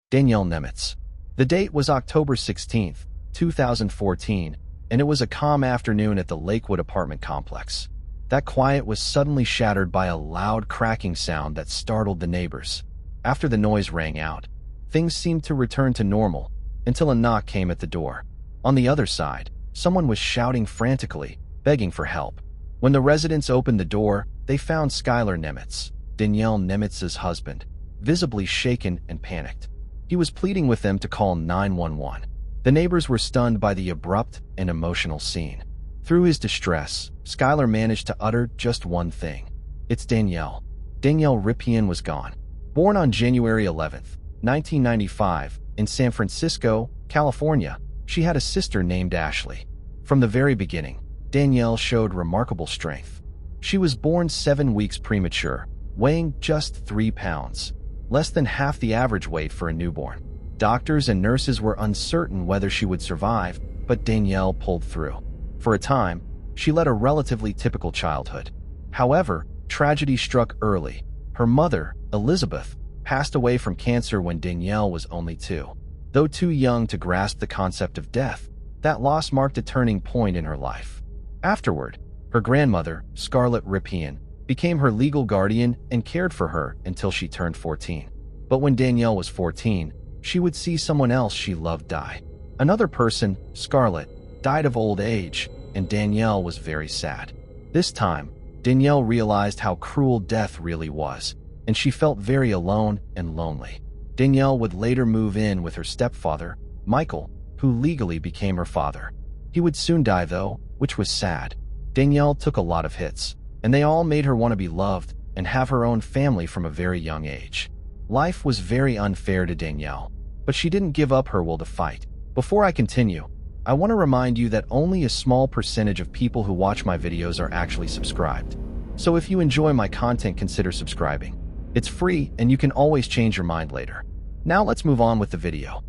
Danielle Nemitz. The date was October 16, 2014, and it was a calm afternoon at the Lakewood apartment complex. That quiet was suddenly shattered by a loud cracking sound that startled the neighbors. After the noise rang out, things seemed to return to normal until a knock came at the door. On the other side, someone was shouting frantically, begging for help. When the residents opened the door, they found Sukhwinder Nemitz, Danielle Nemitz's husband, visibly shaken and panicked. He was pleading with them to call 911. The neighbors were stunned by the abrupt and emotional scene. Through his distress, Sukhwinder managed to utter just one thing. "It's Danielle." Danielle Ripien was gone. Born on January 11, 1995, in San Francisco, California, she had a sister named Ashley. From the very beginning, Danielle showed remarkable strength. She was born 7 weeks premature, weighing just 3 pounds, less than half the average weight for a newborn. Doctors and nurses were uncertain whether she would survive, but Danielle pulled through. For a time, she led a relatively typical childhood. However, tragedy struck early. Her mother, Elizabeth, passed away from cancer when Danielle was only 2. Though too young to grasp the concept of death, that loss marked a turning point in her life. Afterward, her grandmother, Scarlett Ripien, became her legal guardian and cared for her until she turned 14. But when Danielle was 14, she would see someone else she loved die. Another person, Scarlett, died of old age, and Danielle was very sad. This time, Danielle realized how cruel death really was, and she felt very alone and lonely. Danielle would later move in with her stepfather, Michael, who legally became her father. He would soon die though, which was sad. Danielle took a lot of hits, and they all made her want to be loved and have her own family from a very young age. Life was very unfair to Danielle, but she didn't give up her will to fight. Before I continue, I want to remind you that only a small percentage of people who watch my videos are actually subscribed. So if you enjoy my content, consider subscribing. It's free, and you can always change your mind later. Now let's move on with the video.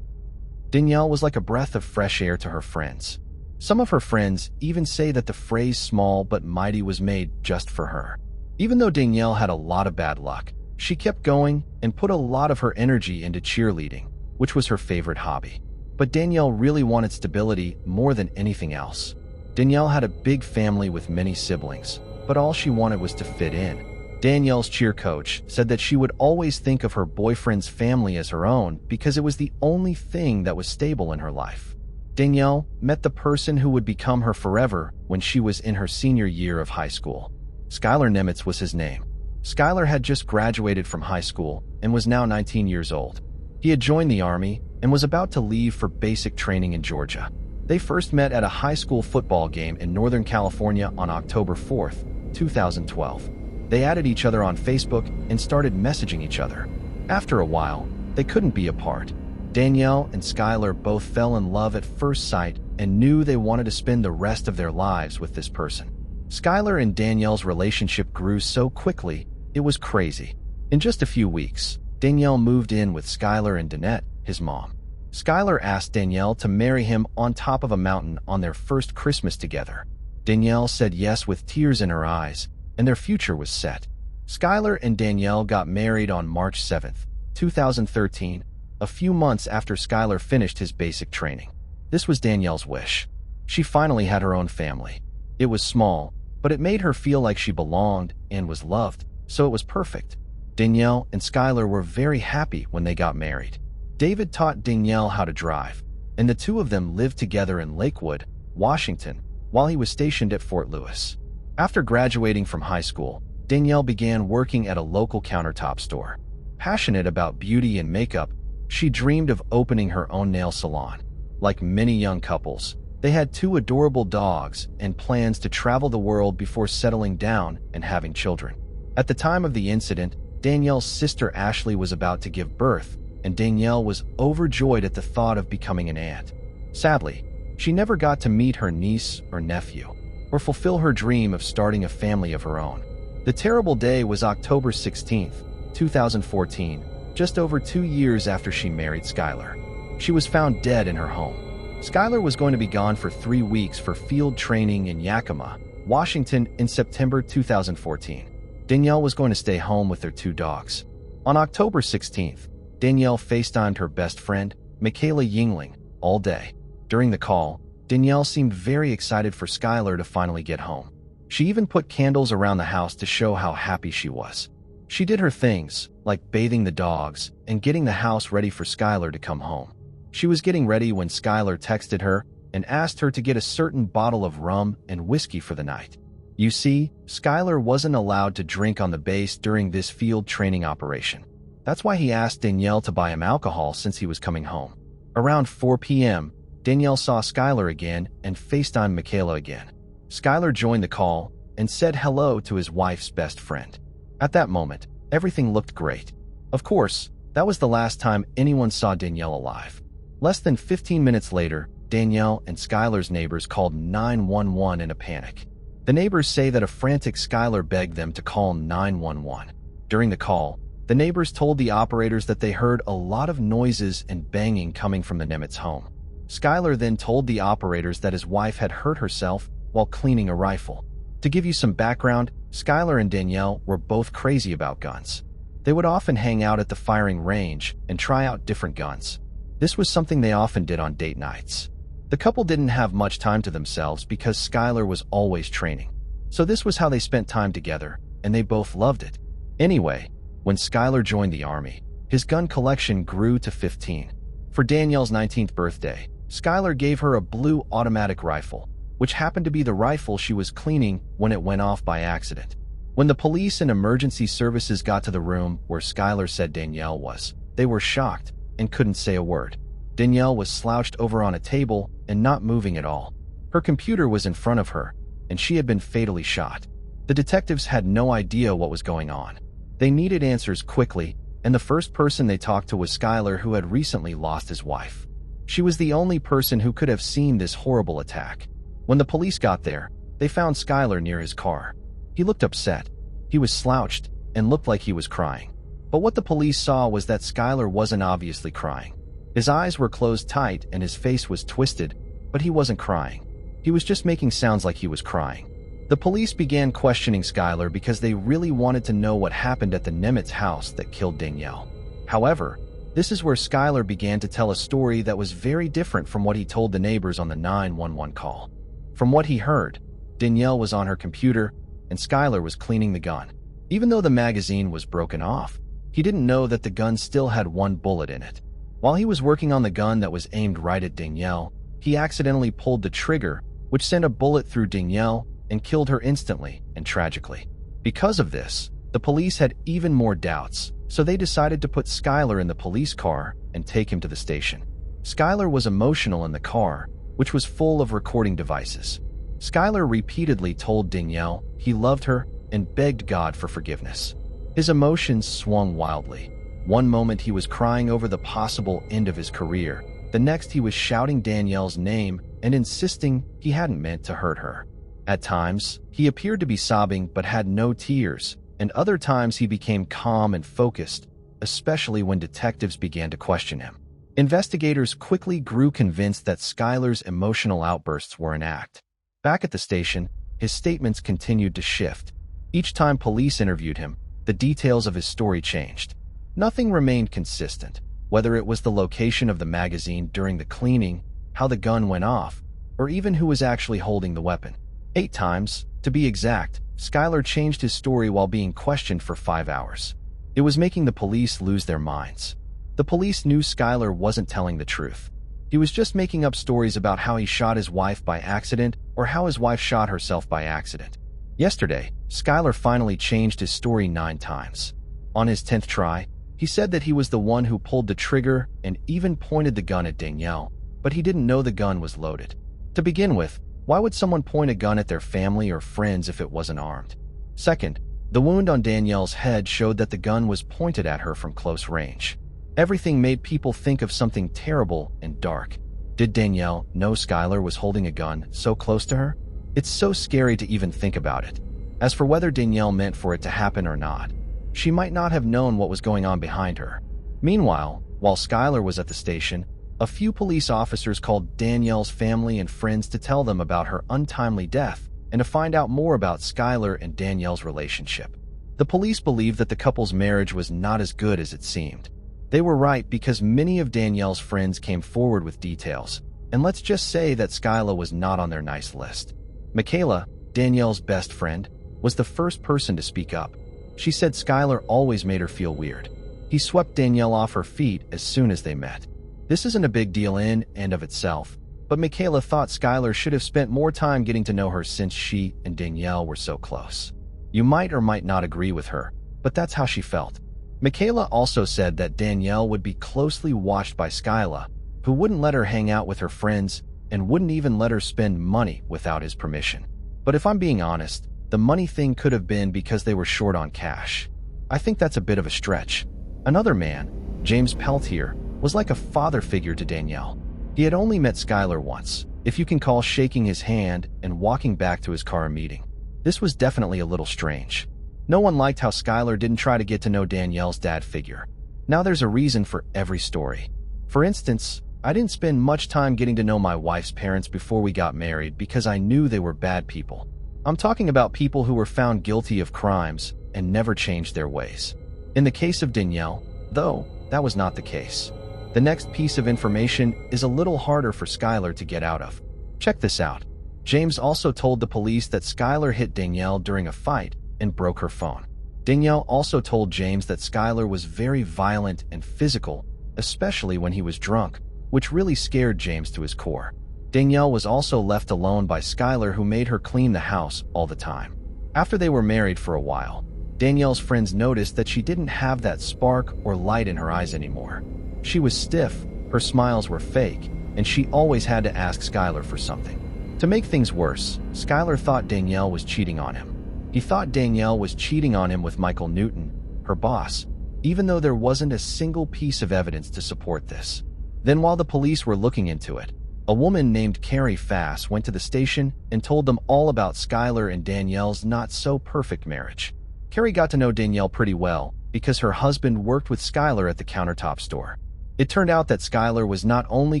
Danielle was like a breath of fresh air to her friends. Some of her friends even say that the phrase "small but mighty" was made just for her. Even though Danielle had a lot of bad luck, she kept going and put a lot of her energy into cheerleading, which was her favorite hobby. But Danielle really wanted stability more than anything else. Danielle had a big family with many siblings, but all she wanted was to fit in. Danielle's cheer coach said that she would always think of her boyfriend's family as her own because it was the only thing that was stable in her life. Danielle met the person who would become her forever when she was in her senior year of high school. Sukhwinder Nemitz was his name. Sukhwinder had just graduated from high school and was now 19 years old. He had joined the army and was about to leave for basic training in Georgia. They first met at a high school football game in Northern California on October 4, 2012. They added each other on Facebook and started messaging each other. After a while, they couldn't be apart. Danielle and Sukhwinder both fell in love at first sight and knew they wanted to spend the rest of their lives with this person. Sukhwinder and Danielle's relationship grew so quickly, it was crazy. In just a few weeks, Danielle moved in with Sukhwinder and Danette, his mom. Sukhwinder asked Danielle to marry him on top of a mountain on their first Christmas together. Danielle said yes with tears in her eyes, and their future was set. Sukhwinder and Danielle got married on March 7, 2013, a few months after Sukhwinder finished his basic training. This was Danielle's wish. She finally had her own family. It was small, but it made her feel like she belonged and was loved, so it was perfect. Danielle and Sukhwinder were very happy when they got married. David taught Danielle how to drive, and the two of them lived together in Lakewood, Washington, while he was stationed at Fort Lewis. After graduating from high school, Danielle began working at a local countertop store. Passionate about beauty and makeup, she dreamed of opening her own nail salon. Like many young couples, they had 2 adorable dogs and plans to travel the world before settling down and having children. At the time of the incident, Danielle's sister Ashley was about to give birth, and Danielle was overjoyed at the thought of becoming an aunt. Sadly, she never got to meet her niece or nephew, or fulfill her dream of starting a family of her own. The terrible day was October 16, 2014, just over 2 years after she married Sukhwinder. She was found dead in her home. Sukhwinder was going to be gone for 3 weeks for field training in Yakima, Washington in September 2014. Danielle was going to stay home with their 2 dogs. On October 16, Danielle FaceTimed her best friend, Michaela Yingling, all day. During the call, Danielle seemed very excited for Skylar to finally get home. She even put candles around the house to show how happy she was. She did her things, like bathing the dogs and getting the house ready for Skylar to come home. She was getting ready when Skylar texted her and asked her to get a certain bottle of rum and whiskey for the night. You see, Skylar wasn't allowed to drink on the base during this field training operation. That's why he asked Danielle to buy him alcohol since he was coming home. Around 4 p.m., Danielle saw Skylar again and FaceTimed Michaela again. Skylar joined the call and said hello to his wife's best friend. At that moment, everything looked great. Of course, that was the last time anyone saw Danielle alive. Less than 15 minutes later, Danielle and Skylar's neighbors called 911 in a panic. The neighbors say that a frantic Skylar begged them to call 911. During the call, the neighbors told the operators that they heard a lot of noises and banging coming from the Nemitz home. Skylar then told the operators that his wife had hurt herself while cleaning a rifle. To give you some background, Skylar and Danielle were both crazy about guns. They would often hang out at the firing range and try out different guns. This was something they often did on date nights. The couple didn't have much time to themselves because Skylar was always training. So this was how they spent time together, and they both loved it. Anyway, when Skylar joined the army, his gun collection grew to 15. For Danielle's 19th birthday, Skylar gave her a blue automatic rifle, which happened to be the rifle she was cleaning when it went off by accident. When the police and emergency services got to the room where Skylar said Danielle was, they were shocked and couldn't say a word. Danielle was slouched over on a table and not moving at all. Her computer was in front of her, and she had been fatally shot. The detectives had no idea what was going on. They needed answers quickly, and the first person they talked to was Skylar, who had recently lost his wife. She was the only person who could have seen this horrible attack. When the police got there, they found Skylar near his car. He looked upset. He was slouched and looked like he was crying. But what the police saw was that Skylar wasn't obviously crying. His eyes were closed tight and his face was twisted, but he wasn't crying. He was just making sounds like he was crying. The police began questioning Skylar because they really wanted to know what happened at the Nemitz house that killed Danielle. However, this is where Skylar began to tell a story that was very different from what he told the neighbors on the 911 call. From what he heard, Danielle was on her computer and Skylar was cleaning the gun. Even though the magazine was broken off, he didn't know that the gun still had one bullet in it. While he was working on the gun that was aimed right at Danielle, he accidentally pulled the trigger, which sent a bullet through Danielle and killed her instantly and tragically. Because of this, the police had even more doubts, so they decided to put Skylar in the police car and take him to the station. Skylar was emotional in the car, which was full of recording devices. Skylar repeatedly told Danielle he loved her and begged God for forgiveness. His emotions swung wildly. One moment he was crying over the possible end of his career. The next he was shouting Danielle's name and insisting he hadn't meant to hurt her. At times, he appeared to be sobbing but had no tears, and other times he became calm and focused, especially when detectives began to question him. Investigators quickly grew convinced that Skylar's emotional outbursts were an act. Back at the station, his statements continued to shift. Each time police interviewed him, the details of his story changed. Nothing remained consistent, whether it was the location of the magazine during the cleaning, how the gun went off, or even who was actually holding the weapon. 8 times, to be exact, Skylar changed his story while being questioned for 5 hours. It was making the police lose their minds. The police knew Skylar wasn't telling the truth. He was just making up stories about how he shot his wife by accident or how his wife shot herself by accident. Yesterday, Skylar finally changed his story 9 times. On his 10th try, he said that he was the one who pulled the trigger and even pointed the gun at Danielle, but he didn't know the gun was loaded. To begin with, why would someone point a gun at their family or friends if it wasn't armed? Second, the wound on Danielle's head showed that the gun was pointed at her from close range. Everything made people think of something terrible and dark. Did Danielle know Skylar was holding a gun so close to her? It's so scary to even think about it. As for whether Danielle meant for it to happen or not, she might not have known what was going on behind her. Meanwhile, while Skylar was at the station, a few police officers called Danielle's family and friends to tell them about her untimely death and to find out more about Skylar and Danielle's relationship. The police believed that the couple's marriage was not as good as it seemed. They were right because many of Danielle's friends came forward with details, and let's just say that Skylar was not on their nice list. Michaela, Danielle's best friend, was the first person to speak up. She said Skylar always made her feel weird. He swept Danielle off her feet as soon as they met. This isn't a big deal in and of itself, but Michaela thought Skylar should have spent more time getting to know her since she and Danielle were so close. You might or might not agree with her, but that's how she felt. Michaela also said that Danielle would be closely watched by Skylar, who wouldn't let her hang out with her friends and wouldn't even let her spend money without his permission. But if I'm being honest, the money thing could have been because they were short on cash. I think that's a bit of a stretch. Another man, James Peltier, was like a father figure to Danielle. He had only met Skylar once, if you can call shaking his hand and walking back to his car a meeting. This was definitely a little strange. No one liked how Skylar didn't try to get to know Danielle's dad figure. Now there's a reason for every story. For instance, I didn't spend much time getting to know my wife's parents before we got married because I knew they were bad people. I'm talking about people who were found guilty of crimes and never changed their ways. In the case of Danielle, though, that was not the case. The next piece of information is a little harder for Skylar to get out of. Check this out. James also told the police that Skylar hit Danielle during a fight and broke her phone. Danielle also told James that Skylar was very violent and physical, especially when he was drunk, which really scared James to his core. Danielle was also left alone by Skylar, who made her clean the house all the time. After they were married for a while, Danielle's friends noticed that she didn't have that spark or light in her eyes anymore. She was stiff, her smiles were fake, and she always had to ask Skylar for something. To make things worse, Skylar thought Danielle was cheating on him. He thought Danielle was cheating on him with Michael Newton, her boss, even though there wasn't a single piece of evidence to support this. Then while the police were looking into it, a woman named Carrie Fass went to the station and told them all about Skylar and Danielle's not-so-perfect marriage. Carrie got to know Danielle pretty well because her husband worked with Skylar at the countertop store. It turned out that Skylar was not only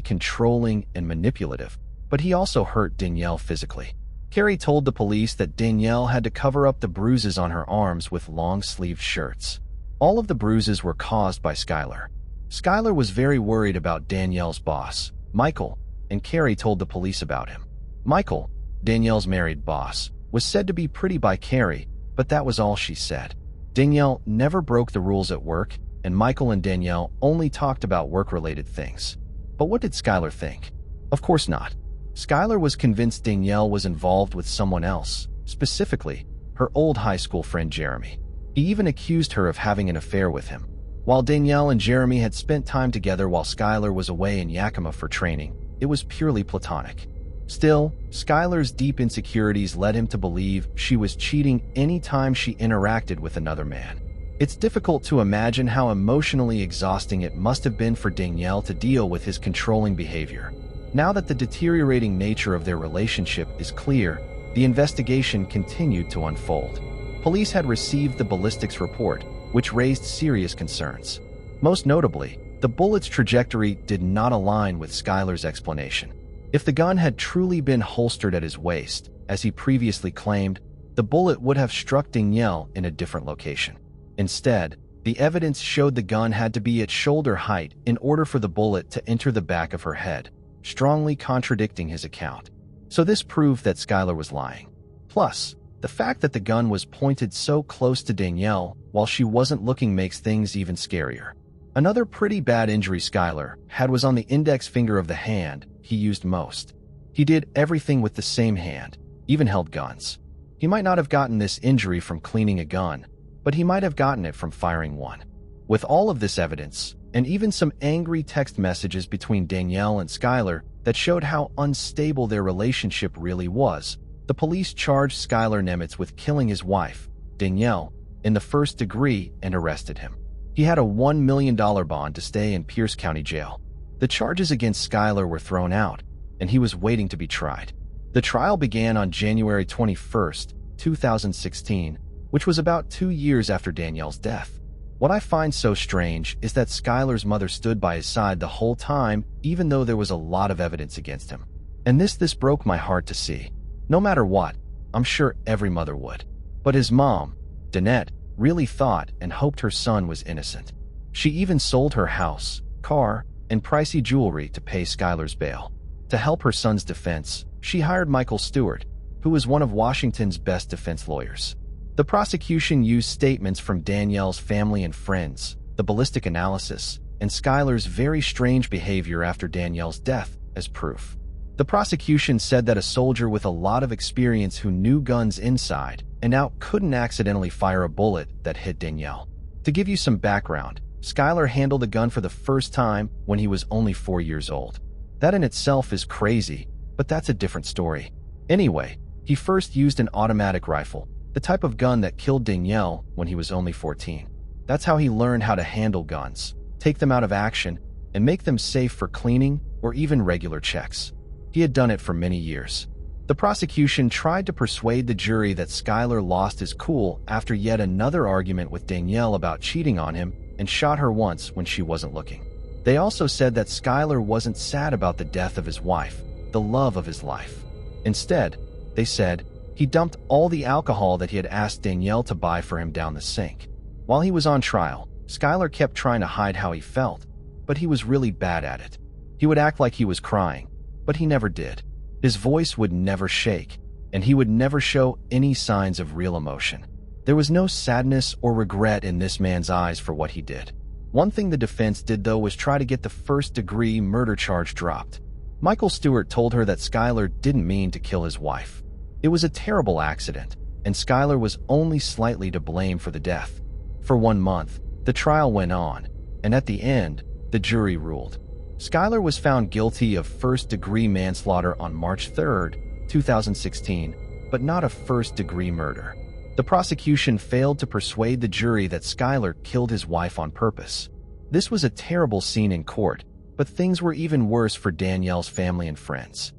controlling and manipulative, but he also hurt Danielle physically. Carrie told the police that Danielle had to cover up the bruises on her arms with long-sleeved shirts. All of the bruises were caused by Skylar. Skylar was very worried about Danielle's boss, Michael, and Carrie told the police about him. Michael, Danielle's married boss, was said to be pretty by Carrie, but that was all she said. Danielle never broke the rules at work, and Michael and Danielle only talked about work-related things. But what did Skylar think? Of course not. Skylar was convinced Danielle was involved with someone else, specifically her old high school friend Jeremy. He even accused her of having an affair with him. While Danielle and Jeremy had spent time together while Skylar was away in Yakima for training, it was purely platonic. Still, Skylar's deep insecurities led him to believe she was cheating any time she interacted with another man. It's difficult to imagine how emotionally exhausting it must have been for Danielle to deal with his controlling behavior. Now that the deteriorating nature of their relationship is clear, the investigation continued to unfold. Police had received the ballistics report, which raised serious concerns. Most notably, the bullet's trajectory did not align with Skylar's explanation. If the gun had truly been holstered at his waist, as he previously claimed, the bullet would have struck Danielle in a different location. Instead, the evidence showed the gun had to be at shoulder height in order for the bullet to enter the back of her head, strongly contradicting his account. So this proved that Skylar was lying. Plus, the fact that the gun was pointed so close to Danielle while she wasn't looking makes things even scarier. Another pretty bad injury Skylar had was on the index finger of the hand he used most. He did everything with the same hand, even held guns. He might not have gotten this injury from cleaning a gun, but he might have gotten it from firing one. With all of this evidence, and even some angry text messages between Danielle and Skylar that showed how unstable their relationship really was, the police charged Lorie Nemitz with killing his wife, Danielle, in the first degree and arrested him. He had a $1 million bond to stay in Pierce County Jail. The charges against Skylar were thrown out, and he was waiting to be tried. The trial began on January 21, 2016, which was about 2 years after Danielle's death. What I find so strange is that Skylar's mother stood by his side the whole time, even though there was a lot of evidence against him. And this broke my heart to see. No matter what, I'm sure every mother would. But his mom, Danette, really thought and hoped her son was innocent. She even sold her house, car, and pricey jewelry to pay Skylar's bail. To help her son's defense, she hired Michael Stewart, who was one of Washington's best defense lawyers. The prosecution used statements from Danielle's family and friends, the ballistic analysis, and Skylar's very strange behavior after Danielle's death as proof. The prosecution said that a soldier with a lot of experience who knew guns inside and out couldn't accidentally fire a bullet that hit Danielle. To give you some background, Skylar handled a gun for the first time when he was only 4 years old. That in itself is crazy, but that's a different story. Anyway, he first used an automatic rifle, the type of gun that killed Danielle when he was only 14. That's how he learned how to handle guns, take them out of action, and make them safe for cleaning or even regular checks. He had done it for many years. The prosecution tried to persuade the jury that Skylar lost his cool after yet another argument with Danielle about cheating on him and shot her once when she wasn't looking. They also said that Skylar wasn't sad about the death of his wife, the love of his life. Instead, they said, he dumped all the alcohol that he had asked Danielle to buy for him down the sink. While he was on trial, Skylar kept trying to hide how he felt, but he was really bad at it. He would act like he was crying, but he never did. His voice would never shake, and he would never show any signs of real emotion. There was no sadness or regret in this man's eyes for what he did. One thing the defense did, though, was try to get the first-degree murder charge dropped. Michael Stewart told her that Skylar didn't mean to kill his wife. It was a terrible accident, and Skylar was only slightly to blame for the death. For 1 month, the trial went on, and at the end, the jury ruled. Skylar was found guilty of first-degree manslaughter on March 3, 2016, but not of first-degree murder. The prosecution failed to persuade the jury that Skylar killed his wife on purpose. This was a terrible scene in court, but things were even worse for Danielle's family and friends.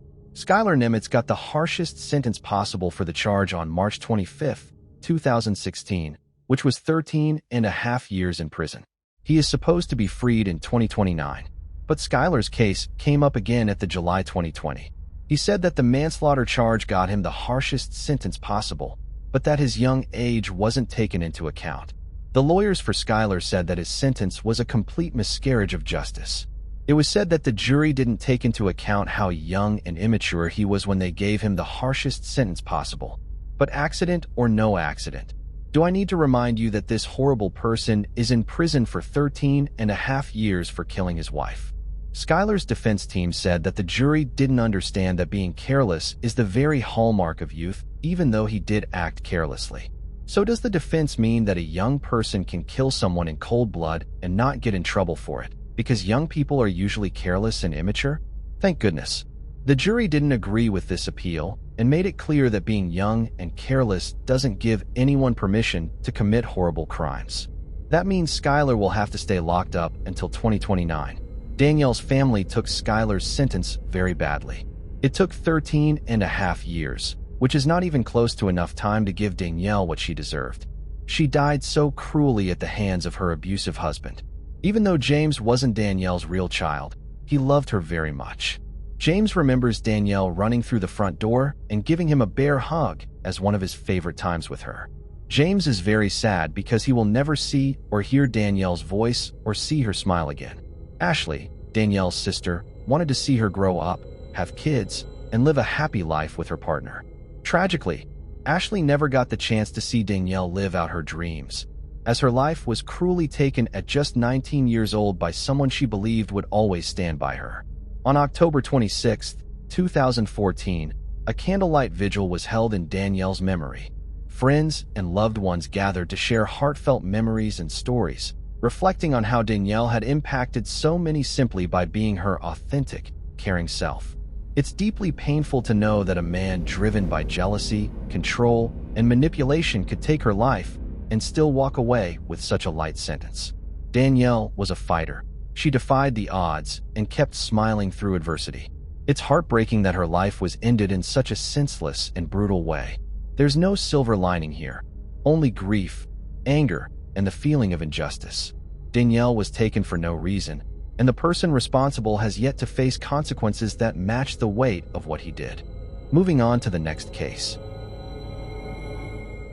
Lorie Nemitz got the harshest sentence possible for the charge on March 25, 2016, which was 13.5 years in prison. He is supposed to be freed in 2029, but Skylar's case came up again at the July 2020. He said that the manslaughter charge got him the harshest sentence possible, but that his young age wasn't taken into account. The lawyers for Skylar said that his sentence was a complete miscarriage of justice. It was said that the jury didn't take into account how young and immature he was when they gave him the harshest sentence possible. But accident or no accident, do I need to remind you that this horrible person is in prison for 13.5 years for killing his wife? Skylar's defense team said that the jury didn't understand that being careless is the very hallmark of youth, even though he did act carelessly. So does the defense mean that a young person can kill someone in cold blood and not get in trouble for it, because young people are usually careless and immature? Thank goodness. The jury didn't agree with this appeal and made it clear that being young and careless doesn't give anyone permission to commit horrible crimes. That means Skylar will have to stay locked up until 2029. Danielle's family took Skylar's sentence very badly. It took 13.5 years, which is not even close to enough time to give Danielle what she deserved. She died so cruelly at the hands of her abusive husband. Even though James wasn't Danielle's real child, he loved her very much. James remembers Danielle running through the front door and giving him a bear hug as one of his favorite times with her. James is very sad because he will never see or hear Danielle's voice or see her smile again. Ashley, Danielle's sister, wanted to see her grow up, have kids, and live a happy life with her partner. Tragically, Ashley never got the chance to see Danielle live out her dreams, as her life was cruelly taken at just 19 years old by someone she believed would always stand by her. On October 26, 2014, a candlelight vigil was held in Danielle's memory. Friends and loved ones gathered to share heartfelt memories and stories, reflecting on how Danielle had impacted so many simply by being her authentic, caring self. It's deeply painful to know that a man driven by jealousy, control, and manipulation could take her life and still walk away with such a light sentence. Danielle was a fighter. She defied the odds and kept smiling through adversity. It's heartbreaking that her life was ended in such a senseless and brutal way. There's no silver lining here, only grief, anger, and the feeling of injustice. Danielle was taken for no reason, and the person responsible has yet to face consequences that match the weight of what he did. Moving on to the next case.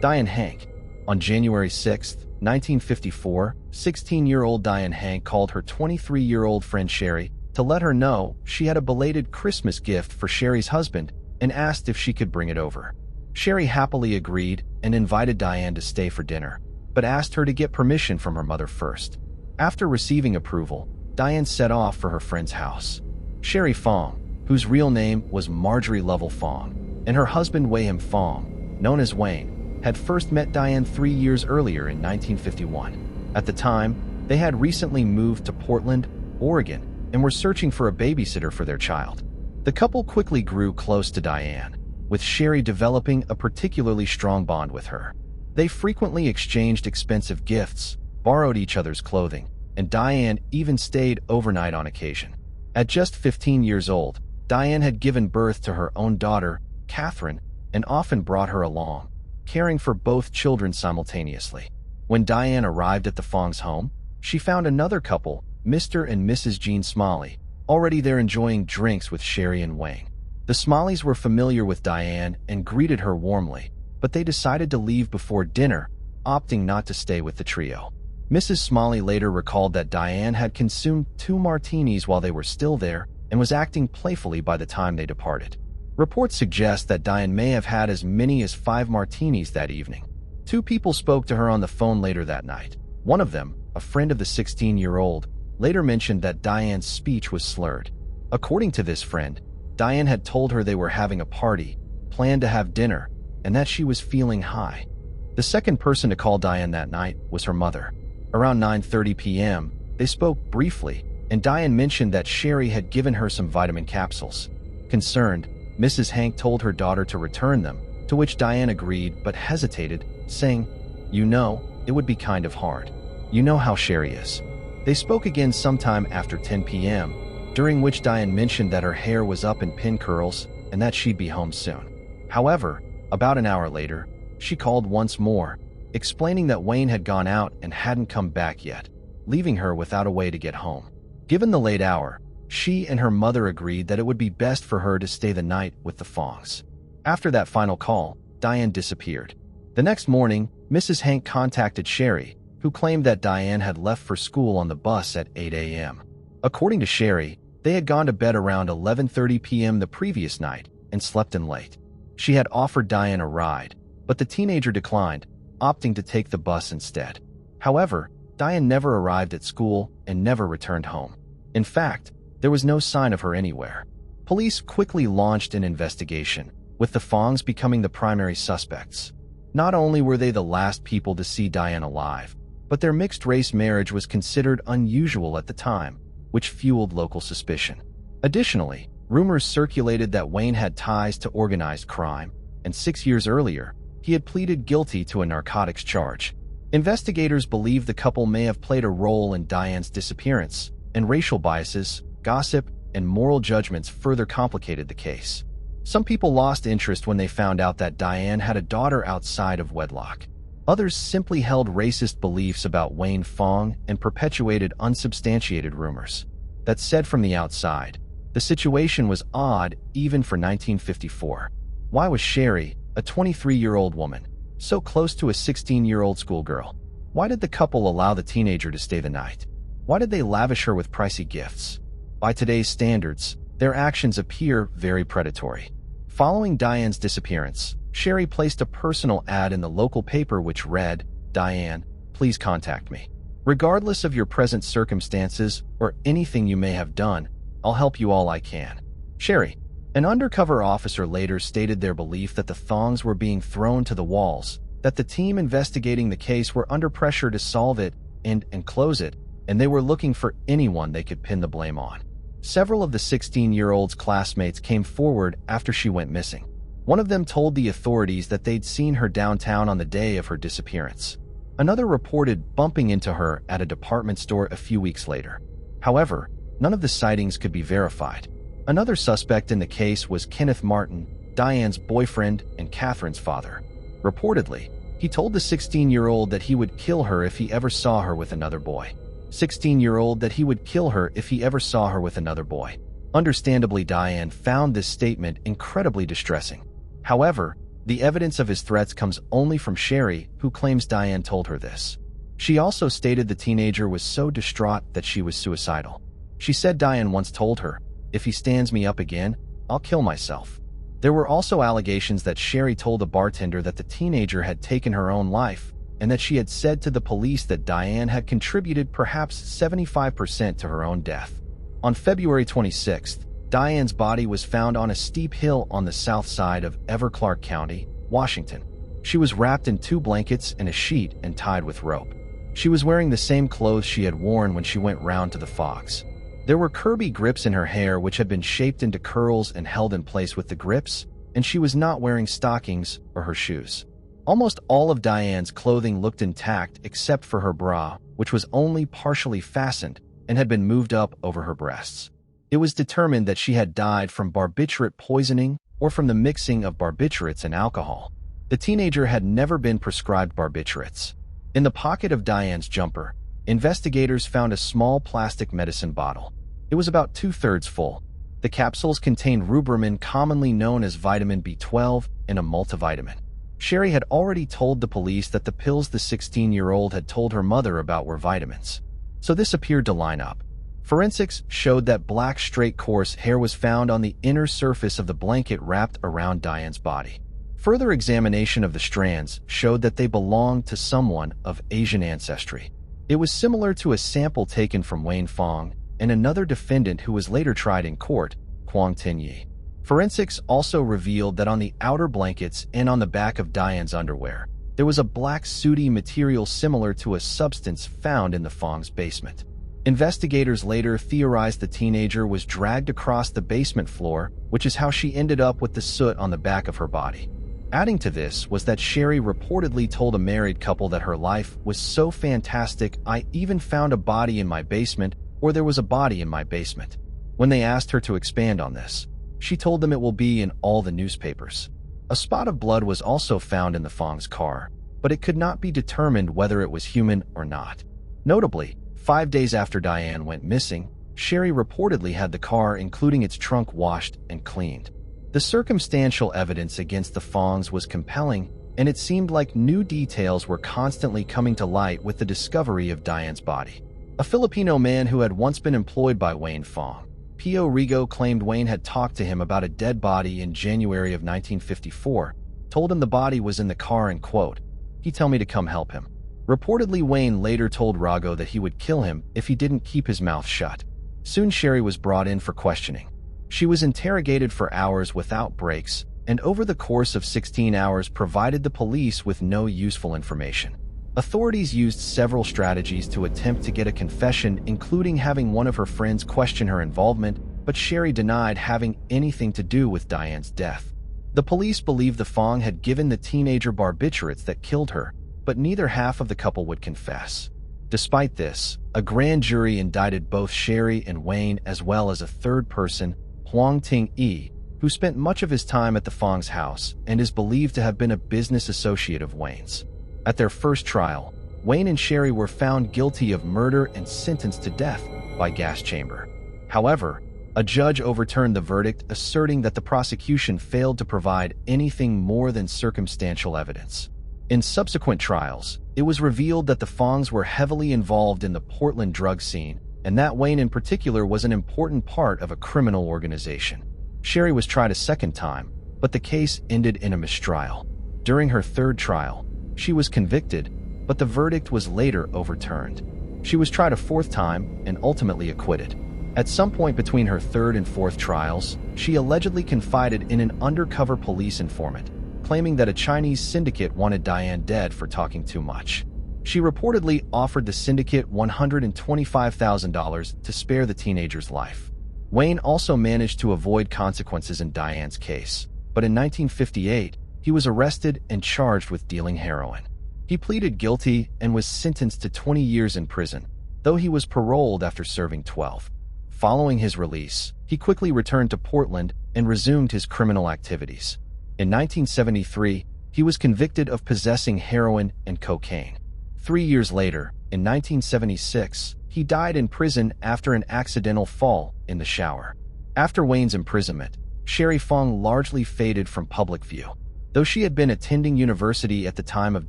Diane Hank. On January 6, 1954, 16-year-old Diane Hank called her 23-year-old friend Sherry to let her know she had a belated Christmas gift for Sherry's husband and asked if she could bring it over. Sherry happily agreed and invited Diane to stay for dinner, but asked her to get permission from her mother first. After receiving approval, Diane set off for her friend's house. Sherry Fong, whose real name was Marjorie Lovell Fong, and her husband Wayham Fong, known as Wayne, had first met Diane 3 years earlier in 1951. At the time, they had recently moved to Portland, Oregon, and were searching for a babysitter for their child. The couple quickly grew close to Diane, with Sherry developing a particularly strong bond with her. They frequently exchanged expensive gifts, borrowed each other's clothing, and Diane even stayed overnight on occasion. At just 15 years old, Diane had given birth to her own daughter, Catherine, and often brought her along, caring for both children simultaneously. When Diane arrived at the Fong's home, she found another couple, Mr. and Mrs. Jean Smalley, already there enjoying drinks with Sherry and Wayne. The Smalleys were familiar with Diane and greeted her warmly, but they decided to leave before dinner, opting not to stay with the trio. Mrs. Smalley later recalled that Diane had consumed 2 martinis while they were still there and was acting playfully by the time they departed. Reports suggest that Diane may have had as many as 5 martinis that evening. 2 people spoke to her on the phone later that night. One of them, a friend of the 16-year-old, later mentioned that Diane's speech was slurred. According to this friend, Diane had told her they were having a party, planned to have dinner, and that she was feeling high. The second person to call Diane that night was her mother. Around 9:30 p.m., they spoke briefly, and Diane mentioned that Sherry had given her some vitamin capsules. Concerned, Mrs. Hank told her daughter to return them, to which Diane agreed but hesitated, saying, "You know, it would be kind of hard. You know how Sherry is." They spoke again sometime after 10 p.m., during which Diane mentioned that her hair was up in pin curls and that she'd be home soon. However, about an hour later, she called once more, explaining that Wayne had gone out and hadn't come back yet, leaving her without a way to get home. Given the late hour, she and her mother agreed that it would be best for her to stay the night with the Fongs. After that final call, Diane disappeared. The next morning, Mrs. Hank contacted Sherry, who claimed that Diane had left for school on the bus at 8 a.m. According to Sherry, they had gone to bed around 11:30 p.m. the previous night and slept in late. She had offered Diane a ride, but the teenager declined, opting to take the bus instead. However, Diane never arrived at school and never returned home. In fact, there was no sign of her anywhere. Police quickly launched an investigation, with the Fongs becoming the primary suspects. Not only were they the last people to see Diane alive, but their mixed-race marriage was considered unusual at the time, which fueled local suspicion. Additionally, rumors circulated that Wayne had ties to organized crime, and 6 years earlier, he had pleaded guilty to a narcotics charge. Investigators believe the couple may have played a role in Diane's disappearance, and racial biases, gossip, and moral judgments further complicated the case. Some people lost interest when they found out that Diane had a daughter outside of wedlock. Others simply held racist beliefs about Wayne Fong and perpetuated unsubstantiated rumors. That said, from the outside, the situation was odd even for 1954. Why was Sherry, a 23-year-old woman, so close to a 16-year-old schoolgirl? Why did the couple allow the teenager to stay the night? Why did they lavish her with pricey gifts? By today's standards, their actions appear very predatory. Following Diane's disappearance, Sherry placed a personal ad in the local paper which read, "Diane, please contact me. Regardless of your present circumstances or anything you may have done, I'll help you all I can. Sherry." An undercover officer later stated their belief that the Thongs were being thrown to the walls, that the team investigating the case were under pressure to solve it and close it, and they were looking for anyone they could pin the blame on. Several of the 16-year-old's classmates came forward after she went missing. One of them told the authorities that they'd seen her downtown on the day of her disappearance. Another reported bumping into her at a department store a few weeks later. However, none of the sightings could be verified. Another suspect in the case was Kenneth Martin, Diane's boyfriend and Catherine's father. Reportedly, he told the 16-year-old that he would kill her if he ever saw her with another boy. 16-year-old that he would kill her if he ever saw her with another boy. Understandably, Diane found this statement incredibly distressing. However, the evidence of his threats comes only from Sherry, who claims Diane told her this. She also stated the teenager was so distraught that she was suicidal. She said Diane once told her, "If he stands me up again, I'll kill myself." There were also allegations that Sherry told a bartender that the teenager had taken her own life, and that she had said to the police that Diane had contributed perhaps 75% to her own death. On February 26th, Diane's body was found on a steep hill on the south side of Everclark County, Washington. She was wrapped in 2 blankets and a sheet and tied with rope. She was wearing the same clothes she had worn when she went round to the Fox. There were Kirby grips in her hair which had been shaped into curls and held in place with the grips, and she was not wearing stockings or her shoes. Almost all of Diane's clothing looked intact except for her bra, which was only partially fastened and had been moved up over her breasts. It was determined that she had died from barbiturate poisoning or from the mixing of barbiturates and alcohol. The teenager had never been prescribed barbiturates. In the pocket of Diane's jumper, investigators found a small plastic medicine bottle. It was about 2/3 full. The capsules contained rubrimin, commonly known as vitamin B12, and a multivitamin. Sherry had already told the police that the pills the 16-year-old had told her mother about were vitamins. So this appeared to line up. Forensics showed that black straight coarse hair was found on the inner surface of the blanket wrapped around Diane's body. Further examination of the strands showed that they belonged to someone of Asian ancestry. It was similar to a sample taken from Wayne Fong and another defendant who was later tried in court, Quang Tin Yi. Forensics also revealed that on the outer blankets and on the back of Diane's underwear, there was a black sooty material similar to a substance found in the Fong's basement. Investigators later theorized the teenager was dragged across the basement floor, which is how she ended up with the soot on the back of her body. Adding to this was that Sherry reportedly told a married couple that her life was so fantastic, "I even found a body in my basement," or "there was a body in my basement." When they asked her to expand on this, she told them it will be in all the newspapers. A spot of blood was also found in the Fong's car, but it could not be determined whether it was human or not. Notably, 5 days after Diane went missing, Sherry reportedly had the car, including its trunk, washed and cleaned. The circumstantial evidence against the Fongs was compelling, and it seemed like new details were constantly coming to light with the discovery of Diane's body. A Filipino man who had once been employed by Wayne Fong, Pio Rigo, claimed Wayne had talked to him about a dead body in January of 1954, told him the body was in the car and, quote, "He tell me to come help him." Reportedly, Wayne later told Rago that he would kill him if he didn't keep his mouth shut. Soon Sherry was brought in for questioning. She was interrogated for hours without breaks, and over the course of 16 hours provided the police with no useful information. Authorities used several strategies to attempt to get a confession, including having one of her friends question her involvement, but Sherry denied having anything to do with Diane's death. The police believed the Fong had given the teenager barbiturates that killed her, but neither half of the couple would confess. Despite this, a grand jury indicted both Sherry and Wayne, as well as a third person, Huang Ting-yi, who spent much of his time at the Fong's house and is believed to have been a business associate of Wayne's. At their first trial, Wayne and Sherry were found guilty of murder and sentenced to death by gas chamber. However, a judge overturned the verdict, asserting that the prosecution failed to provide anything more than circumstantial evidence. In subsequent trials, it was revealed that the Fongs were heavily involved in the Portland drug scene, and that Wayne in particular was an important part of a criminal organization. Sherry was tried a second time, but the case ended in a mistrial. During her third trial, she was convicted, but the verdict was later overturned. She was tried a fourth time and ultimately acquitted. At some point between her third and fourth trials, she allegedly confided in an undercover police informant, claiming that a Chinese syndicate wanted Diane dead for talking too much. She reportedly offered the syndicate $125,000 to spare the teenager's life. Wayne also managed to avoid consequences in Diane's case, but in 1958, he was arrested and charged with dealing heroin. He pleaded guilty and was sentenced to 20 years in prison, though he was paroled after serving 12. Following his release, he quickly returned to Portland and resumed his criminal activities. In 1973, he was convicted of possessing heroin and cocaine. 3 years later, in 1976, he died in prison after an accidental fall in the shower. After Wayne's imprisonment, Sherry Fong largely faded from public view. Though she had been attending university at the time of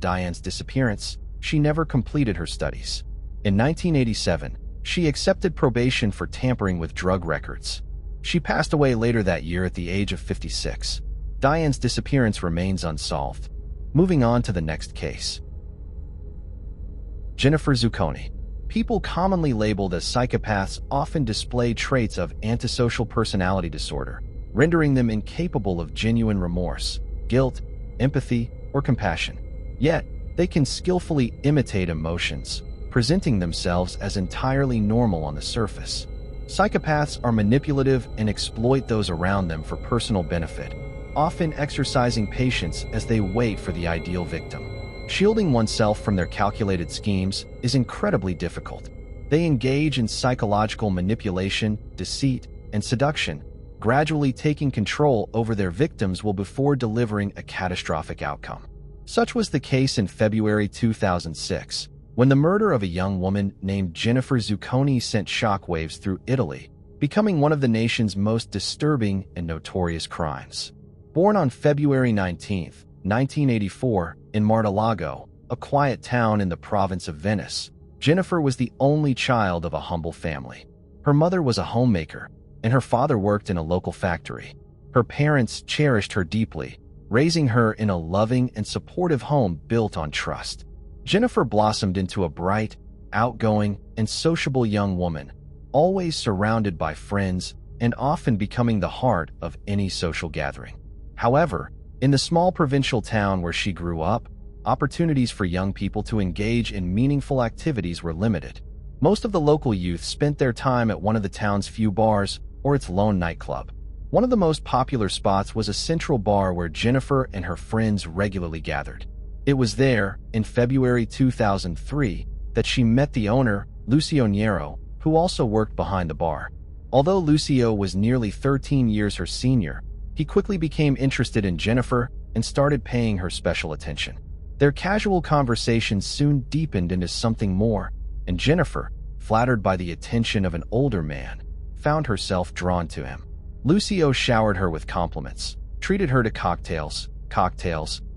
Diane's disappearance, she never completed her studies. In 1987, she accepted probation for tampering with drug records. She passed away later that year at the age of 56. Diane's disappearance remains unsolved. Moving on to the next case. Jennifer Zucconi. People commonly labeled as psychopaths often display traits of antisocial personality disorder, rendering them incapable of genuine remorse, guilt, empathy, or compassion. Yet, they can skillfully imitate emotions, presenting themselves as entirely normal on the surface. Psychopaths are manipulative and exploit those around them for personal benefit, often exercising patience as they wait for the ideal victim. Shielding oneself from their calculated schemes is incredibly difficult. They engage in psychological manipulation, deceit, and seduction, gradually taking control over their victims before delivering a catastrophic outcome. Such was the case in February 2006, when the murder of a young woman named Jennifer Zucconi sent shockwaves through Italy, becoming one of the nation's most disturbing and notorious crimes. Born on February 19, 1984, in Martalago, a quiet town in the province of Venice, Jennifer was the only child of a humble family. Her mother was a homemaker, and her father worked in a local factory. Her parents cherished her deeply, raising her in a loving and supportive home built on trust. Jennifer blossomed into a bright, outgoing, and sociable young woman, always surrounded by friends and often becoming the heart of any social gathering. However, in the small provincial town where she grew up, opportunities for young people to engage in meaningful activities were limited. Most of the local youth spent their time at one of the town's few bars or its lone nightclub. One of the most popular spots was a central bar where Jennifer and her friends regularly gathered. It was there, in February 2003, that she met the owner, Lucio Nero, who also worked behind the bar. Although Lucio was nearly 13 years her senior, he quickly became interested in Jennifer and started paying her special attention. Their casual conversations soon deepened into something more, and Jennifer, flattered by the attention of an older man, found herself drawn to him. Lucio showered her with compliments, treated her to cocktails,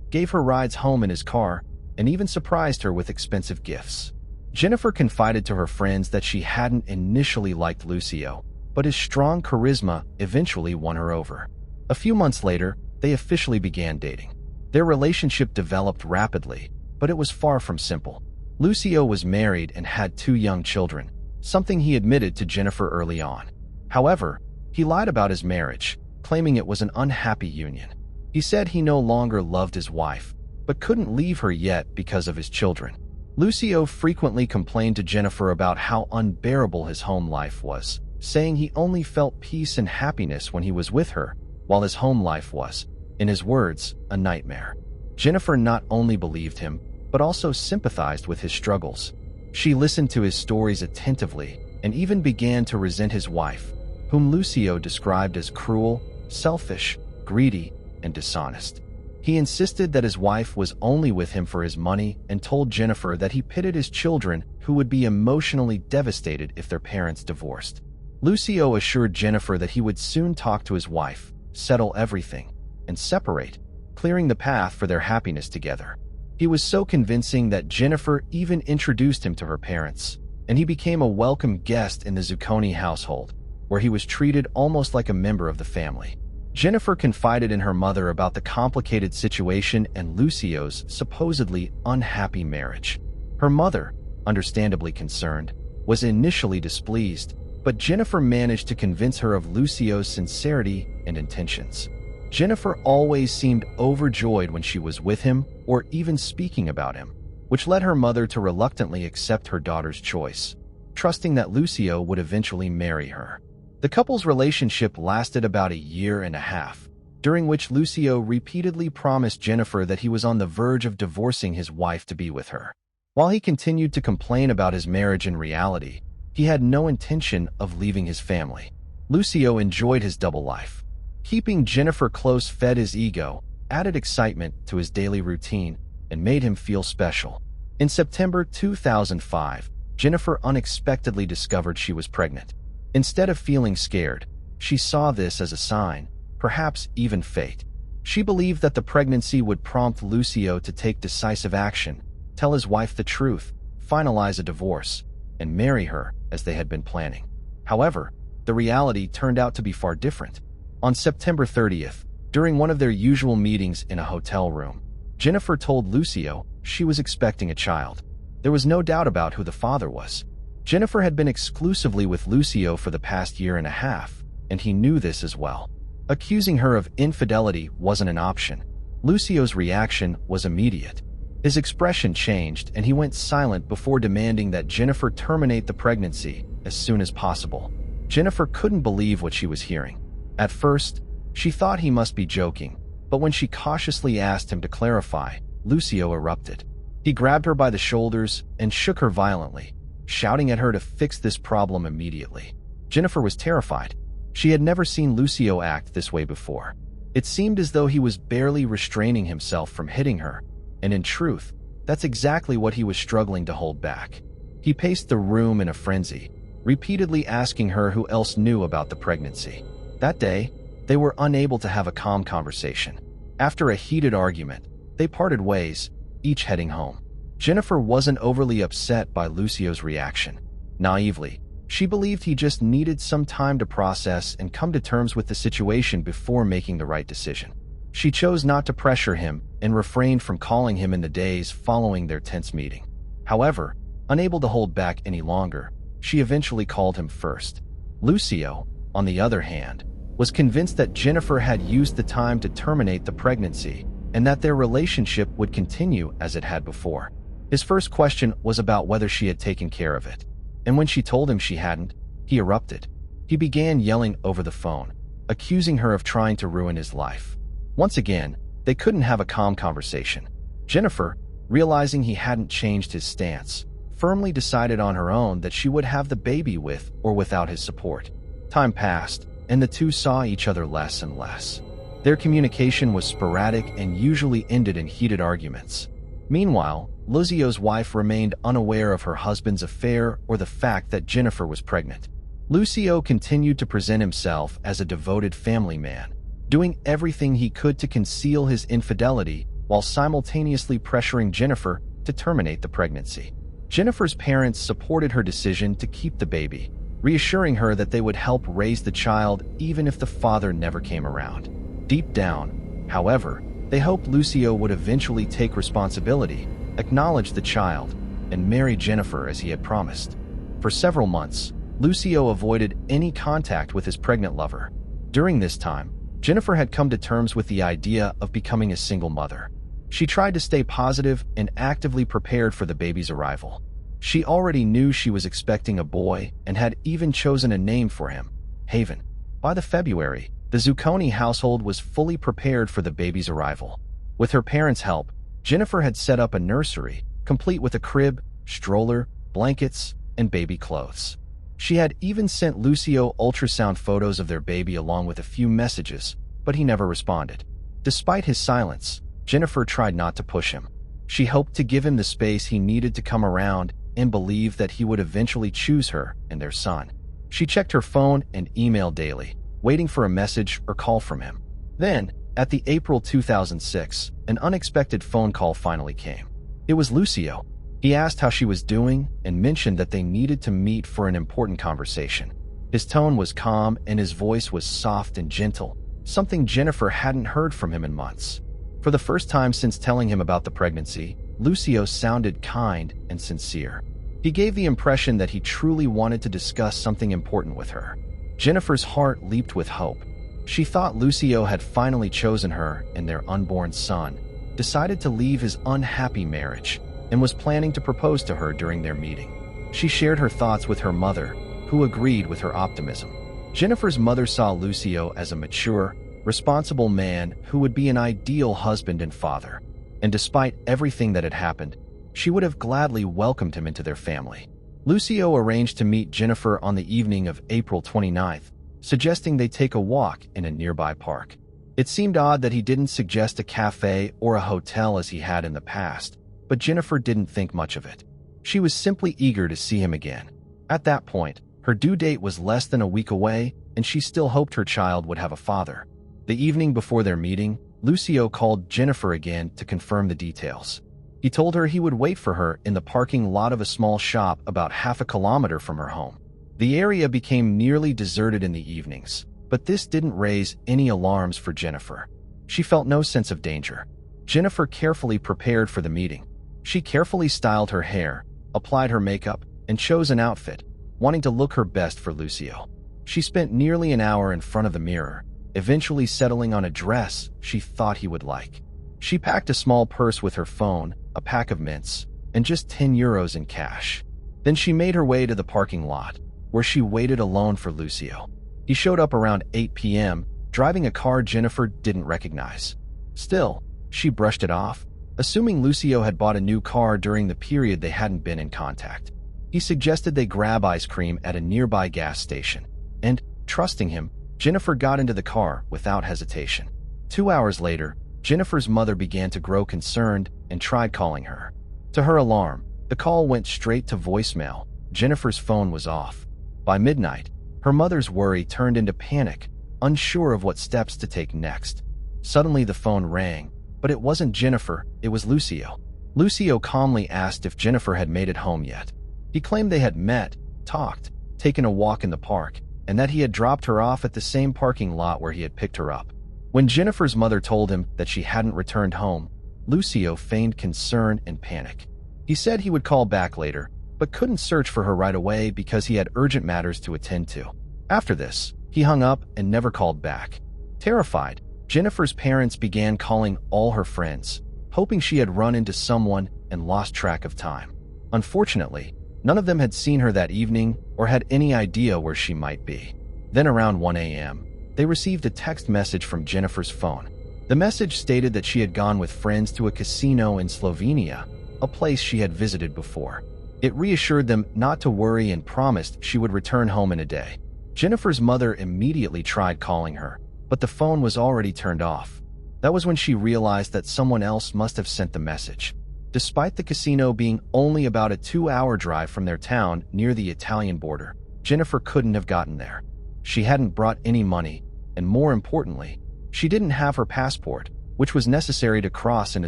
gave her rides home in his car, and even surprised her with expensive gifts. Jennifer confided to her friends that she hadn't initially liked Lucio, but his strong charisma eventually won her over. A few months later, they officially began dating. Their relationship developed rapidly, but it was far from simple. Lucio was married and had 2 young children, something he admitted to Jennifer early on. However, he lied about his marriage, claiming it was an unhappy union. He said he no longer loved his wife, but couldn't leave her yet because of his children. Lucio frequently complained to Jennifer about how unbearable his home life was, saying he only felt peace and happiness when he was with her, while his home life was, in his words, a nightmare. Jennifer not only believed him, but also sympathized with his struggles. She listened to his stories attentively and even began to resent his wife, whom Lucio described as cruel, selfish, greedy, and dishonest. He insisted that his wife was only with him for his money and told Jennifer that he pitted his children, who would be emotionally devastated if their parents divorced. Lucio assured Jennifer that he would soon talk to his wife, settle everything, and separate, clearing the path for their happiness together. He was so convincing that Jennifer even introduced him to her parents, and he became a welcome guest in the Zucconi household, where he was treated almost like a member of the family. Jennifer confided in her mother about the complicated situation and Lucio's supposedly unhappy marriage. Her mother, understandably concerned, was initially displeased, but Jennifer managed to convince her of Lucio's sincerity and intentions. Jennifer always seemed overjoyed when she was with him or even speaking about him, which led her mother to reluctantly accept her daughter's choice, trusting that Lucio would eventually marry her. The couple's relationship lasted about 1.5 years, during which Lucio repeatedly promised Jennifer that he was on the verge of divorcing his wife to be with her. While he continued to complain about his marriage, in reality, he had no intention of leaving his family. Lucio enjoyed his double life. Keeping Jennifer close fed his ego, added excitement to his daily routine, and made him feel special. In September 2005, Jennifer unexpectedly discovered she was pregnant. Instead of feeling scared, she saw this as a sign, perhaps even fate. She believed that the pregnancy would prompt Lucio to take decisive action, tell his wife the truth, finalize a divorce, and marry her as they had been planning. However, the reality turned out to be far different. On September 30th, during one of their usual meetings in a hotel room, Jennifer told Lucio she was expecting a child. There was no doubt about who the father was. Jennifer had been exclusively with Lucio for the past year and a half, and he knew this as well. Accusing her of infidelity wasn't an option. Lucio's reaction was immediate. His expression changed, and he went silent before demanding that Jennifer terminate the pregnancy as soon as possible. Jennifer couldn't believe what she was hearing. At first, she thought he must be joking, but when she cautiously asked him to clarify, Lucio erupted. He grabbed her by the shoulders and shook her violently, shouting at her to fix this problem immediately. Jennifer was terrified. She had never seen Lucio act this way before. It seemed as though he was barely restraining himself from hitting her, and in truth, that's exactly what he was struggling to hold back. He paced the room in a frenzy, repeatedly asking her who else knew about the pregnancy. That day, they were unable to have a calm conversation. After a heated argument, they parted ways, each heading home. Jennifer wasn't overly upset by Lucio's reaction. Naively, she believed he just needed some time to process and come to terms with the situation before making the right decision. She chose not to pressure him and refrained from calling him in the days following their tense meeting. However, unable to hold back any longer, she eventually called him first. Lucio, on the other hand, was convinced that Jennifer had used the time to terminate the pregnancy and that their relationship would continue as it had before. His first question was about whether she had taken care of it, and when she told him she hadn't, he erupted. He began yelling over the phone, accusing her of trying to ruin his life. Once again, they couldn't have a calm conversation. Jennifer, realizing he hadn't changed his stance, firmly decided on her own that she would have the baby with or without his support. Time passed, and the two saw each other less and less. Their communication was sporadic and usually ended in heated arguments. Meanwhile, Lucio's wife remained unaware of her husband's affair or the fact that Jennifer was pregnant. Lucio continued to present himself as a devoted family man, doing everything he could to conceal his infidelity while simultaneously pressuring Jennifer to terminate the pregnancy. Jennifer's parents supported her decision to keep the baby, reassuring her that they would help raise the child even if the father never came around. Deep down, however, they hoped Lucio would eventually take responsibility, acknowledge the child, and marry Jennifer as he had promised. For several months, Lucio avoided any contact with his pregnant lover. During this time, Jennifer had come to terms with the idea of becoming a single mother. She tried to stay positive and actively prepared for the baby's arrival. She already knew she was expecting a boy and had even chosen a name for him, Haven. By the February, the Zucconi household was fully prepared for the baby's arrival. With her parents' help, Jennifer had set up a nursery, complete with a crib, stroller, blankets, and baby clothes. She had even sent Lucio ultrasound photos of their baby along with a few messages, but he never responded. Despite his silence, Jennifer tried not to push him. She hoped to give him the space he needed to come around and believed that he would eventually choose her and their son. She checked her phone and email daily, waiting for a message or call from him. Then, at the April 2006, an unexpected phone call finally came. It was Lucio. He asked how she was doing and mentioned that they needed to meet for an important conversation. His tone was calm and his voice was soft and gentle, something Jennifer hadn't heard from him in months. For the first time since telling him about the pregnancy, Lucio sounded kind and sincere. He gave the impression that he truly wanted to discuss something important with her. Jennifer's heart leaped with hope. She thought Lucio had finally chosen her and their unborn son, decided to leave his unhappy marriage, and was planning to propose to her during their meeting. She shared her thoughts with her mother, who agreed with her optimism. Jennifer's mother saw Lucio as a mature, responsible man who would be an ideal husband and father, and despite everything that had happened, she would have gladly welcomed him into their family. Lucio arranged to meet Jennifer on the evening of April 29th, suggesting they take a walk in a nearby park. It seemed odd that he didn't suggest a cafe or a hotel as he had in the past, but Jennifer didn't think much of it. She was simply eager to see him again. At that point, her due date was less than a week away, and she still hoped her child would have a father. The evening before their meeting, Lucio called Jennifer again to confirm the details. He told her he would wait for her in the parking lot of a small shop about half a kilometer from her home. The area became nearly deserted in the evenings, but this didn't raise any alarms for Jennifer. She felt no sense of danger. Jennifer carefully prepared for the meeting. She carefully styled her hair, applied her makeup, and chose an outfit, wanting to look her best for Lucio. She spent nearly an hour in front of the mirror, eventually settling on a dress she thought he would like. She packed a small purse with her phone, a pack of mints, and just 10 euros in cash. Then she made her way to the parking lot, where she waited alone for Lucio. He showed up around 8 p.m., driving a car Jennifer didn't recognize. Still, she brushed it off, assuming Lucio had bought a new car during the period they hadn't been in contact. He suggested they grab ice cream at a nearby gas station, and, trusting him, Jennifer got into the car without hesitation. 2 hours later, Jennifer's mother began to grow concerned and tried calling her. To her alarm, the call went straight to voicemail. Jennifer's phone was off. By midnight, her mother's worry turned into panic, unsure of what steps to take next. Suddenly the phone rang, but it wasn't Jennifer, it was Lucio. Lucio calmly asked if Jennifer had made it home yet. He claimed they had met, talked, taken a walk in the park, and that he had dropped her off at the same parking lot where he had picked her up. When Jennifer's mother told him that she hadn't returned home, Lucio feigned concern and panic. He said he would call back later, but couldn't search for her right away because he had urgent matters to attend to. After this, he hung up and never called back. Terrified, Jennifer's parents began calling all her friends, hoping she had run into someone and lost track of time. Unfortunately, none of them had seen her that evening or had any idea where she might be. Then around 1 a.m., they received a text message from Jennifer's phone. The message stated that she had gone with friends to a casino in Slovenia, a place she had visited before. It reassured them not to worry and promised she would return home in a day. Jennifer's mother immediately tried calling her, but the phone was already turned off. That was when she realized that someone else must have sent the message. Despite the casino being only about a 2-hour drive from their town near the Italian border, Jennifer couldn't have gotten there. She hadn't brought any money, and more importantly, she didn't have her passport, which was necessary to cross into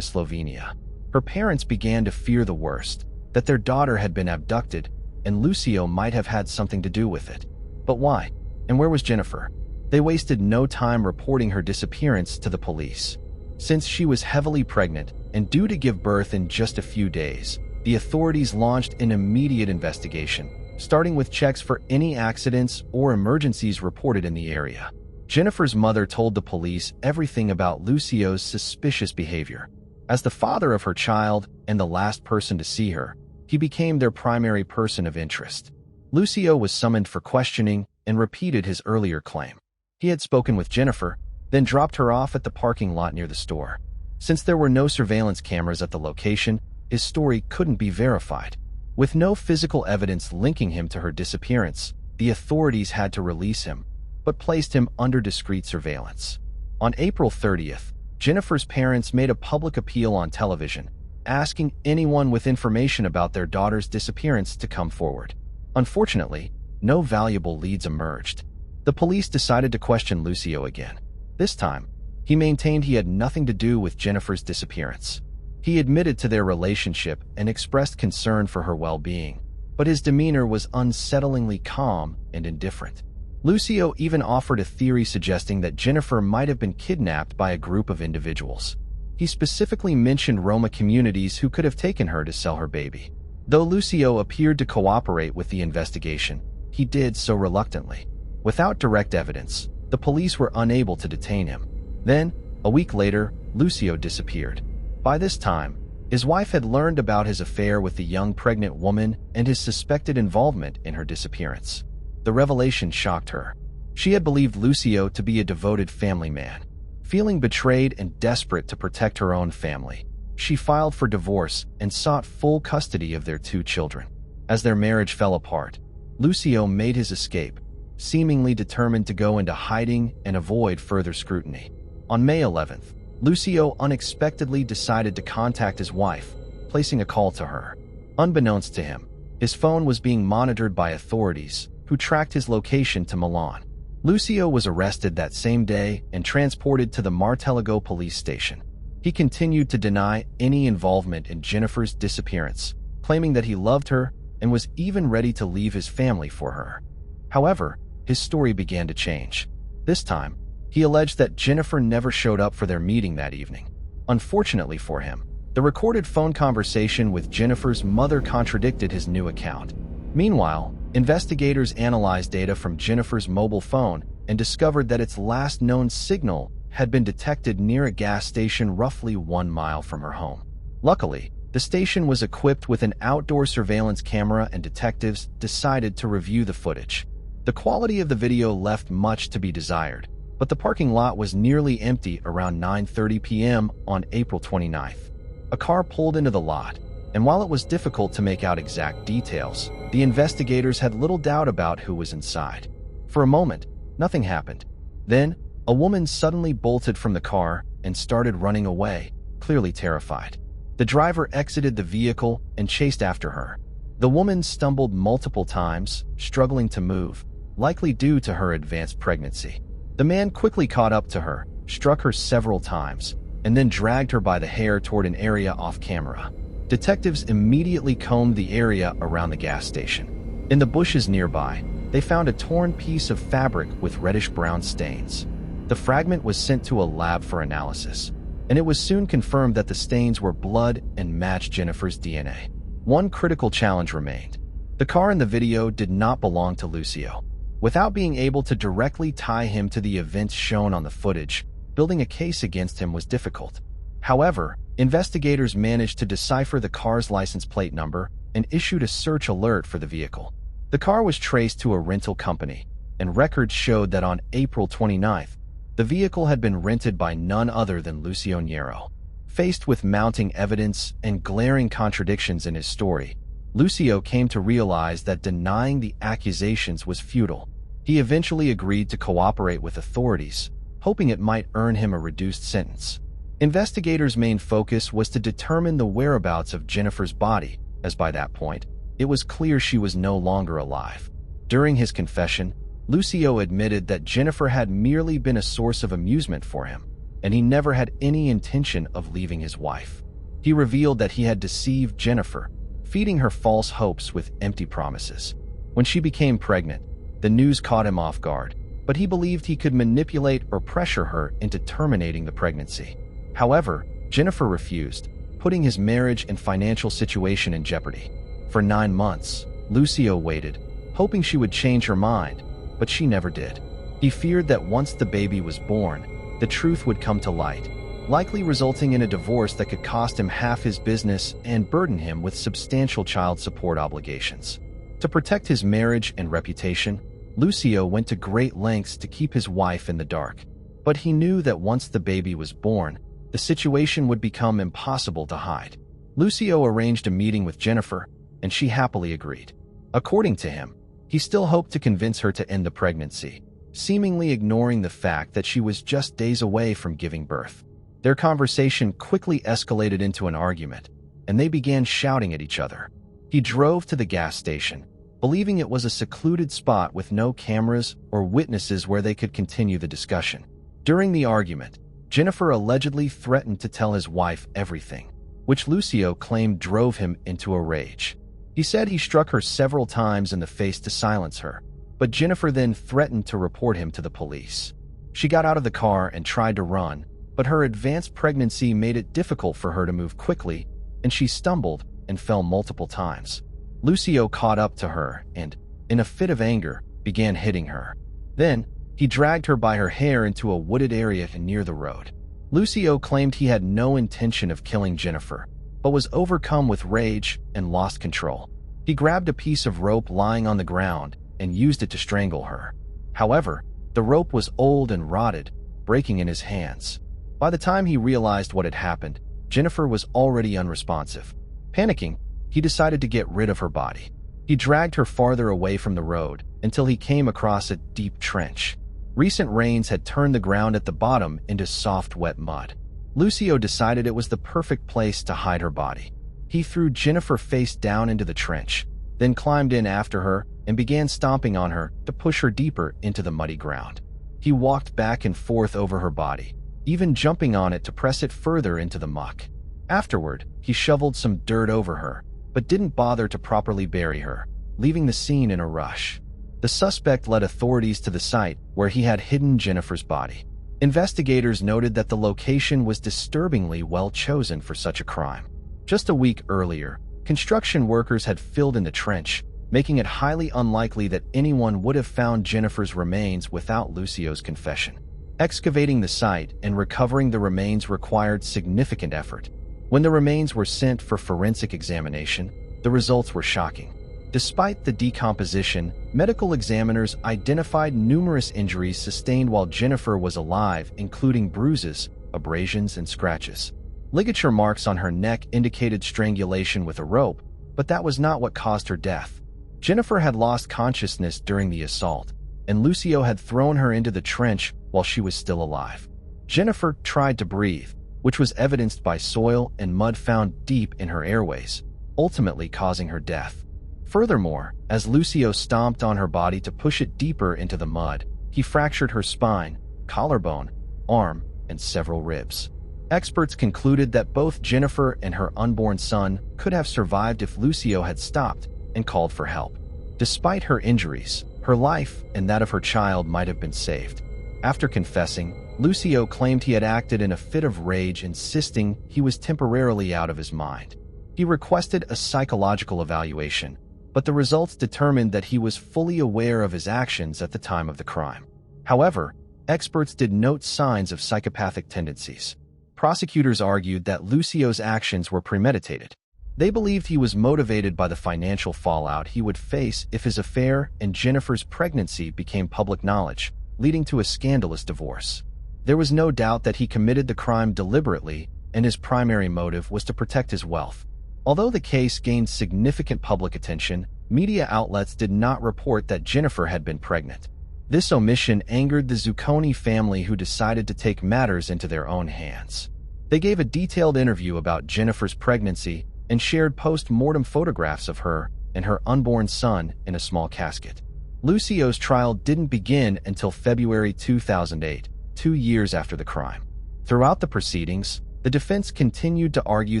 Slovenia. Her parents began to fear the worst, that their daughter had been abducted, and Lucio might have had something to do with it. But why? And where was Jennifer? They wasted no time reporting her disappearance to the police. Since she was heavily pregnant and due to give birth in just a few days, the authorities launched an immediate investigation, starting with checks for any accidents or emergencies reported in the area. Jennifer's mother told the police everything about Lucio's suspicious behavior. As the father of her child and the last person to see her, he became their primary person of interest. Lucio was summoned for questioning and repeated his earlier claim. He had spoken with Jennifer, then dropped her off at the parking lot near the store. Since there were no surveillance cameras at the location, his story couldn't be verified. With no physical evidence linking him to her disappearance, the authorities had to release him, but placed him under discreet surveillance. On April 30th, Jennifer's parents made a public appeal on television, asking anyone with information about their daughter's disappearance to come forward. Unfortunately, no valuable leads emerged. The police decided to question Lucio again. This time, he maintained he had nothing to do with Jennifer's disappearance. He admitted to their relationship and expressed concern for her well-being, but his demeanor was unsettlingly calm and indifferent. Lucio even offered a theory suggesting that Jennifer might have been kidnapped by a group of individuals. He specifically mentioned Roma communities who could have taken her to sell her baby. Though Lucio appeared to cooperate with the investigation, he did so reluctantly. Without direct evidence, the police were unable to detain him. Then, a week later, Lucio disappeared. By this time, his wife had learned about his affair with the young pregnant woman and his suspected involvement in her disappearance. The revelation shocked her. She had believed Lucio to be a devoted family man. Feeling betrayed and desperate to protect her own family, she filed for divorce and sought full custody of their 2 children. As their marriage fell apart, Lucio made his escape, seemingly determined to go into hiding and avoid further scrutiny. On May 11th, Lucio unexpectedly decided to contact his wife, placing a call to her. Unbeknownst to him, his phone was being monitored by authorities, who tracked his location to Milan. Lucio was arrested that same day and transported to the Martelligo police station. He continued to deny any involvement in Jennifer's disappearance, claiming that he loved her and was even ready to leave his family for her. However, his story began to change. This time, he alleged that Jennifer never showed up for their meeting that evening. Unfortunately for him, the recorded phone conversation with Jennifer's mother contradicted his new account. Meanwhile, investigators analyzed data from Jennifer's mobile phone and discovered that its last known signal had been detected near a gas station roughly 1 mile from her home. Luckily, the station was equipped with an outdoor surveillance camera and detectives decided to review the footage. The quality of the video left much to be desired, but the parking lot was nearly empty around 9:30 p.m. on April 29th. A car pulled into the lot, and while it was difficult to make out exact details, the investigators had little doubt about who was inside. For a moment, nothing happened. Then, a woman suddenly bolted from the car and started running away, clearly terrified. The driver exited the vehicle and chased after her. The woman stumbled multiple times, struggling to move, likely due to her advanced pregnancy. The man quickly caught up to her, struck her several times, and then dragged her by the hair toward an area off camera. Detectives immediately combed the area around the gas station. In the bushes nearby, they found a torn piece of fabric with reddish-brown stains. The fragment was sent to a lab for analysis, and it was soon confirmed that the stains were blood and matched Jennifer's DNA. One critical challenge remained. The car in the video did not belong to Lucio. Without being able to directly tie him to the events shown on the footage, building a case against him was difficult. However, investigators managed to decipher the car's license plate number and issued a search alert for the vehicle. The car was traced to a rental company, and records showed that on April 29th, the vehicle had been rented by none other than Lucio Nero. Faced with mounting evidence and glaring contradictions in his story, Lucio came to realize that denying the accusations was futile. He eventually agreed to cooperate with authorities, hoping it might earn him a reduced sentence. Investigators' main focus was to determine the whereabouts of Jennifer's body, as by that point, it was clear she was no longer alive. During his confession, Lucio admitted that Jennifer had merely been a source of amusement for him, and he never had any intention of leaving his wife. He revealed that he had deceived Jennifer, feeding her false hopes with empty promises. When she became pregnant, the news caught him off guard, but he believed he could manipulate or pressure her into terminating the pregnancy. However, Jennifer refused, putting his marriage and financial situation in jeopardy. For 9 months, Lucio waited, hoping she would change her mind, but she never did. He feared that once the baby was born, the truth would come to light, likely resulting in a divorce that could cost him half his business and burden him with substantial child support obligations. To protect his marriage and reputation, Lucio went to great lengths to keep his wife in the dark. But he knew that once the baby was born, the situation would become impossible to hide. Lucio arranged a meeting with Jennifer, and she happily agreed. According to him, he still hoped to convince her to end the pregnancy, seemingly ignoring the fact that she was just days away from giving birth. Their conversation quickly escalated into an argument, and they began shouting at each other. He drove to the gas station, believing it was a secluded spot with no cameras or witnesses where they could continue the discussion. During the argument, Jennifer allegedly threatened to tell his wife everything, which Lucio claimed drove him into a rage. He said he struck her several times in the face to silence her, but Jennifer then threatened to report him to the police. She got out of the car and tried to run, but her advanced pregnancy made it difficult for her to move quickly, and she stumbled and fell multiple times. Lucio caught up to her and, in a fit of anger, began hitting her. Then, he dragged her by her hair into a wooded area near the road. Lucio claimed he had no intention of killing Jennifer, but was overcome with rage and lost control. He grabbed a piece of rope lying on the ground and used it to strangle her. However, the rope was old and rotted, breaking in his hands. By the time he realized what had happened, Jennifer was already unresponsive. Panicking, he decided to get rid of her body. He dragged her farther away from the road until he came across a deep trench. Recent rains had turned the ground at the bottom into soft, wet mud. Lucio decided it was the perfect place to hide her body. He threw Jennifer face down into the trench, then climbed in after her and began stomping on her to push her deeper into the muddy ground. He walked back and forth over her body, even jumping on it to press it further into the muck. Afterward, he shoveled some dirt over her, but didn't bother to properly bury her, leaving the scene in a rush. The suspect led authorities to the site where he had hidden Jennifer's body. Investigators noted that the location was disturbingly well chosen for such a crime. Just a week earlier, construction workers had filled in the trench, making it highly unlikely that anyone would have found Jennifer's remains without Lucio's confession. Excavating the site and recovering the remains required significant effort. When the remains were sent for forensic examination, the results were shocking. Despite the decomposition, medical examiners identified numerous injuries sustained while Jennifer was alive, including bruises, abrasions, and scratches. Ligature marks on her neck indicated strangulation with a rope, but that was not what caused her death. Jennifer had lost consciousness during the assault, and Lucio had thrown her into the trench while she was still alive. Jennifer tried to breathe, which was evidenced by soil and mud found deep in her airways, ultimately causing her death. Furthermore, as Lucio stomped on her body to push it deeper into the mud, he fractured her spine, collarbone, arm, and several ribs. Experts concluded that both Jennifer and her unborn son could have survived if Lucio had stopped and called for help. Despite her injuries, her life and that of her child might have been saved. After confessing, Lucio claimed he had acted in a fit of rage, insisting he was temporarily out of his mind. He requested a psychological evaluation, but the results determined that he was fully aware of his actions at the time of the crime. However, experts did note signs of psychopathic tendencies. Prosecutors argued that Lucio's actions were premeditated. They believed he was motivated by the financial fallout he would face if his affair and Jennifer's pregnancy became public knowledge, leading to a scandalous divorce. There was no doubt that he committed the crime deliberately, and his primary motive was to protect his wealth. Although the case gained significant public attention, media outlets did not report that Jennifer had been pregnant. This omission angered the Zucconi family, who decided to take matters into their own hands. They gave a detailed interview about Jennifer's pregnancy and shared post-mortem photographs of her and her unborn son in a small casket. Lucio's trial didn't begin until February 2008, 2 years after the crime. Throughout the proceedings, the defense continued to argue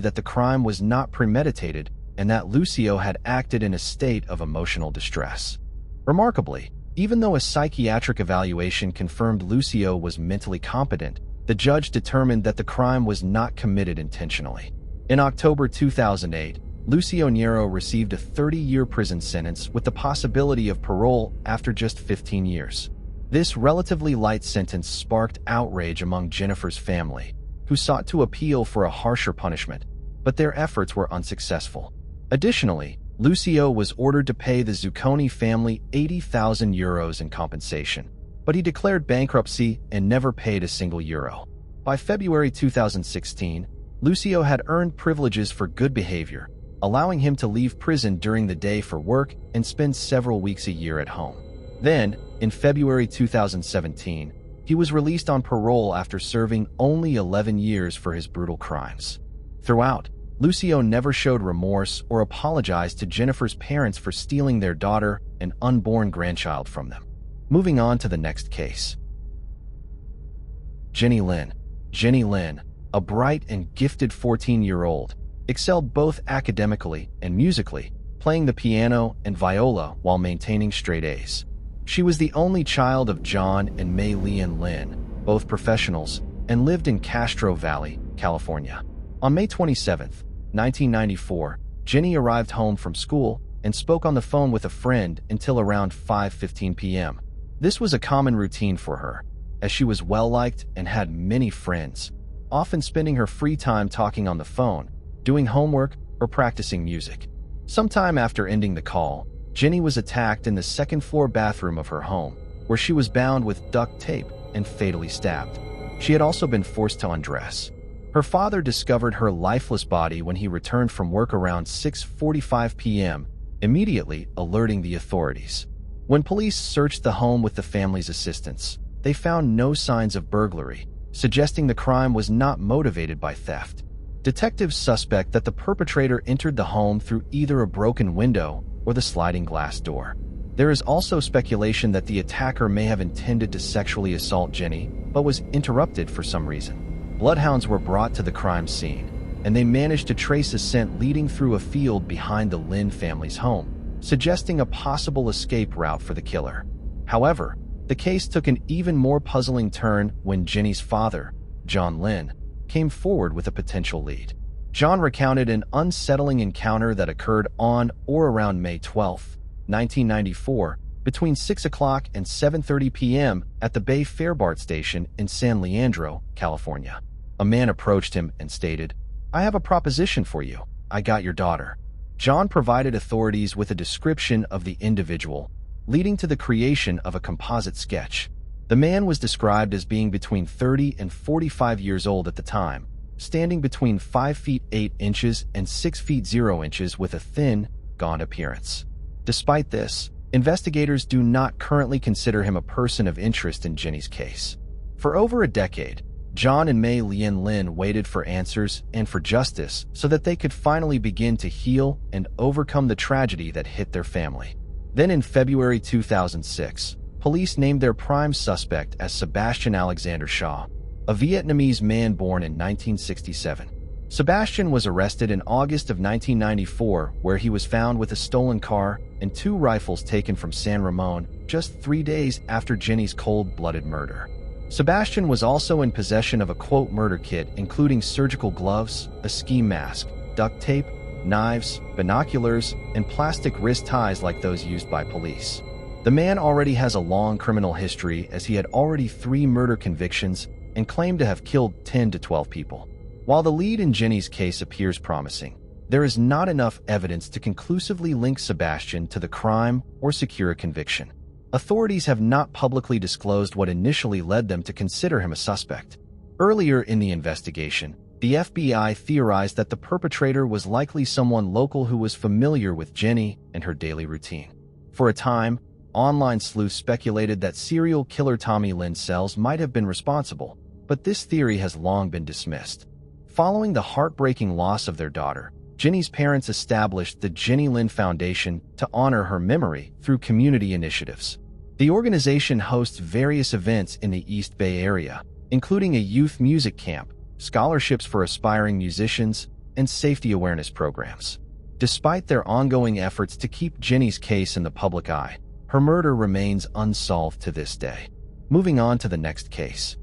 that the crime was not premeditated and that Lucio had acted in a state of emotional distress. Remarkably, even though a psychiatric evaluation confirmed Lucio was mentally competent, the judge determined that the crime was not committed intentionally. In October 2008, Lucio Nero received a 30-year prison sentence with the possibility of parole after just 15 years. This relatively light sentence sparked outrage among Jennifer's family, who sought to appeal for a harsher punishment, but their efforts were unsuccessful. Additionally, Lucio was ordered to pay the Zucconi family €80,000 in compensation, but he declared bankruptcy and never paid a single euro. By February 2016, Lucio had earned privileges for good behavior, allowing him to leave prison during the day for work and spend several weeks a year at home. Then, in February 2017, he was released on parole after serving only 11 years for his brutal crimes. Throughout, Lucio never showed remorse or apologized to Jennifer's parents for stealing their daughter and unborn grandchild from them. Moving on to the next case. Jenny Lynn. Jenny Lynn, a bright and gifted 14-year-old, excelled both academically and musically, playing the piano and viola while maintaining straight A's. She was the only child of John and May Leanne Lynn, both professionals, and lived in Castro Valley, California. On May 27, 1994, Jenny arrived home from school and spoke on the phone with a friend until around 5:15 p.m. This was a common routine for her, as she was well-liked and had many friends, often spending her free time talking on the phone, doing homework, or practicing music. Sometime after ending the call, Jenny was attacked in the second-floor bathroom of her home, where she was bound with duct tape and fatally stabbed. She had also been forced to undress. Her father discovered her lifeless body when he returned from work around 6:45 p.m., immediately alerting the authorities. When police searched the home with the family's assistance, they found no signs of burglary, suggesting the crime was not motivated by theft. Detectives suspect that the perpetrator entered the home through either a broken window or the sliding glass door. There is also speculation that the attacker may have intended to sexually assault Jenny, but was interrupted for some reason. Bloodhounds were brought to the crime scene, and they managed to trace a scent leading through a field behind the Lynn family's home, suggesting a possible escape route for the killer. However, the case took an even more puzzling turn when Jenny's father, John Lynn, came forward with a potential lead. John recounted an unsettling encounter that occurred on or around May 12, 1994, between 6 o'clock and 7:30 p.m. at the Bay Fairbart station in San Leandro, California. A man approached him and stated, "I have a proposition for you. I got your daughter." John provided authorities with a description of the individual, leading to the creation of a composite sketch. The man was described as being between 30 and 45 years old at the time, standing between 5 feet 8 inches and 6 feet 0 inches with a thin, gaunt appearance. Despite this, investigators do not currently consider him a person of interest in Jenny's case. For over a decade, John and May Lynn waited for answers and for justice so that they could finally begin to heal and overcome the tragedy that hit their family. Then in February 2006, police named their prime suspect as Sebastian Alexander Shaw, a Vietnamese man born in 1967. Sebastian was arrested in August of 1994, where he was found with a stolen car and 2 rifles taken from San Ramon just 3 days after Jenny's cold-blooded murder. Sebastian was also in possession of a quote murder kit including surgical gloves, a ski mask, duct tape, knives, binoculars, and plastic wrist ties like those used by police. The man already has a long criminal history, as he had already 3 murder convictions and claimed to have killed 10 to 12 people. While the lead in Jenny's case appears promising, there is not enough evidence to conclusively link Sebastian to the crime or secure a conviction. Authorities have not publicly disclosed what initially led them to consider him a suspect. Earlier in the investigation, the FBI theorized that the perpetrator was likely someone local who was familiar with Jenny and her daily routine. For a time, online sleuths speculated that serial killer Tommy Lynn Sells might have been responsible, but this theory has long been dismissed. Following the heartbreaking loss of their daughter, Jenny's parents established the Jenny Lynn Foundation to honor her memory through community initiatives. The organization hosts various events in the East Bay area, including a youth music camp, scholarships for aspiring musicians, and safety awareness programs. Despite their ongoing efforts to keep Jenny's case in the public eye, her murder remains unsolved to this day. Moving on to the next case.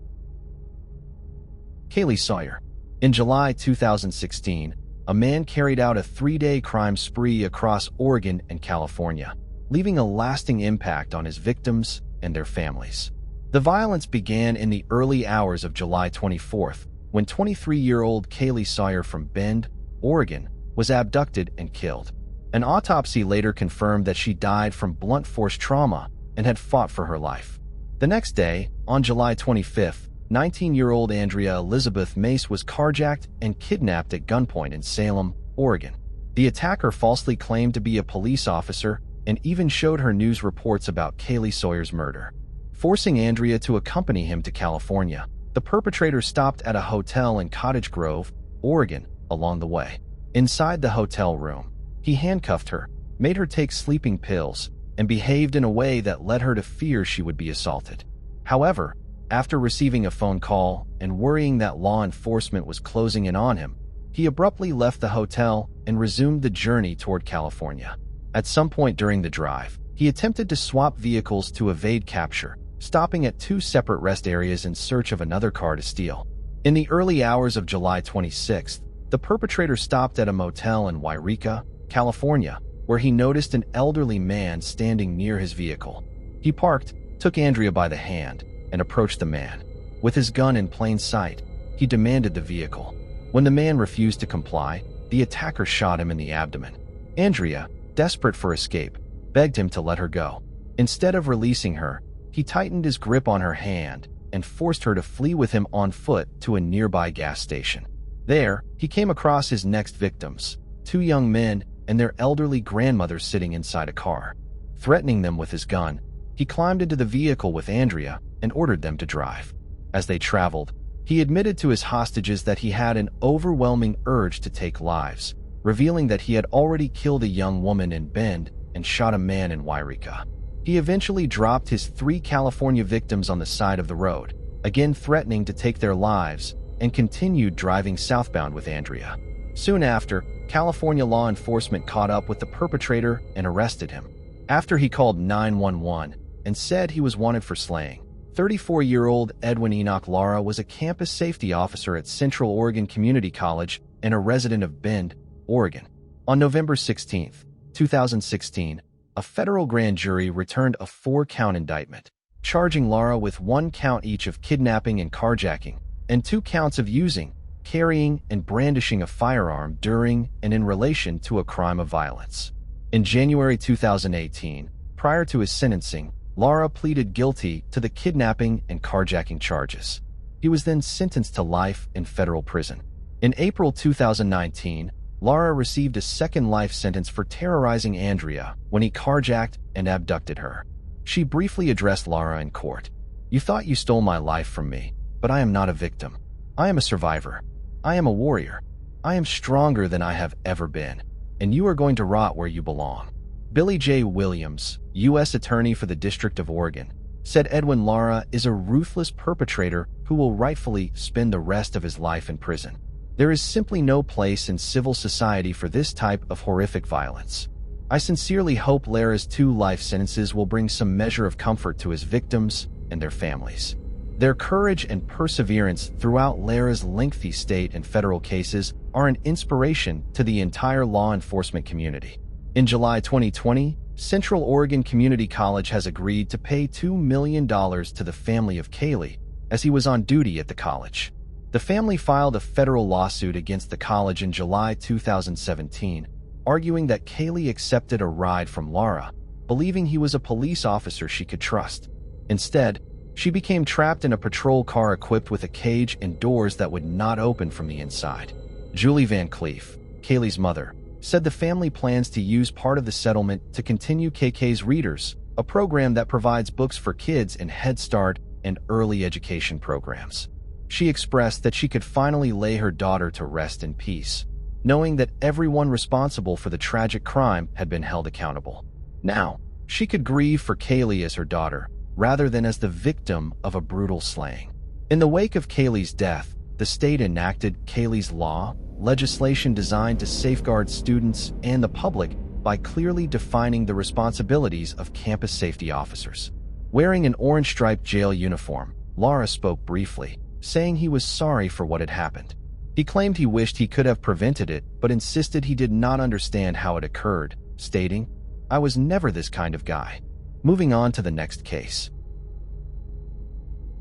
Kaylee Sawyer. In July 2016, a man carried out a 3-day crime spree across Oregon and California, leaving a lasting impact on his victims and their families. The violence began in the early hours of July 24th, when 23-year-old Kaylee Sawyer from Bend, Oregon, was abducted and killed. An autopsy later confirmed that she died from blunt force trauma and had fought for her life. The next day, on July 25th, 19-year-old Andrea Elizabeth Mace was carjacked and kidnapped at gunpoint in Salem, Oregon. The attacker falsely claimed to be a police officer and even showed her news reports about Kaylee Sawyer's murder. Forcing Andrea to accompany him to California, the perpetrator stopped at a hotel in Cottage Grove, Oregon, along the way. Inside the hotel room, he handcuffed her, made her take sleeping pills, and behaved in a way that led her to fear she would be assaulted. However, after receiving a phone call and worrying that law enforcement was closing in on him, he abruptly left the hotel and resumed the journey toward California. At some point during the drive, he attempted to swap vehicles to evade capture, stopping at 2 separate rest areas in search of another car to steal. In the early hours of July 26th, the perpetrator stopped at a motel in Yreka, California, where he noticed an elderly man standing near his vehicle. He parked, took Andrea by the hand, and approached the man. With his gun in plain sight, he demanded the vehicle. When the man refused to comply, the attacker shot him in the abdomen. Andrea, desperate for escape, begged him to let her go. Instead of releasing her, he tightened his grip on her hand and forced her to flee with him on foot to a nearby gas station. There, he came across his next victims, 2 young men and their elderly grandmother sitting inside a car. Threatening them with his gun, he climbed into the vehicle with Andrea and ordered them to drive. As they traveled, he admitted to his hostages that he had an overwhelming urge to take lives, revealing that he had already killed a young woman in Bend and shot a man in Yreka. He eventually dropped his 3 California victims on the side of the road, again threatening to take their lives, and continued driving southbound with Andrea. Soon after, California law enforcement caught up with the perpetrator and arrested him. After he called 911 and said he was wanted for slaying, 34-year-old Edwin Lara was a campus safety officer at Central Oregon Community College and a resident of Bend, Oregon. On November 16, 2016, a federal grand jury returned a 4-count indictment, charging Lara with 1 count each of kidnapping and carjacking, and 2 counts of using, carrying, and brandishing a firearm during and in relation to a crime of violence. In January 2018, prior to his sentencing, Lara pleaded guilty to the kidnapping and carjacking charges. He was then sentenced to life in federal prison. In April 2019, Lara received a second life sentence for terrorizing Andrea when he carjacked and abducted her. She briefly addressed Lara in court. "You thought you stole my life from me, but I am not a victim. I am a survivor. I am a warrior. I am stronger than I have ever been, and you are going to rot where you belong." Billy J. Williams, U.S. Attorney for the District of Oregon, said Edwin Lara is a ruthless perpetrator who will rightfully spend the rest of his life in prison. There is simply no place in civil society for this type of horrific violence. I sincerely hope Lara's 2 life sentences will bring some measure of comfort to his victims and their families. Their courage and perseverance throughout Lara's lengthy state and federal cases are an inspiration to the entire law enforcement community. In July 2020, Central Oregon Community College has agreed to pay $2 million to the family of Kaylee as he was on duty at the college. The family filed a federal lawsuit against the college in July 2017, arguing that Kaylee accepted a ride from Lara, believing he was a police officer she could trust. Instead, she became trapped in a patrol car equipped with a cage and doors that would not open from the inside. Julie Van Cleef, Kaylee's mother, said the family plans to use part of the settlement to continue KK's Readers, a program that provides books for kids in Head Start and early education programs. She expressed that she could finally lay her daughter to rest in peace, knowing that everyone responsible for the tragic crime had been held accountable. Now, she could grieve for Kaylee as her daughter, rather than as the victim of a brutal slaying. In the wake of Kaylee's death, the state enacted Kaylee's Law, legislation designed to safeguard students and the public by clearly defining the responsibilities of campus safety officers. Wearing an orange-striped jail uniform, Lara spoke briefly, saying he was sorry for what had happened. He claimed he wished he could have prevented it, but insisted he did not understand how it occurred, stating, "I was never this kind of guy." Moving on to the next case.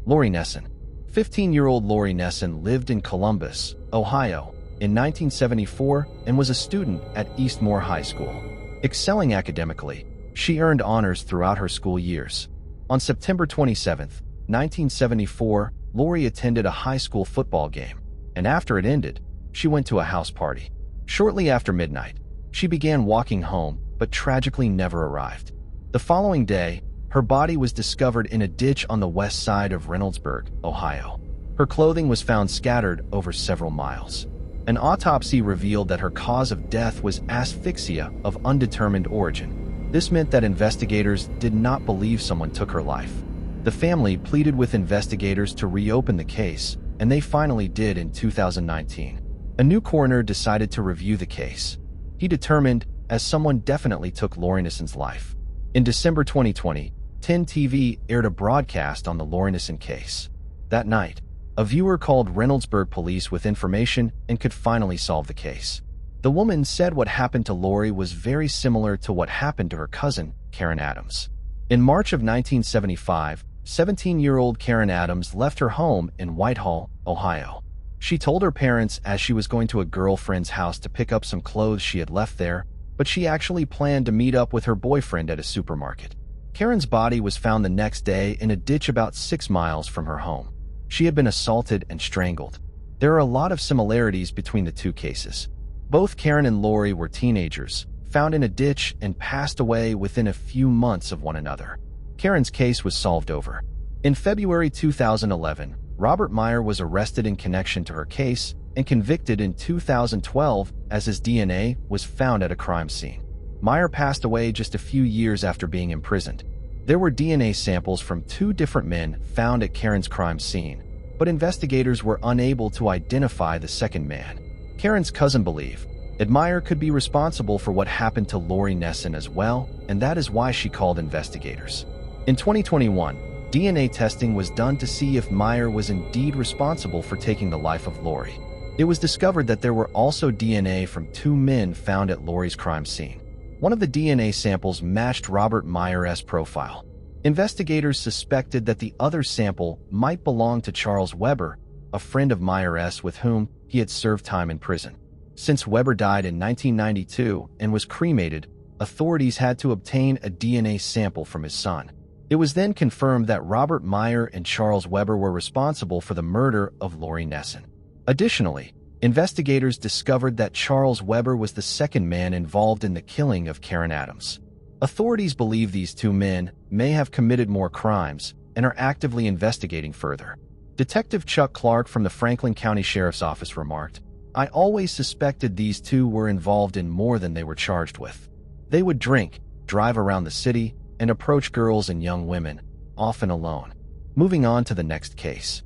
Lorie Nessen. 15-year-old Lorie Nessen lived in Columbus, Ohio, in 1974 and was a student at Eastmore High School. Excelling academically, she earned honors throughout her school years. On September 27, 1974, Lorie attended a high school football game, and after it ended, she went to a house party. Shortly after midnight, she began walking home, but tragically never arrived. The following day, her body was discovered in a ditch on the west side of Reynoldsburg, Ohio. Her clothing was found scattered over several miles. An autopsy revealed that her cause of death was asphyxia of undetermined origin. This meant that investigators did not believe someone took her life. The family pleaded with investigators to reopen the case, and they finally did in 2019. A new coroner decided to review the case. He determined, as someone definitely took Lorie Nessen's life. In December 2020, 10 TV aired a broadcast on the Lorie Nessen case. That night, a viewer called Reynoldsburg police with information and could finally solve the case. The woman said what happened to Lorie was very similar to what happened to her cousin, Karen Adams. In March of 1975, 17-year-old Karen Adams left her home in Whitehall, Ohio. She told her parents as she was going to a girlfriend's house to pick up some clothes she had left there, but she actually planned to meet up with her boyfriend at a supermarket. Karen's body was found the next day in a ditch about 6 miles from her home. She had been assaulted and strangled. There are a lot of similarities between the two cases. Both Karen and Lorie were teenagers, found in a ditch and passed away within a few months of one another. Karen's case was solved over. In February 2011, Robert Meyer was arrested in connection to her case and convicted in 2012 as his DNA was found at a crime scene. Meyer passed away just a few years after being imprisoned. There were DNA samples from 2 different men found at Karen's crime scene, but investigators were unable to identify the second man. Karen's cousin believed Meyer could be responsible for what happened to Lorie Nessen as well, and that is why she called investigators. In 2021, DNA testing was done to see if Meyer was indeed responsible for taking the life of Lorie. It was discovered that there were also DNA from 2 men found at Lorie's crime scene. One of the DNA samples matched Robert Meyer's profile. Investigators suspected that the other sample might belong to Charles Weber, a friend of Meyer's with whom he had served time in prison. Since Weber died in 1992 and was cremated, authorities had to obtain a DNA sample from his son. It was then confirmed that Robert Meyer and Charles Weber were responsible for the murder of Lorie Nessen. Additionally, investigators discovered that Charles Weber was the second man involved in the killing of Karen Adams. Authorities believe these 2 men may have committed more crimes and are actively investigating further. Detective Chuck Clark from the Franklin County Sheriff's Office remarked, "I always suspected these 2 were involved in more than they were charged with. They would drink, drive around the city, and approach girls and young women, often alone." Moving on to the next case.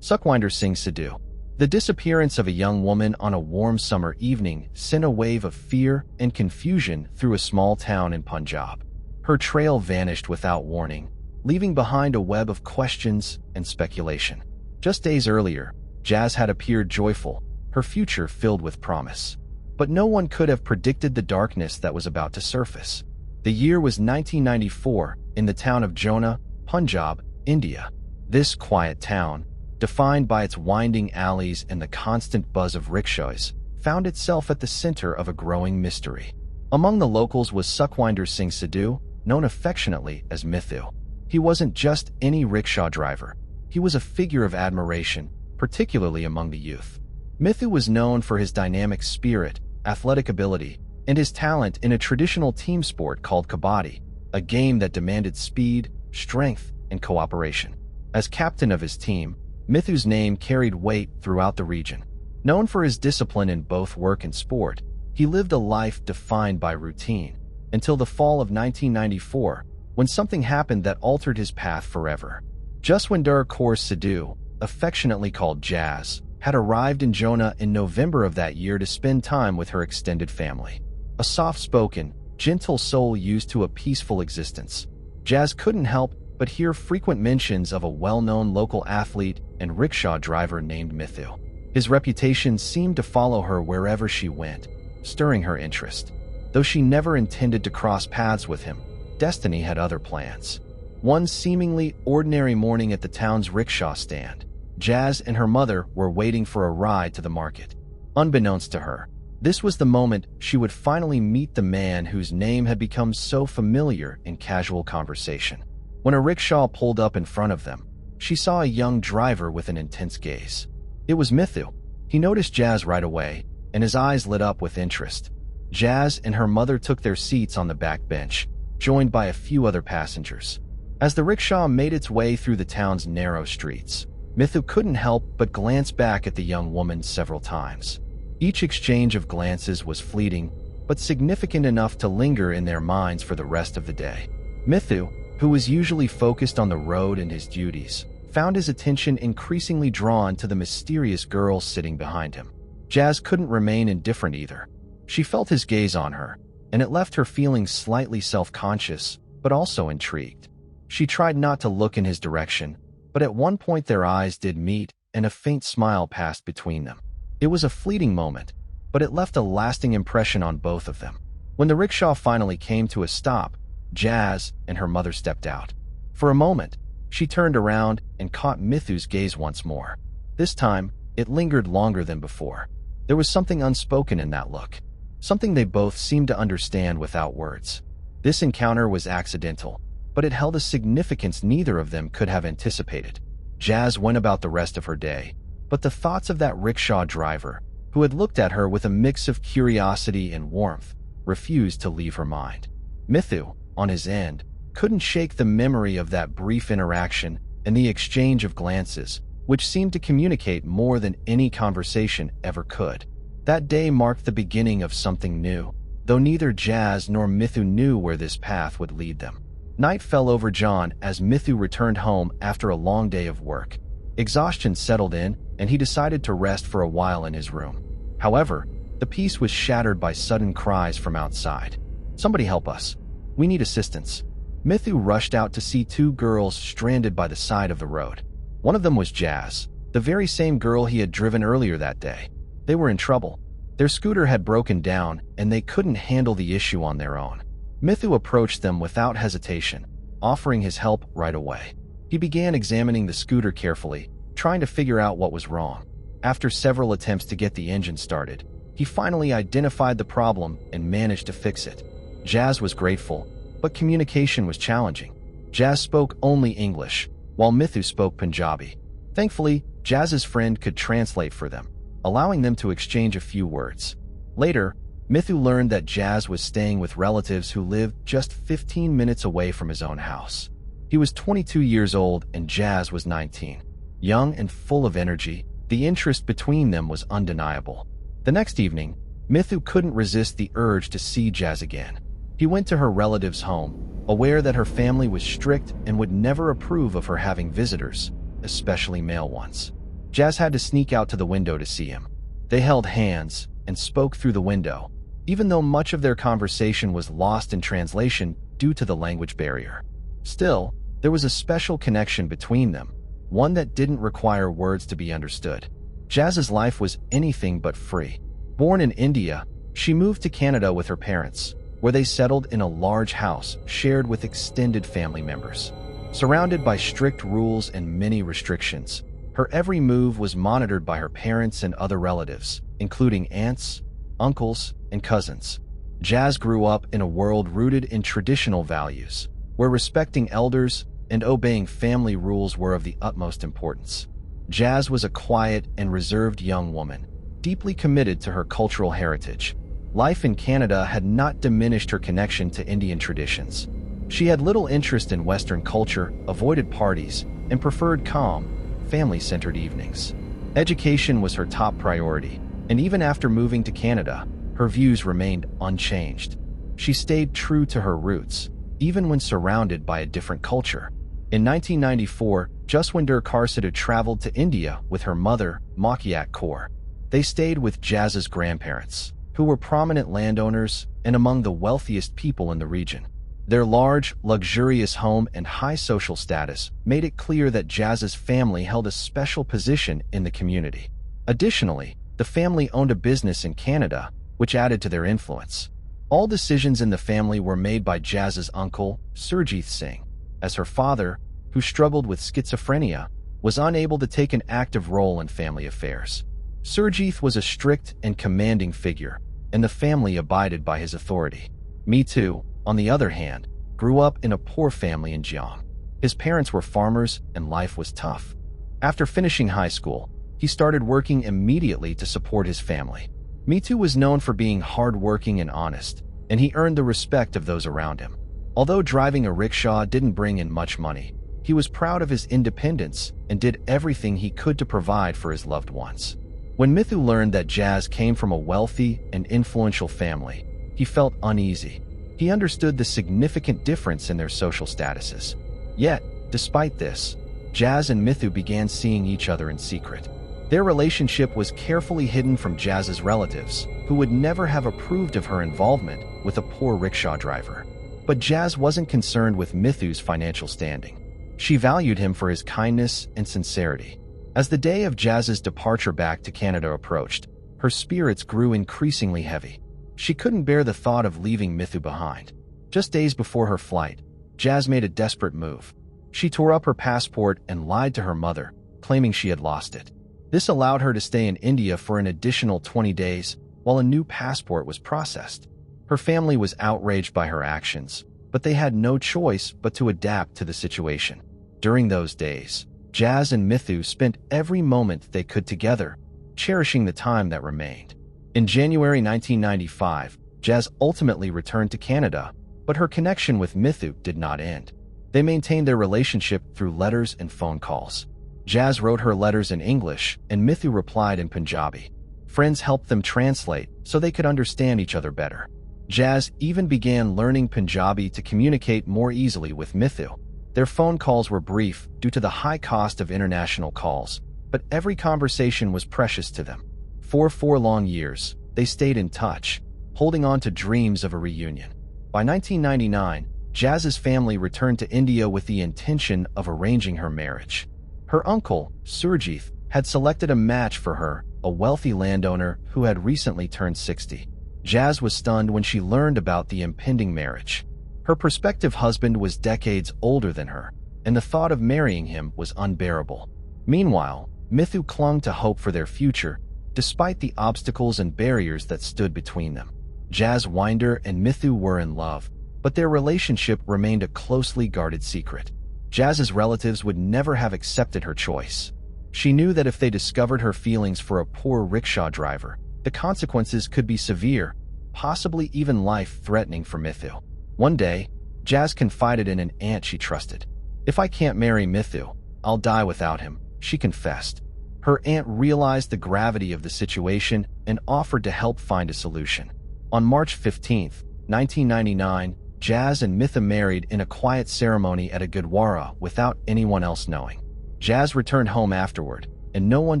Sukhwinder Singh Sedu. The disappearance of a young woman on a warm summer evening sent a wave of fear and confusion through a small town in Punjab. Her trail vanished without warning, leaving behind a web of questions and speculation. Just days earlier, Jazz had appeared joyful, her future filled with promise. But no one could have predicted the darkness that was about to surface. The year was 1994 in the town of Jona, Punjab, India. This quiet town, defined by its winding alleys and the constant buzz of rickshaws, found itself at the center of a growing mystery. Among the locals was Sukhwinder Singh Sedu, known affectionately as Mithu. He wasn't just any rickshaw driver. He was a figure of admiration, particularly among the youth. Mithu was known for his dynamic spirit, athletic ability, and his talent in a traditional team sport called kabaddi, a game that demanded speed, strength, and cooperation. As captain of his team, Mithu's name carried weight throughout the region. Known for his discipline in both work and sport, he lived a life defined by routine, until the fall of 1994, when something happened that altered his path forever. Sukhwinder Singh Sedu, affectionately called Jazz, had arrived in Jona in November of that year to spend time with her extended family. A soft-spoken, gentle soul used to a peaceful existence. Jazz couldn't help but hear frequent mentions of a well-known local athlete and rickshaw driver named Mithu. His reputation seemed to follow her wherever she went, stirring her interest. Though she never intended to cross paths with him, destiny had other plans. One seemingly ordinary morning at the town's rickshaw stand, Jazz and her mother were waiting for a ride to the market. Unbeknownst to her, this was the moment she would finally meet the man whose name had become so familiar in casual conversation. When a rickshaw pulled up in front of them, she saw a young driver with an intense gaze. It was Mithu. He noticed Jazz right away, and his eyes lit up with interest. Jazz and her mother took their seats on the back bench, joined by a few other passengers. As the rickshaw made its way through the town's narrow streets, Mithu couldn't help but glance back at the young woman several times. Each exchange of glances was fleeting, but significant enough to linger in their minds for the rest of the day. Mithu, who was usually focused on the road and his duties, found his attention increasingly drawn to the mysterious girl sitting behind him. Jazz couldn't remain indifferent either. She felt his gaze on her, and it left her feeling slightly self-conscious, but also intrigued. She tried not to look in his direction, but at one point their eyes did meet, and a faint smile passed between them. It was a fleeting moment, but it left a lasting impression on both of them. When the rickshaw finally came to a stop, Jazz and her mother stepped out. For a moment, she turned around and caught Mithu's gaze once more. This time, it lingered longer than before. There was something unspoken in that look, something they both seemed to understand without words. This encounter was accidental, but it held a significance neither of them could have anticipated. Jazz went about the rest of her day, but the thoughts of that rickshaw driver, who had looked at her with a mix of curiosity and warmth, refused to leave her mind. Mithu, on his end, couldn't shake the memory of that brief interaction and the exchange of glances, which seemed to communicate more than any conversation ever could. That day marked the beginning of something new, though neither Jazz nor Mithu knew where this path would lead them. Night fell over John as Mithu returned home after a long day of work. Exhaustion settled in, and he decided to rest for a while in his room. However, the peace was shattered by sudden cries from outside. "Somebody help us. We need assistance." Mithu rushed out to see two girls stranded by the side of the road. One of them was Jazz, the very same girl he had driven earlier that day. They were in trouble. Their scooter had broken down, and they couldn't handle the issue on their own. Mithu approached them without hesitation, offering his help right away. He began examining the scooter carefully, trying to figure out what was wrong. After several attempts to get the engine started, he finally identified the problem and managed to fix it. Jazz was grateful, but communication was challenging. Jazz spoke only English, while Mithu spoke Punjabi. Thankfully, Jazz's friend could translate for them, allowing them to exchange a few words. Later, Mithu learned that Jazz was staying with relatives who lived just 15 minutes away from his own house. He was 22 years old and Jazz was 19. Young and full of energy, the interest between them was undeniable. The next evening, Mithu couldn't resist the urge to see Jazz again. He went to her relative's home, aware that her family was strict and would never approve of her having visitors, especially male ones. Jazz had to sneak out to the window to see him. They held hands and spoke through the window, even though much of their conversation was lost in translation due to the language barrier. Still, there was a special connection between them, one that didn't require words to be understood. Jazz's life was anything but free. Born in India, she moved to Canada with her parents, where they settled in a large house shared with extended family members. Surrounded by strict rules and many restrictions, her every move was monitored by her parents and other relatives, including aunts, uncles, and cousins. Jazz grew up in a world rooted in traditional values, where respecting elders and obeying family rules were of the utmost importance. Jazz was a quiet and reserved young woman, deeply committed to her cultural heritage. Life in Canada had not diminished her connection to Indian traditions. She had little interest in Western culture, avoided parties, and preferred calm, family-centered evenings. Education was her top priority, and even after moving to Canada, her views remained unchanged. She stayed true to her roots, even when surrounded by a different culture. In 1994, Sukhwinder Singh Sedu traveled to India with her mother, Makiat Kaur. They stayed with Jazz's grandparents, who were prominent landowners and among the wealthiest people in the region. Their large, luxurious home and high social status made it clear that Jazz's family held a special position in the community. Additionally, the family owned a business in Canada, which added to their influence. All decisions in the family were made by Jazz's uncle, Sukhwinder Singh, as her father, who struggled with schizophrenia, was unable to take an active role in family affairs. Sukhwinder was a strict and commanding figure, and the family abided by his authority. Mithu, on the other hand, grew up in a poor family in Jiang. His parents were farmers and life was tough. After finishing high school, he started working immediately to support his family. Mithu was known for being hardworking and honest, and he earned the respect of those around him. Although driving a rickshaw didn't bring in much money, he was proud of his independence and did everything he could to provide for his loved ones. When Mithu learned that Jazz came from a wealthy and influential family, he felt uneasy. He understood the significant difference in their social statuses. Yet, despite this, Jazz and Mithu began seeing each other in secret. Their relationship was carefully hidden from Jazz's relatives, who would never have approved of her involvement with a poor rickshaw driver. But Jazz wasn't concerned with Mithu's financial standing. She valued him for his kindness and sincerity. As the day of Jazz's departure back to Canada approached, her spirits grew increasingly heavy. She couldn't bear the thought of leaving Mithu behind. Just days before her flight, Jazz made a desperate move. She tore up her passport and lied to her mother, claiming she had lost it. This allowed her to stay in India for an additional 20 days while a new passport was processed. Her family was outraged by her actions, but they had no choice but to adapt to the situation. During those days, Jazz and Mithu spent every moment they could together, cherishing the time that remained. In January 1995, Jazz ultimately returned to Canada, but her connection with Mithu did not end. They maintained their relationship through letters and phone calls. Jazz wrote her letters in English, and Mithu replied in Punjabi. Friends helped them translate so they could understand each other better. Jazz even began learning Punjabi to communicate more easily with Mithu. Their phone calls were brief due to the high cost of international calls, but every conversation was precious to them. For 4 long years, they stayed in touch, holding on to dreams of a reunion. By 1999, Jazz's family returned to India with the intention of arranging her marriage. Her uncle, Surjit, had selected a match for her, a wealthy landowner who had recently turned 60. Jazz was stunned when she learned about the impending marriage. Her prospective husband was decades older than her, and the thought of marrying him was unbearable. Meanwhile, Mithu clung to hope for their future, despite the obstacles and barriers that stood between them. Sukhwinder and Mithu were in love, but their relationship remained a closely guarded secret. Jazz's relatives would never have accepted her choice. She knew that if they discovered her feelings for a poor rickshaw driver, the consequences could be severe, possibly even life-threatening for Mithu. One day, Jazz confided in an aunt she trusted. "If I can't marry Mithu, I'll die without him," she confessed. Her aunt realized the gravity of the situation and offered to help find a solution. On March 15, 1999, Jazz and Mithu married in a quiet ceremony at a gurdwara without anyone else knowing. Jazz returned home afterward, and no one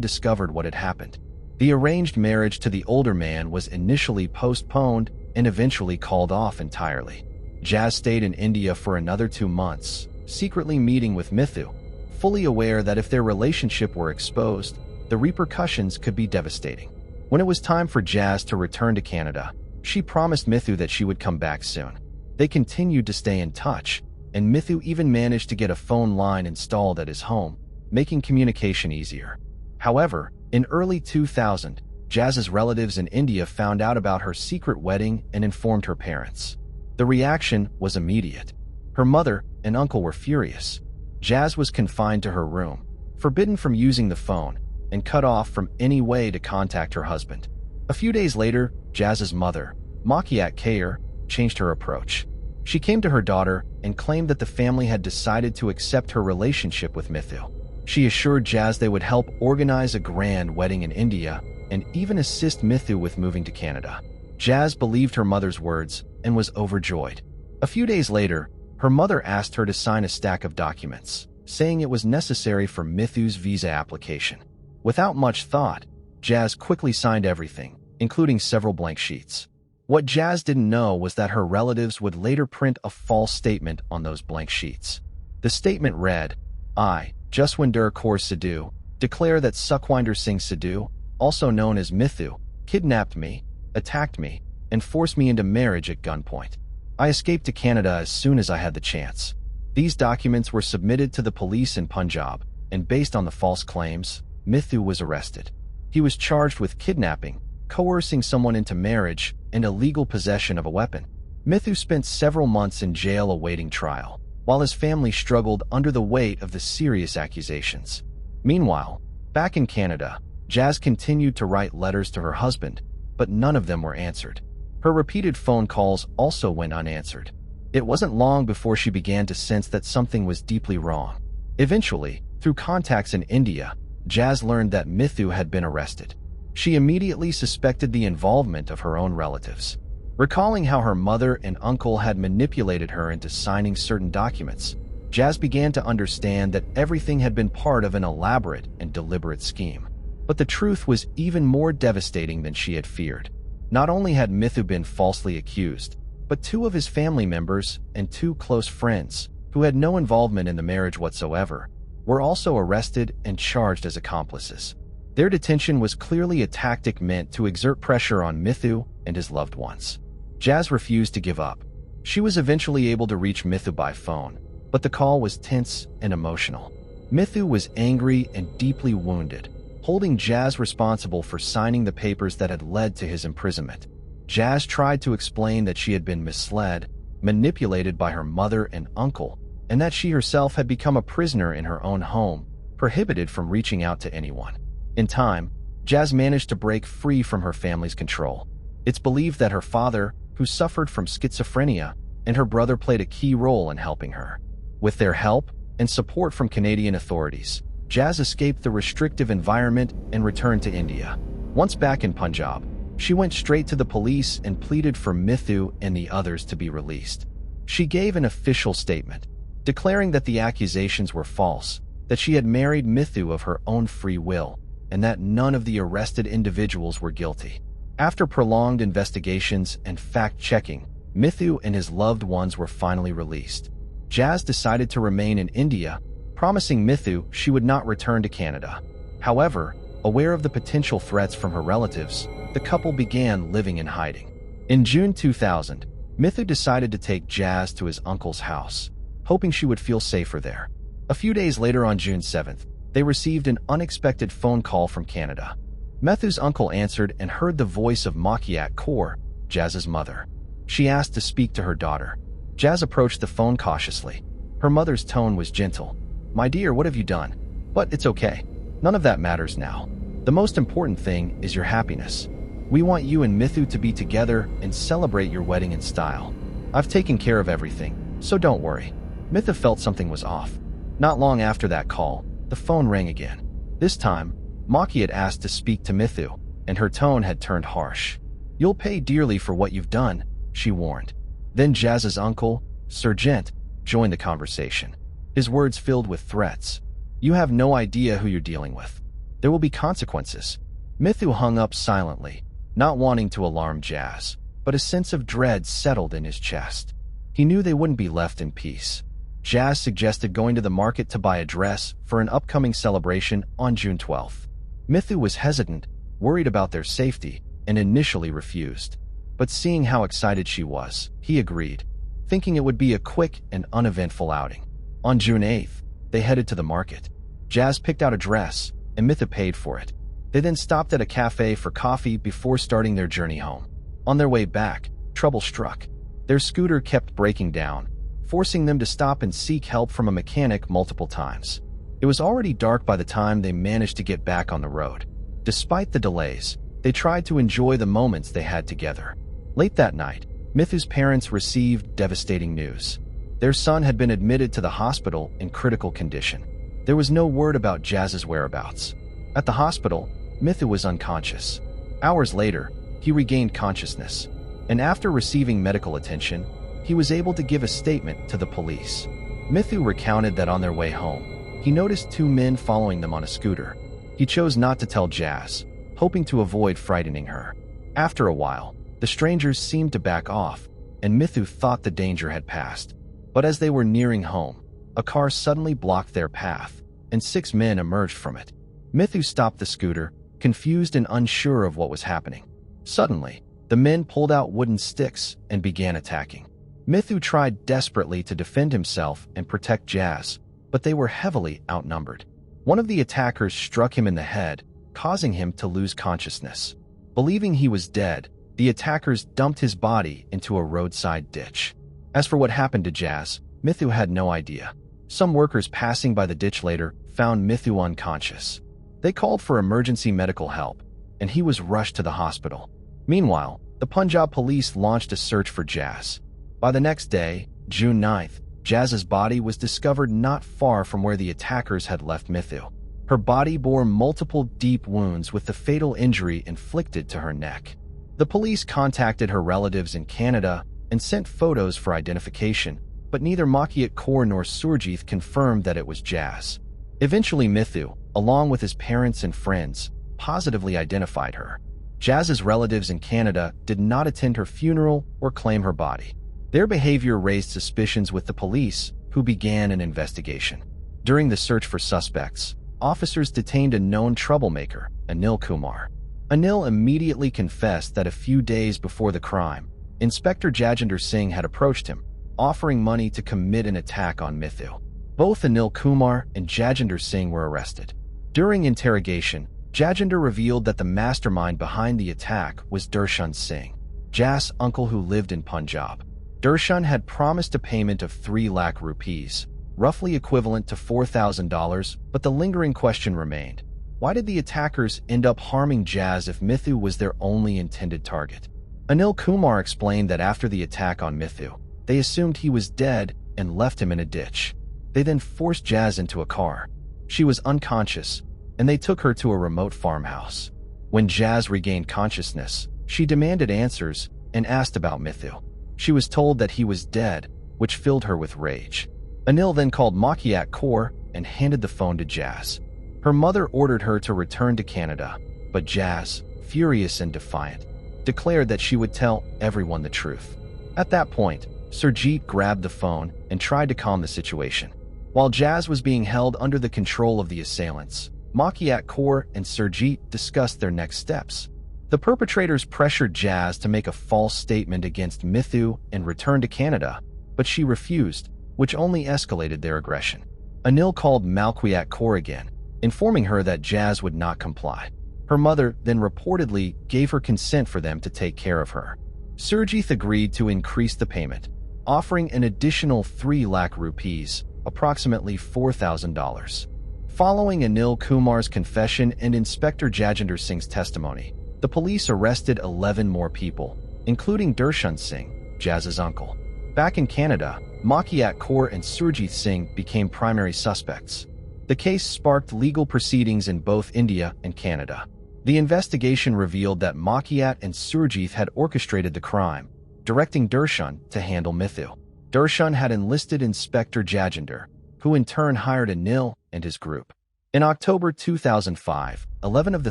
discovered what had happened. The arranged marriage to the older man was initially postponed and eventually called off entirely. Jazz stayed in India for another 2 months, secretly meeting with Mithu, fully aware that if their relationship were exposed, the repercussions could be devastating. When it was time for Jazz to return to Canada, she promised Mithu that she would come back soon. They continued to stay in touch, and Mithu even managed to get a phone line installed at his home, making communication easier. However, in early 2000, Jazz's relatives in India found out about her secret wedding and informed her parents. The reaction was immediate. Her mother and uncle were furious. Jazz was confined to her room, forbidden from using the phone, and cut off from any way to contact her husband. A few days later, Jazz's mother, Makiat Kaur, changed her approach. She came to her daughter and claimed that the family had decided to accept her relationship with Mithu. She assured Jazz they would help organize a grand wedding in India and even assist Mithu with moving to Canada. Jazz believed her mother's words and was overjoyed. A few days later, her mother asked her to sign a stack of documents, saying it was necessary for Mithu's visa application. Without much thought, Jazz quickly signed everything, including several blank sheets. What Jazz didn't know was that her relatives would later print a false statement on those blank sheets. The statement read, "I, Sukhwinder Singh Sedu, declare that Sukhwinder Singh Sedu, also known as Mithu, kidnapped me, attacked me, and forced me into marriage at gunpoint. I escaped to Canada as soon as I had the chance." These documents were submitted to the police in Punjab, and based on the false claims, Mithu was arrested. He was charged with kidnapping, coercing someone into marriage, and illegal possession of a weapon. Mithu spent several months in jail awaiting trial, while his family struggled under the weight of the serious accusations. Meanwhile, back in Canada, Jazz continued to write letters to her husband, but none of them were answered. Her repeated phone calls also went unanswered. It wasn't long before she began to sense that something was deeply wrong. Eventually, through contacts in India, Jazz learned that Mithu had been arrested. She immediately suspected the involvement of her own relatives. Recalling how her mother and uncle had manipulated her into signing certain documents, Jazz began to understand that everything had been part of an elaborate and deliberate scheme. But the truth was even more devastating than she had feared. Not only had Mithu been falsely accused, but 2 of his family members and 2 close friends, who had no involvement in the marriage whatsoever, were also arrested and charged as accomplices. Their detention was clearly a tactic meant to exert pressure on Mithu and his loved ones. Jazz refused to give up. She was eventually able to reach Mithu by phone, but the call was tense and emotional. Mithu was angry and deeply wounded, holding Jazz responsible for signing the papers that had led to his imprisonment. Jazz tried to explain that she had been misled, manipulated by her mother and uncle, and that she herself had become a prisoner in her own home, prohibited from reaching out to anyone. In time, Jazz managed to break free from her family's control. It's believed that her father, who suffered from schizophrenia, and her brother played a key role in helping her. With their help and support from Canadian authorities, Jazz escaped the restrictive environment and returned to India. Once back in Punjab, She went straight to the police and pleaded for Mithu and the others to be released. She gave an official statement, declaring that the accusations were false, that she had married Mithu of her own free will, and that none of the arrested individuals were guilty. After prolonged investigations and fact-checking, Mithu and his loved ones were finally released. Jazz decided to remain in India, promising Mithu she would not return to Canada. However, aware of the potential threats from her relatives, the couple began living in hiding. In June 2000, Mithu decided to take Jazz to his uncle's house, hoping she would feel safer there. A few days later, on June 7th, they received an unexpected phone call from Canada. Mithu's uncle answered and heard the voice of Makiat Kaur, Jazz's mother. She asked to speak to her daughter. Jazz approached the phone cautiously. Her mother's tone was gentle. "My dear, what have you done? But it's okay. None of that matters now. The most important thing is your happiness. We want you and Mithu to be together and celebrate your wedding in style. I've taken care of everything, so don't worry." Mithu felt something was off. Not long after that call, the phone rang again. This time, Maki had asked to speak to Mithu, and her tone had turned harsh. "You'll pay dearly for what you've done," she warned. Then Jazz's uncle, Sergeant, joined the conversation. His words filled with threats. "You have no idea who you're dealing with. There will be consequences." Mithu hung up silently, not wanting to alarm Jazz, but a sense of dread settled in his chest. He knew they wouldn't be left in peace. Jazz suggested going to the market to buy a dress for an upcoming celebration on June 12th. Mithu was hesitant, worried about their safety, and initially refused. But seeing how excited she was, he agreed, thinking it would be a quick and uneventful outing. On June 8th, they headed to the market. Jazz picked out a dress, and Mithu paid for it. They then stopped at a cafe for coffee before starting their journey home. On their way back, trouble struck. Their scooter kept breaking down, forcing them to stop and seek help from a mechanic multiple times. It was already dark by the time they managed to get back on the road. Despite the delays, they tried to enjoy the moments they had together. Late that night, Mithu's parents received devastating news. Their son had been admitted to the hospital in critical condition. There was no word about Jazz's whereabouts. At the hospital, Mithu was unconscious. Hours later, he regained consciousness, and after receiving medical attention, he was able to give a statement to the police. Mithu recounted that on their way home, he noticed two men following them on a scooter. He chose not to tell Jazz, hoping to avoid frightening her. After a while, the strangers seemed to back off, and Mithu thought the danger had passed. But as they were nearing home, a car suddenly blocked their path, and 6 men emerged from it. Mithu stopped the scooter, confused and unsure of what was happening. Suddenly, the men pulled out wooden sticks and began attacking. Mithu tried desperately to defend himself and protect Jazz, but they were heavily outnumbered. One of the attackers struck him in the head, causing him to lose consciousness. Believing he was dead, the attackers dumped his body into a roadside ditch. As for what happened to Jazz, Mithu had no idea. Some workers passing by the ditch later found Mithu unconscious. They called for emergency medical help, and he was rushed to the hospital. Meanwhile, the Punjab police launched a search for Jazz. By the next day, June 9th, Jazz's body was discovered not far from where the attackers had left Mithu. Her body bore multiple deep wounds with the fatal injury inflicted to her neck. The police contacted her relatives in Canada and sent photos for identification, but neither Makiat Kaur nor Surjit confirmed that it was Jazz. Eventually, Mithu, along with his parents and friends, positively identified her. Jazz's relatives in Canada did not attend her funeral or claim her body. Their behavior raised suspicions with the police, who began an investigation. During the search for suspects, officers detained a known troublemaker, Anil Kumar. Anil immediately confessed that a few days before the crime, Inspector Jajinder Singh had approached him, offering money to commit an attack on Mithu. Both Anil Kumar and Jajinder Singh were arrested. During interrogation, Jajinder revealed that the mastermind behind the attack was Darshan Singh, Jazz's uncle who lived in Punjab. Darshan had promised a payment of 3 lakh rupees, roughly equivalent to $4,000, but the lingering question remained. Why did the attackers end up harming Jazz if Mithu was their only intended target? Anil Kumar explained that after the attack on Mithu, they assumed he was dead and left him in a ditch. They then forced Jazz into a car. She was unconscious, and they took her to a remote farmhouse. When Jazz regained consciousness, She demanded answers and asked about Mithu. She was told that he was dead, which filled her with rage. Anil then called Makiat Kaur and handed the phone to Jazz. Her mother ordered her to return to Canada, but Jazz, furious and defiant, declared that she would tell everyone the truth. At that point, Surjit grabbed the phone and tried to calm the situation. While Jazz was being held under the control of the assailants, Makiat Kaur and Surjit discussed their next steps. The perpetrators pressured Jazz to make a false statement against Mithu and return to Canada, but she refused, which only escalated their aggression. Anil called Makiat Kaur again, informing her that Jazz would not comply. Her mother then reportedly gave her consent for them to take care of her. Surjit agreed to increase the payment, offering an additional 3 lakh rupees, approximately $4,000. Following Anil Kumar's confession and Inspector Jajinder Singh's testimony, the police arrested 11 more people, including Darshan Singh, Jazz's uncle. Back in Canada, Makiat Kaur and Surjit Singh became primary suspects. The case sparked legal proceedings in both India and Canada. The investigation revealed that Makiat and Surjit had orchestrated the crime, directing Darshan to handle Mithu. Darshan had enlisted Inspector Jajinder, who in turn hired Anil and his group. In October 2005, 11 of the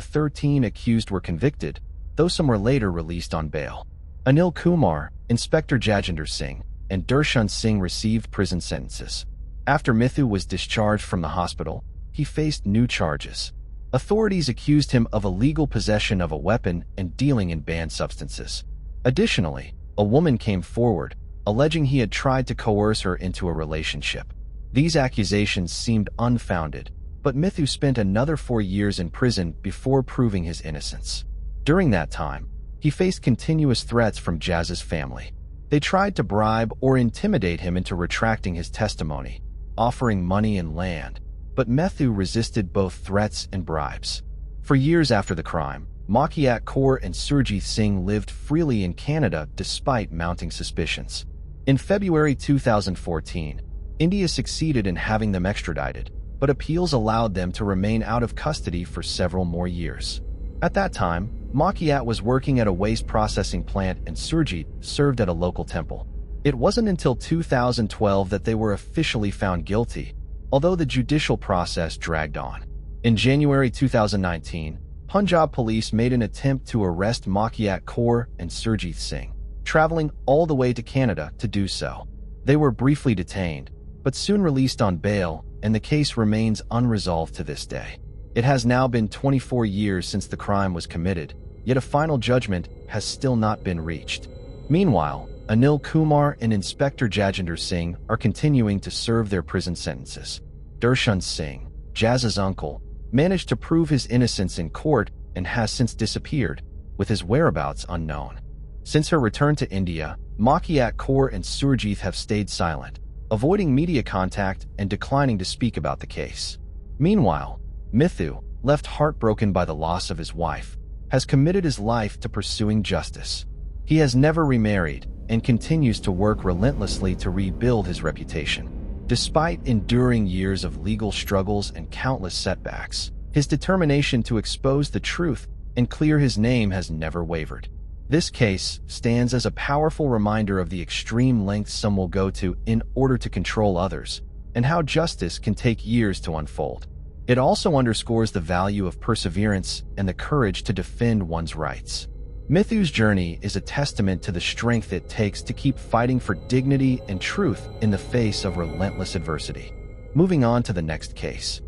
13 accused were convicted, though some were later released on bail. Anil Kumar, Inspector Jajinder Singh, and Darshan Singh received prison sentences. After Mithu was discharged from the hospital, he faced new charges. Authorities accused him of illegal possession of a weapon and dealing in banned substances. Additionally, a woman came forward, alleging he had tried to coerce her into a relationship. These accusations seemed unfounded, but Mithu spent another 4 years in prison before proving his innocence. During that time, he faced continuous threats from Jazz's family. They tried to bribe or intimidate him into retracting his testimony, offering money and land, but Mithu resisted both threats and bribes. For years after the crime, Makiat Kaur and Surjit Singh lived freely in Canada despite mounting suspicions. In February 2014, India succeeded in having them extradited, but appeals allowed them to remain out of custody for several more years. At that time, Makiat was working at a waste processing plant and Surjit served at a local temple. It wasn't until 2012 that they were officially found guilty, although the judicial process dragged on. In January 2019, Punjab police made an attempt to arrest Makiat Kaur and Surjit Singh, traveling all the way to Canada to do so. They were briefly detained, but soon released on bail, and the case remains unresolved to this day. It has now been 24 years since the crime was committed, yet a final judgment has still not been reached. Meanwhile, Anil Kumar and Inspector Jajinder Singh are continuing to serve their prison sentences. Darshan Singh, Jazz's uncle, managed to prove his innocence in court and has since disappeared, with his whereabouts unknown. Since her return to India, Makiat Kaur and Surjit have stayed silent, avoiding media contact and declining to speak about the case. Meanwhile, Mithu, left heartbroken by the loss of his wife, has committed his life to pursuing justice. He has never remarried and continues to work relentlessly to rebuild his reputation. Despite enduring years of legal struggles and countless setbacks, his determination to expose the truth and clear his name has never wavered. This case stands as a powerful reminder of the extreme lengths some will go to in order to control others, and how justice can take years to unfold. It also underscores the value of perseverance and the courage to defend one's rights. Mithu's journey is a testament to the strength it takes to keep fighting for dignity and truth in the face of relentless adversity. Moving on to the next case.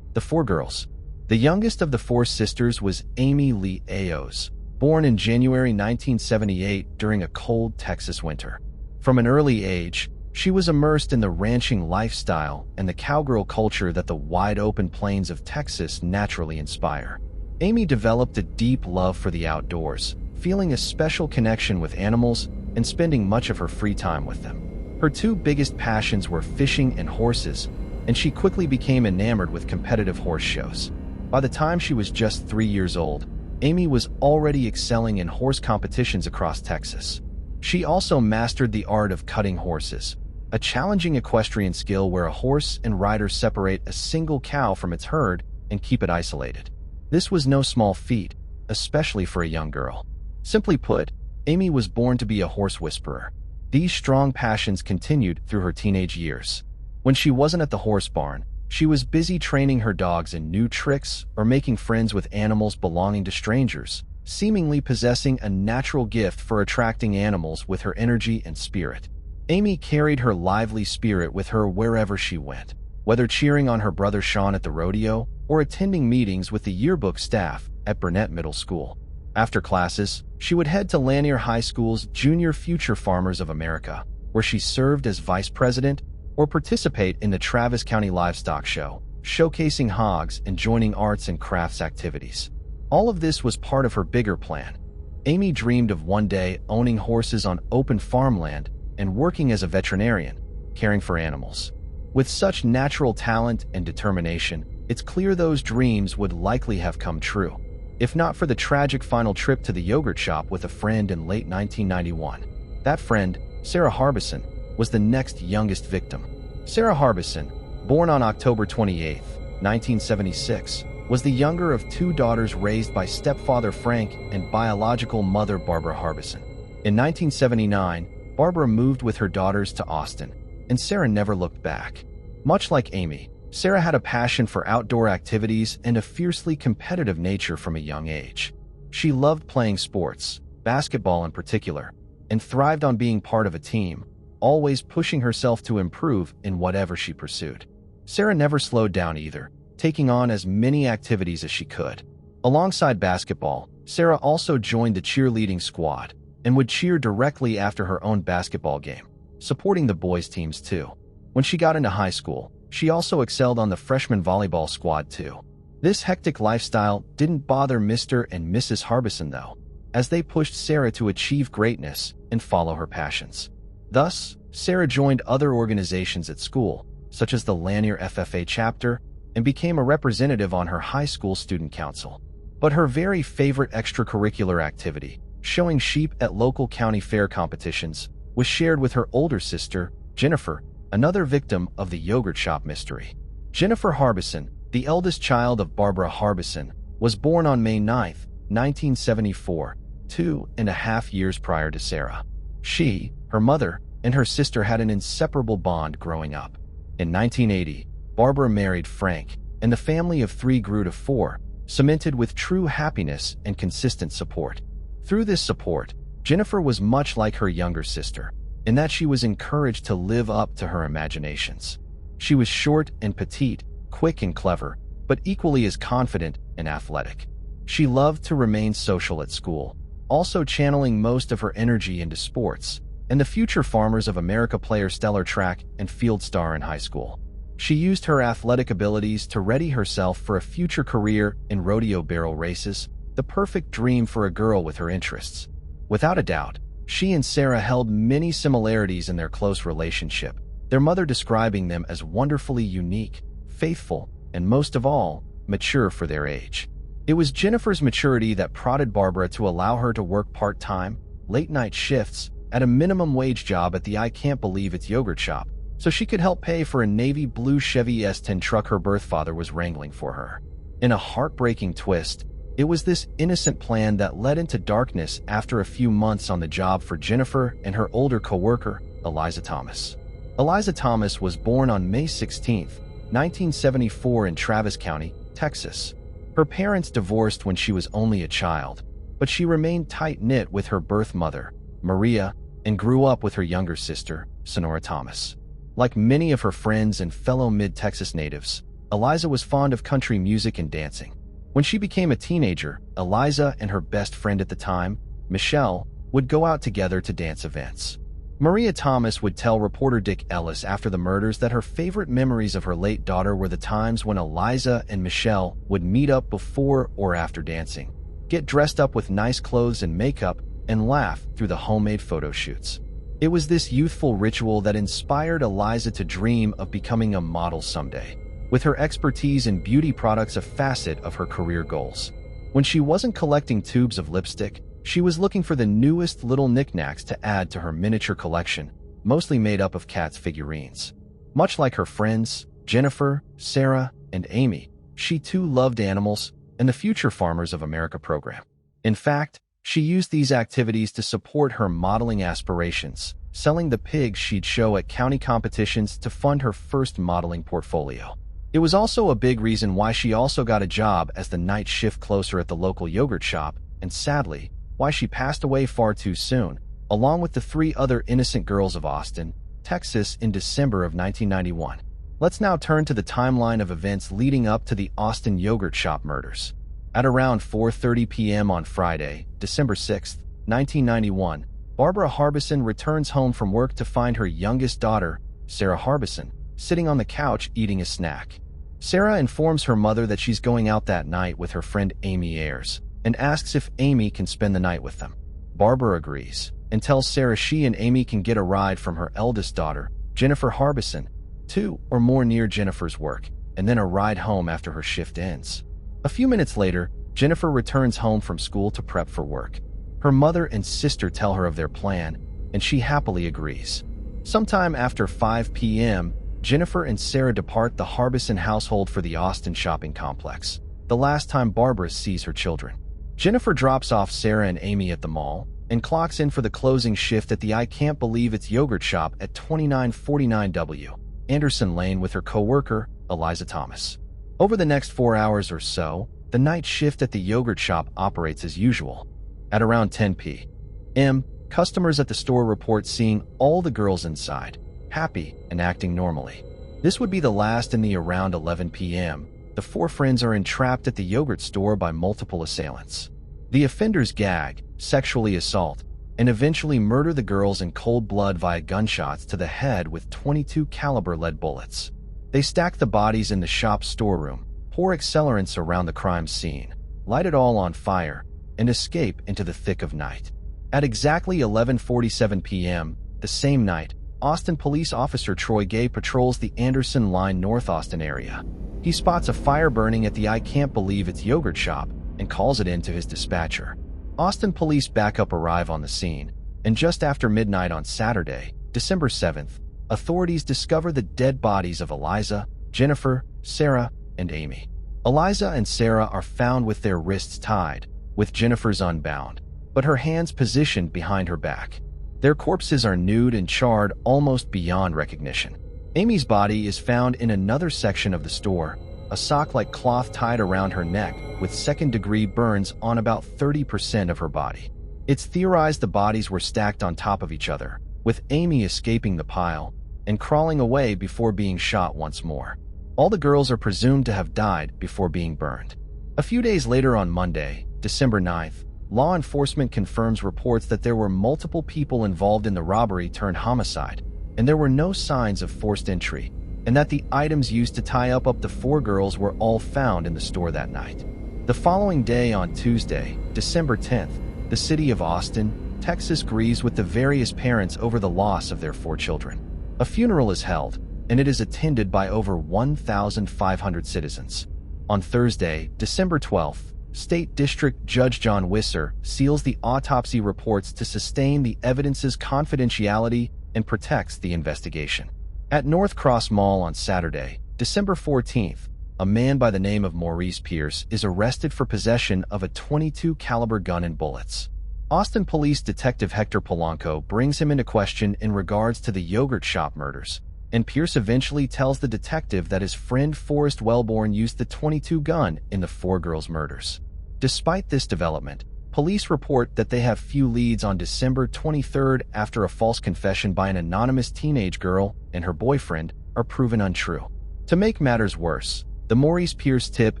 The Four Girls. The youngest of the four sisters was Amy Lee Ayos, born in January 1978 during a cold Texas winter. From an early age, she was immersed in the ranching lifestyle and the cowgirl culture that the wide-open plains of Texas naturally inspire. Amy developed a deep love for the outdoors, feeling a special connection with animals and spending much of her free time with them. Her two biggest passions were fishing and horses, and she quickly became enamored with competitive horse shows. By the time she was just 3 years old, Amy was already excelling in horse competitions across Texas. She also mastered the art of cutting horses, a challenging equestrian skill where a horse and rider separate a single cow from its herd and keep it isolated. This was no small feat, especially for a young girl. Simply put, Amy was born to be a horse whisperer. These strong passions continued through her teenage years. When she wasn't at the horse barn, she was busy training her dogs in new tricks or making friends with animals belonging to strangers, seemingly possessing a natural gift for attracting animals with her energy and spirit. Amy carried her lively spirit with her wherever she went, whether cheering on her brother Sean at the rodeo or attending meetings with the yearbook staff at Burnett Middle School. After classes, she would head to Lanier High School's Junior Future Farmers of America, where she served as vice president, or participate in the Travis County Livestock Show, showcasing hogs and joining arts and crafts activities. All of this was part of her bigger plan. Amy dreamed of one day owning horses on open farmland and working as a veterinarian, caring for animals. With such natural talent and determination, it's clear those dreams would likely have come true, if not for the tragic final trip to the yogurt shop with a friend in late 1991. That friend, Sarah Harbison, was the next youngest victim. Sarah Harbison, born on October 28, 1976, was the younger of two daughters raised by stepfather Frank and biological mother Barbara Harbison. In 1979, Barbara moved with her daughters to Austin, and Sarah never looked back. Much like Amy, Sarah had a passion for outdoor activities and a fiercely competitive nature from a young age. She loved playing sports, basketball in particular, and thrived on being part of a team, always pushing herself to improve in whatever she pursued. Sarah never slowed down either, taking on as many activities as she could. Alongside basketball, Sarah also joined the cheerleading squad and would cheer directly after her own basketball game, supporting the boys' teams too. When she got into high school, she also excelled on the freshman volleyball squad too. This hectic lifestyle didn't bother Mr. and Mrs. Harbison though, as they pushed Sarah to achieve greatness and follow her passions. Thus, Sarah joined other organizations at school, such as the Lanier FFA chapter, and became a representative on her high school student council. But her very favorite extracurricular activity, showing sheep at local county fair competitions, was shared with her older sister, Jennifer, another victim of the yogurt shop mystery. Jennifer Harbison, the eldest child of Barbara Harbison, was born on May 9, 1974, 2.5 years prior to Sarah. She, her mother, and her sister had an inseparable bond growing up. In 1980, Barbara married Frank, and the family of 3 grew to 4, cemented with true happiness and consistent support. Through this support, Jennifer was much like her younger sister, in that she was encouraged to live up to her imaginations. She was short and petite, quick and clever, but equally as confident and athletic. She loved to remain social at school, also channeling most of her energy into sports, and the Future Farmers of America player stellar track and field star in high school. She used her athletic abilities to ready herself for a future career in rodeo barrel races, the perfect dream for a girl with her interests. Without a doubt, she and Sarah held many similarities in their close relationship, their mother describing them as wonderfully unique, faithful, and most of all, mature for their age. It was Jennifer's maturity that prodded Barbara to allow her to work part-time, late-night shifts at a minimum wage job at the I Can't Believe It's yogurt shop, so she could help pay for a navy blue Chevy S10 truck her birth father was wrangling for her. In a heartbreaking twist, it was this innocent plan that led into darkness after a few months on the job for Jennifer and her older co-worker, Eliza Thomas. Eliza Thomas was born on May 16, 1974 in Travis County, Texas. Her parents divorced when she was only a child, but she remained tight-knit with her birth mother, Maria, and grew up with her younger sister, Sonora Thomas. Like many of her friends and fellow mid-Texas natives, Eliza was fond of country music and dancing. When she became a teenager, Eliza and her best friend at the time, Michelle, would go out together to dance events. Maria Thomas would tell reporter Dick Ellis after the murders that her favorite memories of her late daughter were the times when Eliza and Michelle would meet up before or after dancing, get dressed up with nice clothes and makeup, and laugh through the homemade photo shoots. It was this youthful ritual that inspired Eliza to dream of becoming a model someday, with her expertise in beauty products a facet of her career goals. When she wasn't collecting tubes of lipstick, she was looking for the newest little knickknacks to add to her miniature collection, mostly made up of cats figurines. Much like her friends, Jennifer, Sarah, and Amy, she too loved animals and the Future Farmers of America program. In fact, she used these activities to support her modeling aspirations, selling the pigs she'd show at county competitions to fund her first modeling portfolio. It was also a big reason why she also got a job as the night shift closer at the local yogurt shop, and sadly, why she passed away far too soon, along with the 3 other innocent girls of Austin, Texas in December of 1991. Let's now turn to the timeline of events leading up to the Austin yogurt shop murders. At around 4:30 p.m. on Friday, December 6, 1991, Barbara Harbison returns home from work to find her youngest daughter, Sarah Harbison, sitting on the couch eating a snack. Sarah informs her mother that she's going out that night with her friend Amy Ayers and asks if Amy can spend the night with them. Barbara agrees and tells Sarah she and Amy can get a ride from her eldest daughter, Jennifer Harbison, to or more near Jennifer's work, and then a ride home after her shift ends. A few minutes later, Jennifer returns home from school to prep for work. Her mother and sister tell her of their plan, and she happily agrees. Sometime after 5 p.m., Jennifer and Sarah depart the Harbison household for the Austin shopping complex, the last time Barbara sees her children. Jennifer drops off Sarah and Amy at the mall and clocks in for the closing shift at the I Can't Believe It's yogurt shop at 2949 W. Anderson Lane with her co-worker, Eliza Thomas. Over the next 4 hours or so, the night shift at the yogurt shop operates as usual. At around 10 p.m., customers at the store report seeing all the girls inside, happy and acting normally. This would be the last in the around 11 p.m. The 4 friends are entrapped at the yogurt store by multiple assailants. The offenders gag, sexually assault, and eventually murder the girls in cold blood via gunshots to the head with .22 caliber lead bullets. They stack the bodies in the shop's storeroom, pour accelerants around the crime scene, light it all on fire, and escape into the thick of night. At exactly 11:47 p.m. the same night, Austin police officer Troy Gay patrols the Anderson Line North Austin area. He spots a fire burning at the I Can't Believe It's yogurt shop and calls it in to his dispatcher. Austin police backup arrive on the scene, and just after midnight on Saturday, December 7th, authorities discover the dead bodies of Eliza, Jennifer, Sarah, and Amy. Eliza and Sarah are found with their wrists tied, with Jennifer's unbound, but her hands positioned behind her back. Their corpses are nude and charred almost beyond recognition. Amy's body is found in another section of the store, a sock-like cloth tied around her neck with second-degree burns on about 30% of her body. It's theorized the bodies were stacked on top of each other, with Amy escaping the pile and crawling away before being shot once more. All the girls are presumed to have died before being burned. A few days later on Monday, December 9th, law enforcement confirms reports that there were multiple people involved in the robbery-turned-homicide, and there were no signs of forced entry, and that the items used to tie up the 4 girls were all found in the store that night. The following day on Tuesday, December 10th, the city of Austin, Texas grieves with the various parents over the loss of their 4 children. A funeral is held, and it is attended by over 1,500 citizens. On Thursday, December 12th, State District Judge John Wisser seals the autopsy reports to sustain the evidence's confidentiality and protects the investigation. At North Cross Mall on Saturday, December 14th, a man by the name of Maurice Pierce is arrested for possession of a .22 caliber gun and bullets. Austin Police Detective Hector Polanco brings him into question in regards to the yogurt shop murders, and Pierce eventually tells the detective that his friend Forrest Wellborn used the .22 gun in the 4 girls' murders. Despite this development, police report that they have few leads on December 23rd after a false confession by an anonymous teenage girl and her boyfriend are proven untrue. To make matters worse, the Maurice Pierce tip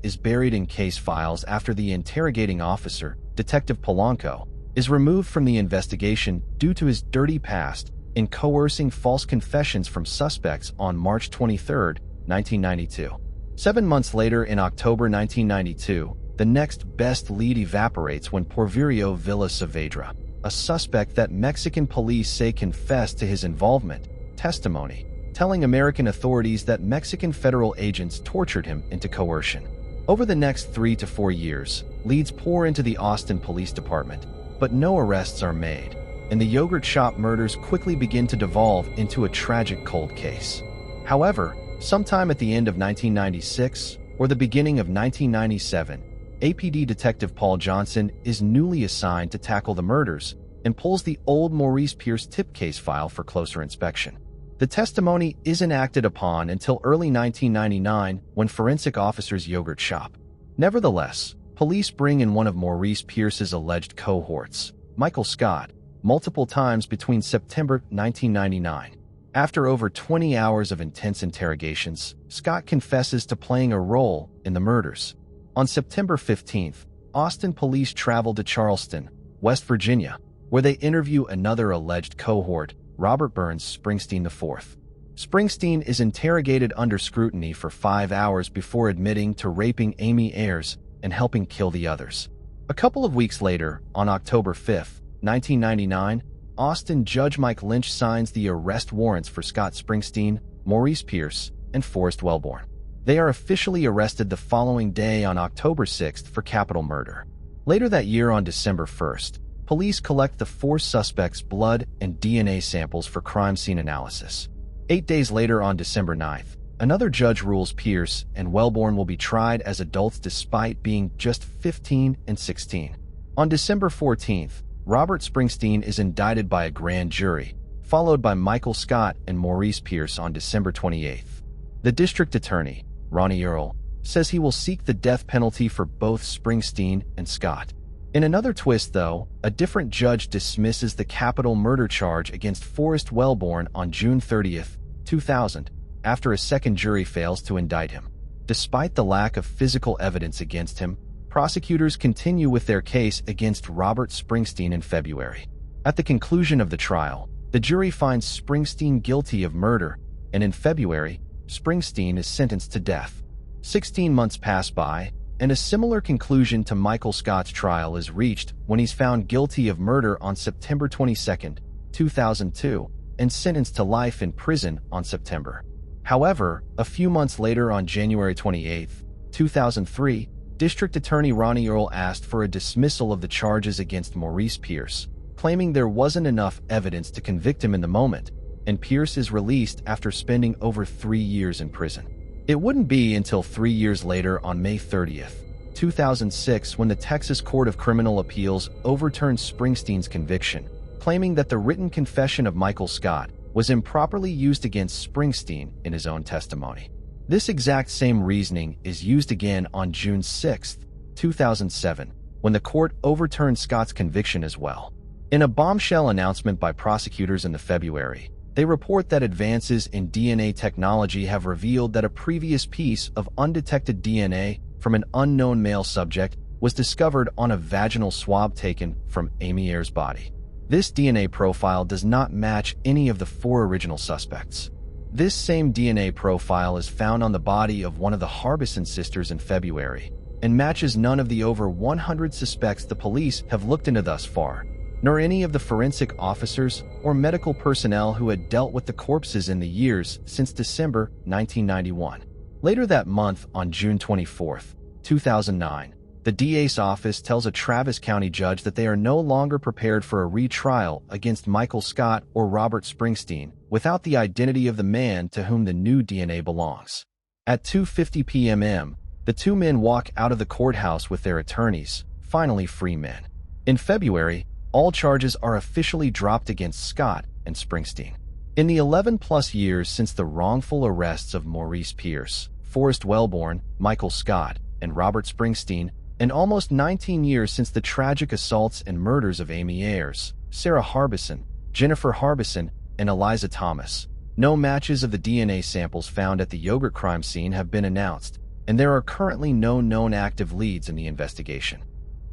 is buried in case files after the interrogating officer, Detective Polanco, is removed from the investigation due to his dirty past in coercing false confessions from suspects on March 23, 1992. 7 months later, in October 1992, the next best lead evaporates when Porfirio Villa Saavedra, a suspect that Mexican police say confessed to his involvement, testimony, telling American authorities that Mexican federal agents tortured him into coercion. Over the next 3 to 4 years, leads pour into the Austin Police Department, but no arrests are made, and the yogurt shop murders quickly begin to devolve into a tragic cold case. However, sometime at the end of 1996 or the beginning of 1997, APD Detective Paul Johnson is newly assigned to tackle the murders and pulls the old Maurice Pierce tip case file for closer inspection. The testimony isn't acted upon until early 1999 when forensic officers yogurt shop. Nevertheless, police bring in one of Maurice Pierce's alleged cohorts, Michael Scott, multiple times between September 1999. After over 20 hours of intense interrogations, Scott confesses to playing a role in the murders. On September 15th, Austin police travel to Charleston, West Virginia, where they interview another alleged cohort, Robert Burns Springsteen IV. Springsteen is interrogated under scrutiny for 5 hours before admitting to raping Amy Ayers and helping kill the others. A couple of weeks later, on October 5, 1999, Austin Judge Mike Lynch signs the arrest warrants for Scott Springsteen, Maurice Pierce, and Forrest Wellborn. They are officially arrested the following day on October 6 for capital murder. Later that year on December 1st, police collect the 4 suspects' blood and DNA samples for crime scene analysis. 8 days later on December 9th, another judge rules Pierce and Wellborn will be tried as adults despite being just 15 and 16. On December 14th, Robert Springsteen is indicted by a grand jury, followed by Michael Scott and Maurice Pierce on December 28th. The district attorney, Ronnie Earl, says he will seek the death penalty for both Springsteen and Scott. In another twist, though, a different judge dismisses the capital murder charge against Forrest Wellborn on June 30, 2000, after a second jury fails to indict him. Despite the lack of physical evidence against him, prosecutors continue with their case against Robert Springsteen in February. At the conclusion of the trial, the jury finds Springsteen guilty of murder, and in February, Springsteen is sentenced to death. 16 months pass by, and a similar conclusion to Michael Scott's trial is reached when he's found guilty of murder on September 22, 2002, and sentenced to life in prison on September. However, a few months later on January 28, 2003, District Attorney Ronnie Earl asked for a dismissal of the charges against Maurice Pierce, claiming there wasn't enough evidence to convict him in the moment, and Pierce is released after spending over 3 years in prison. It wouldn't be until 3 years later on May 30, 2006 when the Texas Court of Criminal Appeals overturned Springsteen's conviction, claiming that the written confession of Michael Scott was improperly used against Springsteen in his own testimony. This exact same reasoning is used again on June 6, 2007, when the court overturned Scott's conviction as well. In a bombshell announcement by prosecutors in February, they report that advances in DNA technology have revealed that a previous piece of undetected DNA from an unknown male subject was discovered on a vaginal swab taken from Amy Ayers' body. This DNA profile does not match any of the 4 original suspects. This same DNA profile is found on the body of one of the Harbison sisters in February and matches none of the over 100 suspects the police have looked into thus far, nor any of the forensic officers or medical personnel who had dealt with the corpses in the years since December 1991. Later that month, on June 24, 2009, the DA's office tells a Travis County judge that they are no longer prepared for a retrial against Michael Scott or Robert Springsteen without the identity of the man to whom the new DNA belongs. At 2:50 p.m., the 2 men walk out of the courthouse with their attorneys, finally free men. In February, all charges are officially dropped against Scott and Springsteen. In the 11-plus years since the wrongful arrests of Maurice Pierce, Forrest Wellborn, Michael Scott, and Robert Springsteen, and almost 19 years since the tragic assaults and murders of Amy Ayers, Sarah Harbison, Jennifer Harbison, and Eliza Thomas, no matches of the DNA samples found at the yogurt crime scene have been announced, and there are currently no known active leads in the investigation.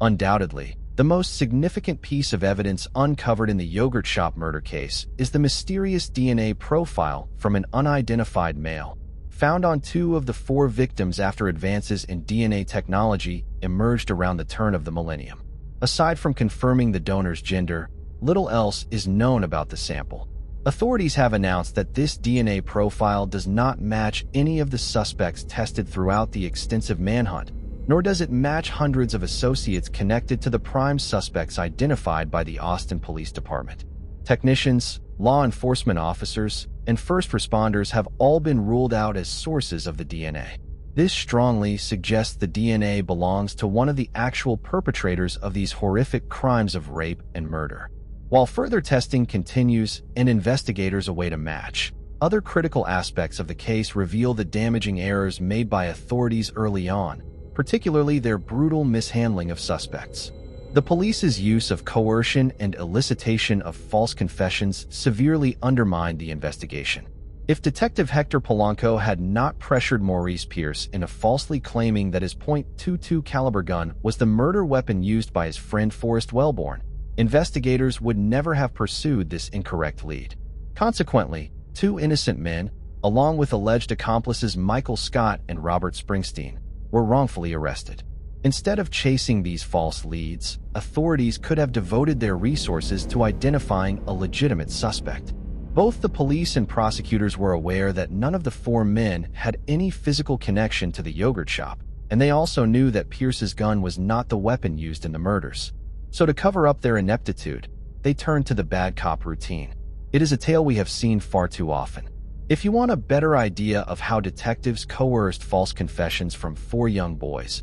Undoubtedly, the most significant piece of evidence uncovered in the yogurt shop murder case is the mysterious DNA profile from an unidentified male, found on 2 of the 4 victims after advances in DNA technology emerged around the turn of the millennium. Aside from confirming the donor's gender, little else is known about the sample. Authorities have announced that this DNA profile does not match any of the suspects tested throughout the extensive manhunt, nor does it match hundreds of associates connected to the prime suspects identified by the Austin Police Department. Technicians, law enforcement officers, and first responders have all been ruled out as sources of the DNA. This strongly suggests the DNA belongs to one of the actual perpetrators of these horrific crimes of rape and murder. While further testing continues and investigators await a match, other critical aspects of the case reveal the damaging errors made by authorities early on, particularly their brutal mishandling of suspects. The police's use of coercion and elicitation of false confessions severely undermined the investigation. If Detective Hector Polanco had not pressured Maurice Pierce into falsely claiming that his .22 caliber gun was the murder weapon used by his friend Forrest Wellborn, investigators would never have pursued this incorrect lead. Consequently, two innocent men, along with alleged accomplices Michael Scott and Robert Springsteen, were wrongfully arrested. Instead of chasing these false leads, authorities could have devoted their resources to identifying a legitimate suspect. Both the police and prosecutors were aware that none of the four men had any physical connection to the yogurt shop, and they also knew that Pierce's gun was not the weapon used in the murders. So to cover up their ineptitude, they turned to the bad cop routine. It is a tale we have seen far too often. If you want a better idea of how detectives coerced false confessions from four young boys,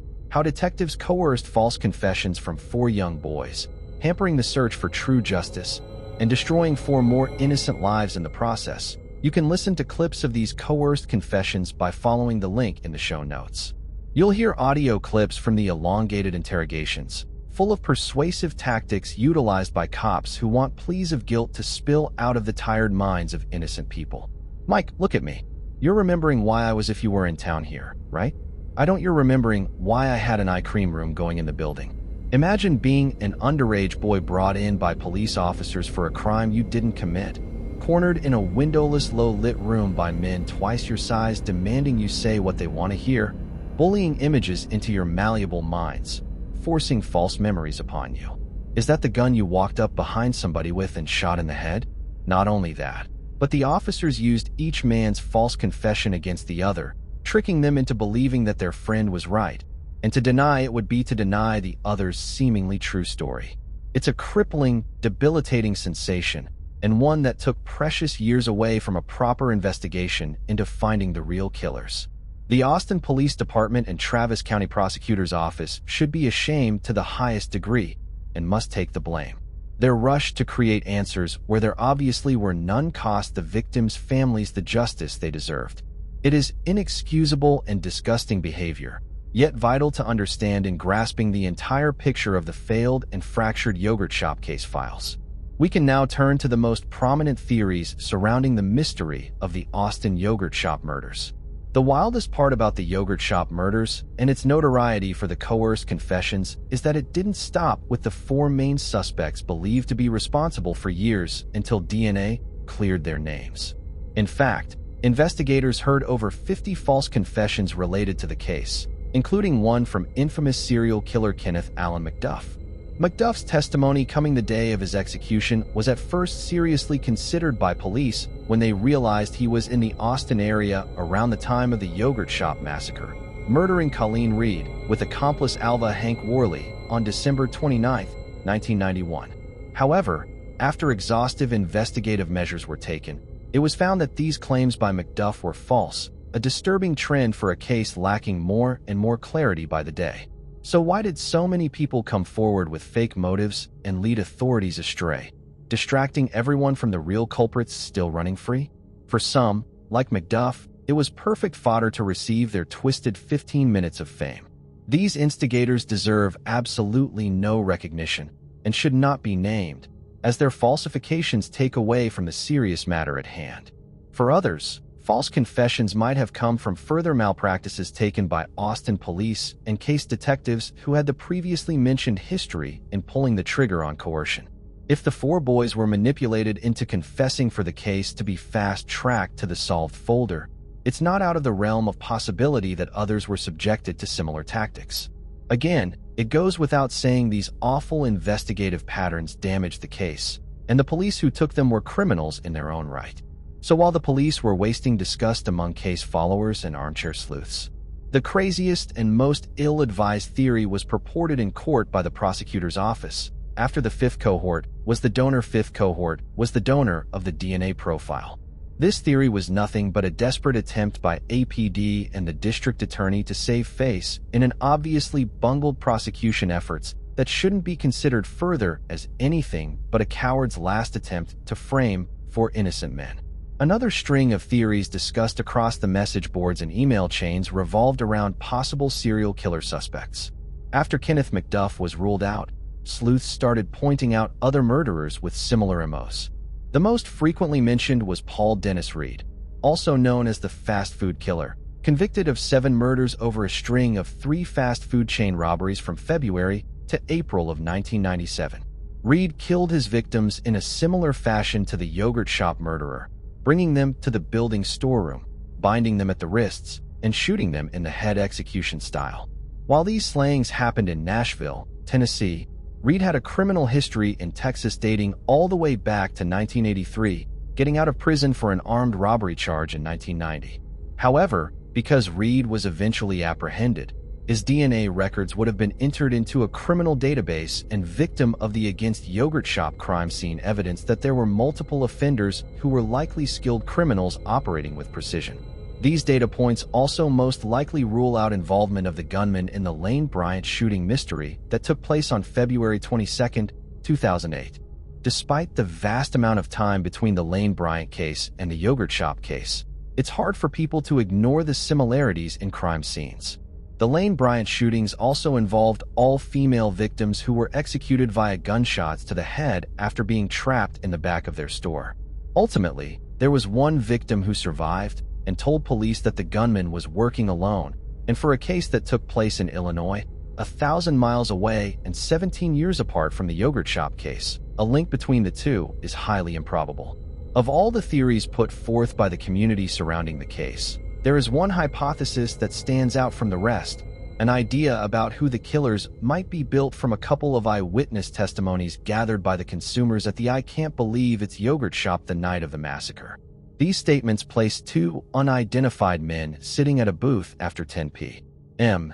hampering the search for true justice, and destroying four more innocent lives in the process, you can listen to clips of these coerced confessions by following the link in the show notes. You'll hear audio clips from the elongated interrogations, full of persuasive tactics utilized by cops who want pleas of guilt to spill out of the tired minds of innocent people. Mike, look at me. You're remembering why I was if you were in town here, right? I don't. You're remembering why I had an eye cream room going in the building. Imagine being an underage boy brought in by police officers for a crime you didn't commit, cornered in a windowless, low-lit room by men twice your size demanding you say what they want to hear, bullying images into your malleable minds, forcing false memories upon you. Is that the gun you walked up behind somebody with and shot in the head? Not only that, but the officers used each man's false confession against the other, tricking them into believing that their friend was right, and to deny it would be to deny the other's seemingly true story. It's a crippling, debilitating sensation, and one that took precious years away from a proper investigation into finding the real killers. The Austin Police Department and Travis County Prosecutor's Office should be ashamed to the highest degree and must take the blame. Their rush to create answers where there obviously were none cost the victims' families the justice they deserved. It is inexcusable and disgusting behavior, yet vital to understand in grasping the entire picture of the failed and fractured yogurt shop case files. We can now turn to the most prominent theories surrounding the mystery of the Austin yogurt shop murders. The wildest part about the yogurt shop murders and its notoriety for the coerced confessions is that it didn't stop with the four main suspects believed to be responsible for years until DNA cleared their names. In fact, investigators heard over 50 false confessions related to the case, including one from infamous serial killer Kenneth Allen McDuff. McDuff's testimony coming the day of his execution was at first seriously considered by police when they realized he was in the Austin area around the time of the yogurt shop massacre, murdering Colleen Reed with accomplice Alva Hank Worley on December 29, 1991. However, after exhaustive investigative measures were taken, it was found that these claims by McDuff were false, a disturbing trend for a case lacking more and more clarity by the day. So why did so many people come forward with fake motives and lead authorities astray, distracting everyone from the real culprits still running free? For some, like McDuff, it was perfect fodder to receive their twisted 15 minutes of fame. These instigators deserve absolutely no recognition and should not be named, as their falsifications take away from the serious matter at hand. For others, false confessions might have come from further malpractices taken by Austin police and case detectives who had the previously mentioned history in pulling the trigger on coercion. If the four boys were manipulated into confessing for the case to be fast-tracked to the solved folder, it's not out of the realm of possibility that others were subjected to similar tactics. Again, it goes without saying these awful investigative patterns damaged the case, and the police who took them were criminals in their own right. So while the police were wasting disgust among case followers and armchair sleuths, the craziest and most ill-advised theory was purported in court by the prosecutor's office after the fifth cohort was the donor of the DNA profile. This theory was nothing but a desperate attempt by APD and the district attorney to save face in an obviously bungled prosecution efforts that shouldn't be considered further as anything but a coward's last attempt to frame 4 innocent men. Another string of theories discussed across the message boards and email chains revolved around possible serial killer suspects. After Kenneth McDuff was ruled out, sleuths started pointing out other murderers with similar MOs. The most frequently mentioned was Paul Dennis Reed, also known as the fast food killer, convicted of 7 murders over a string of 3 fast food chain robberies from February to April of 1997. Reed killed his victims in a similar fashion to the yogurt shop murderer, bringing them to the building's storeroom, binding them at the wrists, and shooting them in the head execution style. While these slayings happened in Nashville, Tennessee, Reed had a criminal history in Texas dating all the way back to 1983, getting out of prison for an armed robbery charge in 1990. However, because Reed was eventually apprehended, his DNA records would have been entered into a criminal database, and victim of the Against Yogurt Shop crime scene evidence that there were multiple offenders who were likely skilled criminals operating with precision. These data points also most likely rule out involvement of the gunman in the Lane Bryant shooting mystery that took place on February 22, 2008. Despite the vast amount of time between the Lane Bryant case and the yogurt shop case, it's hard for people to ignore the similarities in crime scenes. The Lane Bryant shootings also involved all-female victims who were executed via gunshots to the head after being trapped in the back of their store. Ultimately, there was one victim who survived and told police that the gunman was working alone, and for a case that took place in Illinois, 1,000 miles away and 17 years apart from the yogurt shop case, a link between the two is highly improbable. Of all the theories put forth by the community surrounding the case, there is one hypothesis that stands out from the rest, an idea about who the killers might be built from a couple of eyewitness testimonies gathered by the consumers at the I Can't Believe It's Yogurt shop the night of the massacre. These statements place 2 unidentified men sitting at a booth after 10 p.m.,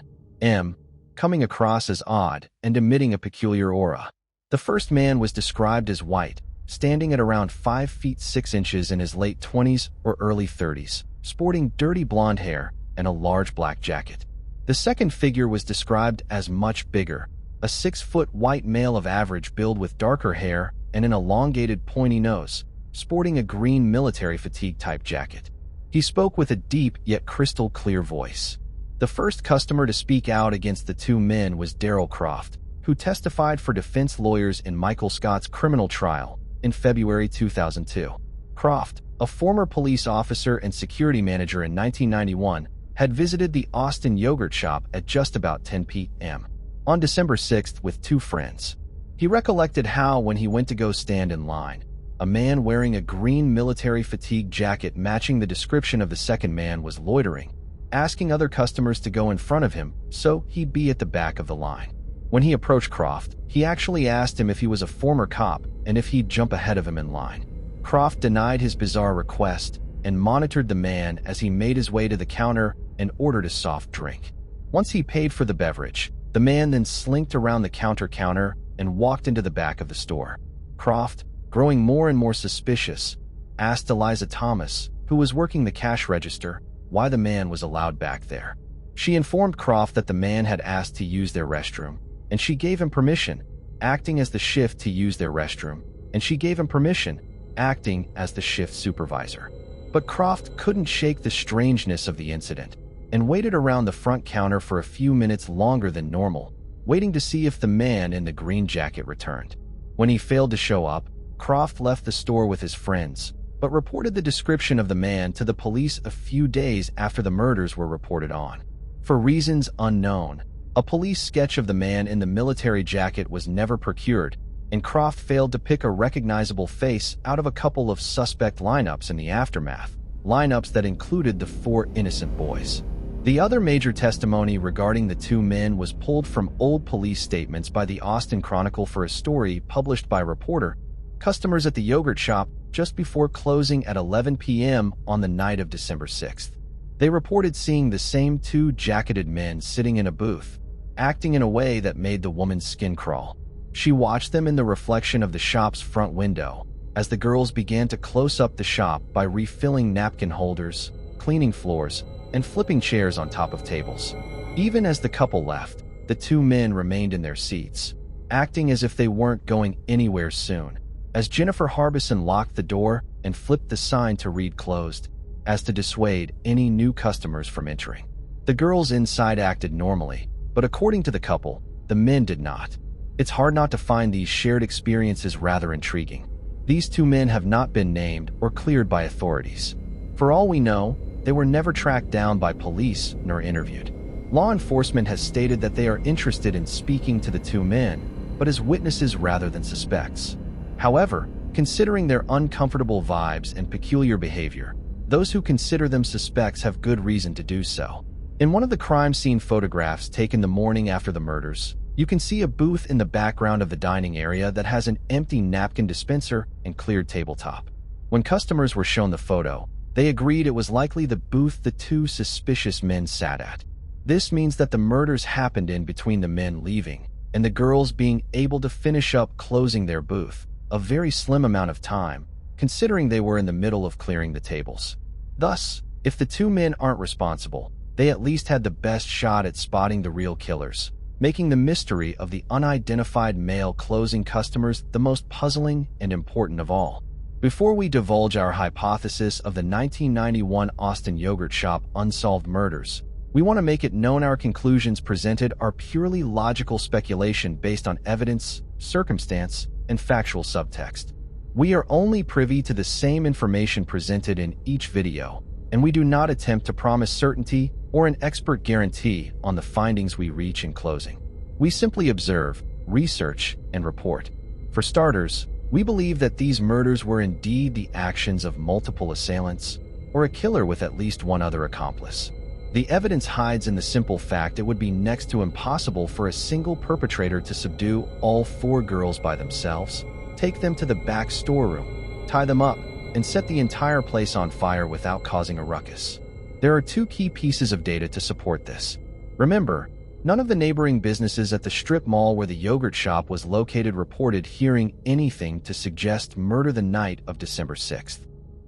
coming across as odd and emitting a peculiar aura. The first man was described as white, standing at around 5 feet 6 inches in his late 20s or early 30s, sporting dirty blonde hair and a large black jacket. The second figure was described as much bigger, a 6-foot white male of average build with darker hair and an elongated pointy nose, sporting a green military fatigue-type jacket. He spoke with a deep yet crystal-clear voice. The first customer to speak out against the 2 men was Darrell Croft, who testified for defense lawyers in Michael Scott's criminal trial in February 2002. Croft, a former police officer and security manager in 1991, had visited the Austin yogurt shop at just about 10 p.m. on December 6th with 2 friends. He recollected how, when he went to go stand in line, a man wearing a green military fatigue jacket matching the description of the second man was loitering, asking other customers to go in front of him so he'd be at the back of the line. When he approached Croft, he actually asked him if he was a former cop and if he'd jump ahead of him in line. Croft denied his bizarre request and monitored the man as he made his way to the counter and ordered a soft drink. Once he paid for the beverage, the man then slinked around the counter and walked into the back of the store. Croft, growing more and more suspicious, asked Eliza Thomas, who was working the cash register, why the man was allowed back there. She informed Croft that the man had asked to use their restroom, and she gave him permission, acting as the shift to use their restroom, and she gave him permission, acting as the shift supervisor. But Croft couldn't shake the strangeness of the incident and waited around the front counter for a few minutes longer than normal, waiting to see if the man in the green jacket returned. When he failed to show up, Croft left the store with his friends, but reported the description of the man to the police a few days after the murders were reported on. For reasons unknown, a police sketch of the man in the military jacket was never procured, and Croft failed to pick a recognizable face out of a couple of suspect lineups in the aftermath, lineups that included the 4 innocent boys. The other major testimony regarding the 2 men was pulled from old police statements by the Austin Chronicle for a story published by reporter customers at the yogurt shop just before closing at 11 p.m. on the night of December 6th. They reported seeing the same 2 jacketed men sitting in a booth, acting in a way that made the woman's skin crawl. She watched them in the reflection of the shop's front window, as the girls began to close up the shop by refilling napkin holders, cleaning floors, and flipping chairs on top of tables. Even as the couple left, the two men remained in their seats, acting as if they weren't going anywhere soon, as Jennifer Harbison locked the door and flipped the sign to read closed, as to dissuade any new customers from entering. The girls inside acted normally, but according to the couple, the men did not. It's hard not to find these shared experiences rather intriguing. These two men have not been named or cleared by authorities. For all we know, they were never tracked down by police nor interviewed. Law enforcement has stated that they are interested in speaking to the two men, but as witnesses rather than suspects. However, considering their uncomfortable vibes and peculiar behavior, those who consider them suspects have good reason to do so. In one of the crime scene photographs taken the morning after the murders, you can see a booth in the background of the dining area that has an empty napkin dispenser and cleared tabletop. When customers were shown the photo, they agreed it was likely the booth the two suspicious men sat at. This means that the murders happened in between the men leaving and the girls being able to finish up closing their booth, a very slim amount of time, considering they were in the middle of clearing the tables. Thus, if the two men aren't responsible, they at least had the best shot at spotting the real killers, making the mystery of the unidentified male closing customers the most puzzling and important of all. Before we divulge our hypothesis of the 1991 Austin yogurt shop unsolved murders, we want to make it known our conclusions presented are purely logical speculation based on evidence, circumstance, and factual subtext. We are only privy to the same information presented in each video, and we do not attempt to promise certainty or an expert guarantee on the findings we reach in closing. We simply observe, research, and report. For starters, we believe that these murders were indeed the actions of multiple assailants, or a killer with at least one other accomplice. The evidence hides in the simple fact it would be next to impossible for a single perpetrator to subdue all four girls by themselves, take them to the back storeroom, tie them up, and set the entire place on fire without causing a ruckus. There are two key pieces of data to support this. Remember, none of the neighboring businesses at the strip mall where the yogurt shop was located reported hearing anything to suggest murder the night of December 6th.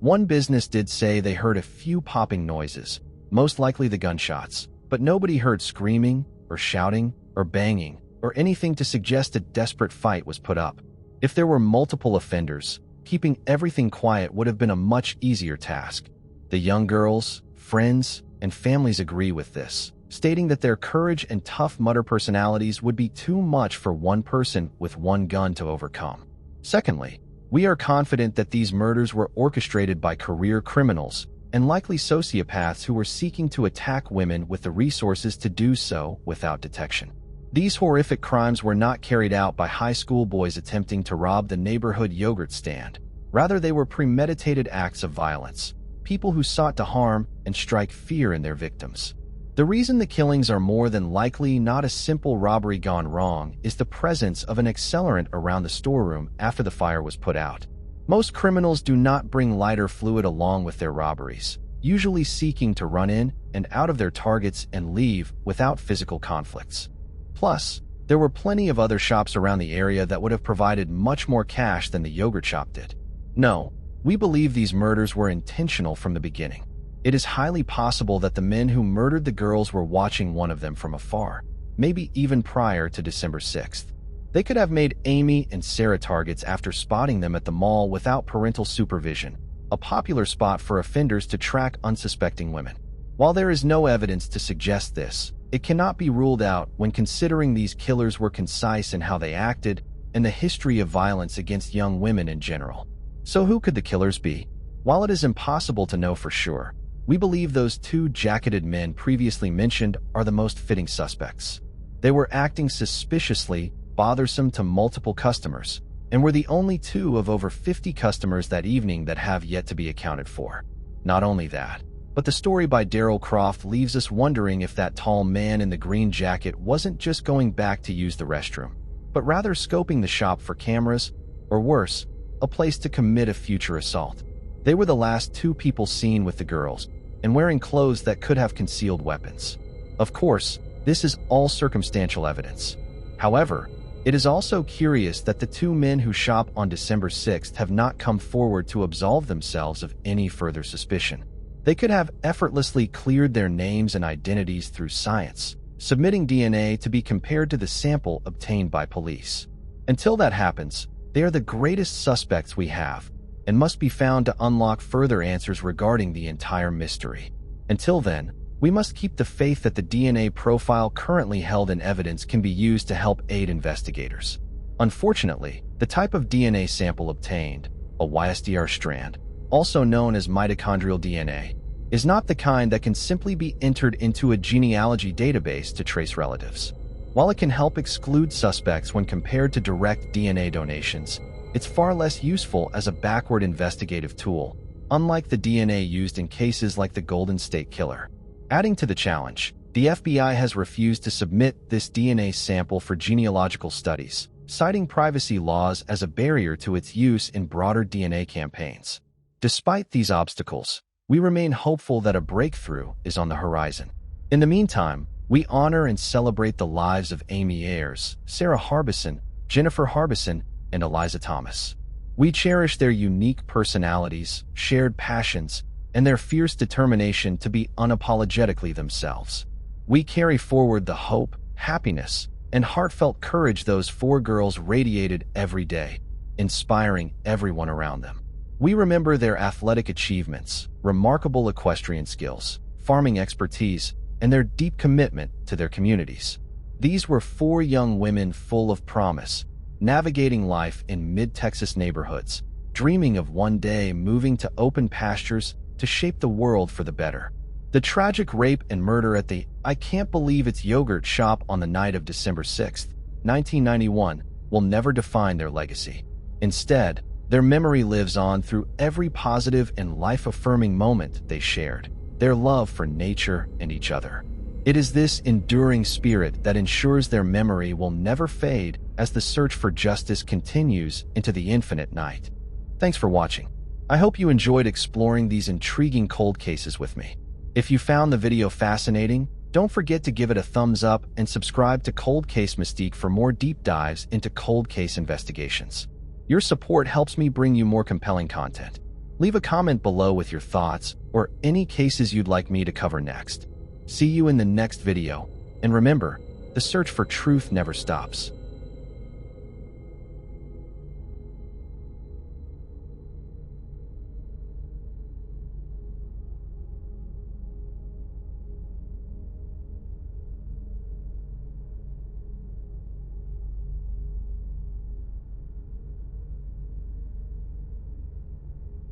One business did say they heard a few popping noises, most likely the gunshots, but nobody heard screaming, or shouting, or banging, or anything to suggest a desperate fight was put up. If there were multiple offenders, keeping everything quiet would have been a much easier task. The young girls, friends, and families agree with this, stating that their courage and tough mutter personalities would be too much for one person with one gun to overcome. Secondly, we are confident that these murders were orchestrated by career criminals and likely sociopaths who were seeking to attack women with the resources to do so without detection. These horrific crimes were not carried out by high school boys attempting to rob the neighborhood yogurt stand. Rather, they were premeditated acts of violence, people who sought to harm and strike fear in their victims. The reason the killings are more than likely not a simple robbery gone wrong is the presence of an accelerant around the storeroom after the fire was put out. Most criminals do not bring lighter fluid along with their robberies, usually seeking to run in and out of their targets and leave without physical conflicts. Plus, there were plenty of other shops around the area that would have provided much more cash than the yogurt shop did. No, we believe these murders were intentional from the beginning. It is highly possible that the men who murdered the girls were watching one of them from afar, maybe even prior to December 6th. They could have made Amy and Sarah targets after spotting them at the mall without parental supervision, a popular spot for offenders to track unsuspecting women. While there is no evidence to suggest this, it cannot be ruled out when considering these killers were concise in how they acted and the history of violence against young women in general. So who could the killers be? While it is impossible to know for sure, we believe those two jacketed men previously mentioned are the most fitting suspects. They were acting suspiciously bothersome to multiple customers, and were the only two of over 50 customers that evening that have yet to be accounted for. Not only that, but the story by Daryl Croft leaves us wondering if that tall man in the green jacket wasn't just going back to use the restroom, but rather scoping the shop for cameras, or worse, a place to commit a future assault. They were the last two people seen with the girls, and wearing clothes that could have concealed weapons. Of course, this is all circumstantial evidence. However, It is also curious that the two men who shot on December 6th have not come forward to absolve themselves of any further suspicion. They could have effortlessly cleared their names and identities through science, submitting DNA to be compared to the sample obtained by police. Until that happens, they are the greatest suspects we have, and must be found to unlock further answers regarding the entire mystery. Until then, we must keep the faith that the DNA profile currently held in evidence can be used to help aid investigators. Unfortunately, the type of DNA sample obtained, a YSDR strand, also known as mitochondrial DNA, is not the kind that can simply be entered into a genealogy database to trace relatives. While it can help exclude suspects when compared to direct DNA donations, it's far less useful as a backward investigative tool, unlike the DNA used in cases like the Golden State Killer. Adding to the challenge, the FBI has refused to submit this DNA sample for genealogical studies, citing privacy laws as a barrier to its use in broader DNA campaigns. Despite these obstacles, we remain hopeful that a breakthrough is on the horizon. In the meantime, we honor and celebrate the lives of Amy Ayers, Sarah Harbison, Jennifer Harbison, and Eliza Thomas. We cherish their unique personalities, shared passions, and their fierce determination to be unapologetically themselves. We carry forward the hope, happiness, and heartfelt courage those four girls radiated every day, inspiring everyone around them. We remember their athletic achievements, remarkable equestrian skills, farming expertise, and their deep commitment to their communities. These were four young women full of promise, navigating life in mid-Texas neighborhoods, dreaming of one day moving to open pastures to shape the world for the better. The tragic rape and murder at the I Can't Believe It's Yogurt shop on the night of December 6, 1991, will never define their legacy. Instead, their memory lives on through every positive and life-affirming moment they shared, their love for nature and each other. It is this enduring spirit that ensures their memory will never fade as the search for justice continues into the infinite night. Thanks for watching. I hope you enjoyed exploring these intriguing cold cases with me. If you found the video fascinating, don't forget to give it a thumbs up and subscribe to Cold Case Mystique for more deep dives into cold case investigations. Your support helps me bring you more compelling content. Leave a comment below with your thoughts or any cases you'd like me to cover next. See you in the next video, and remember, the search for truth never stops.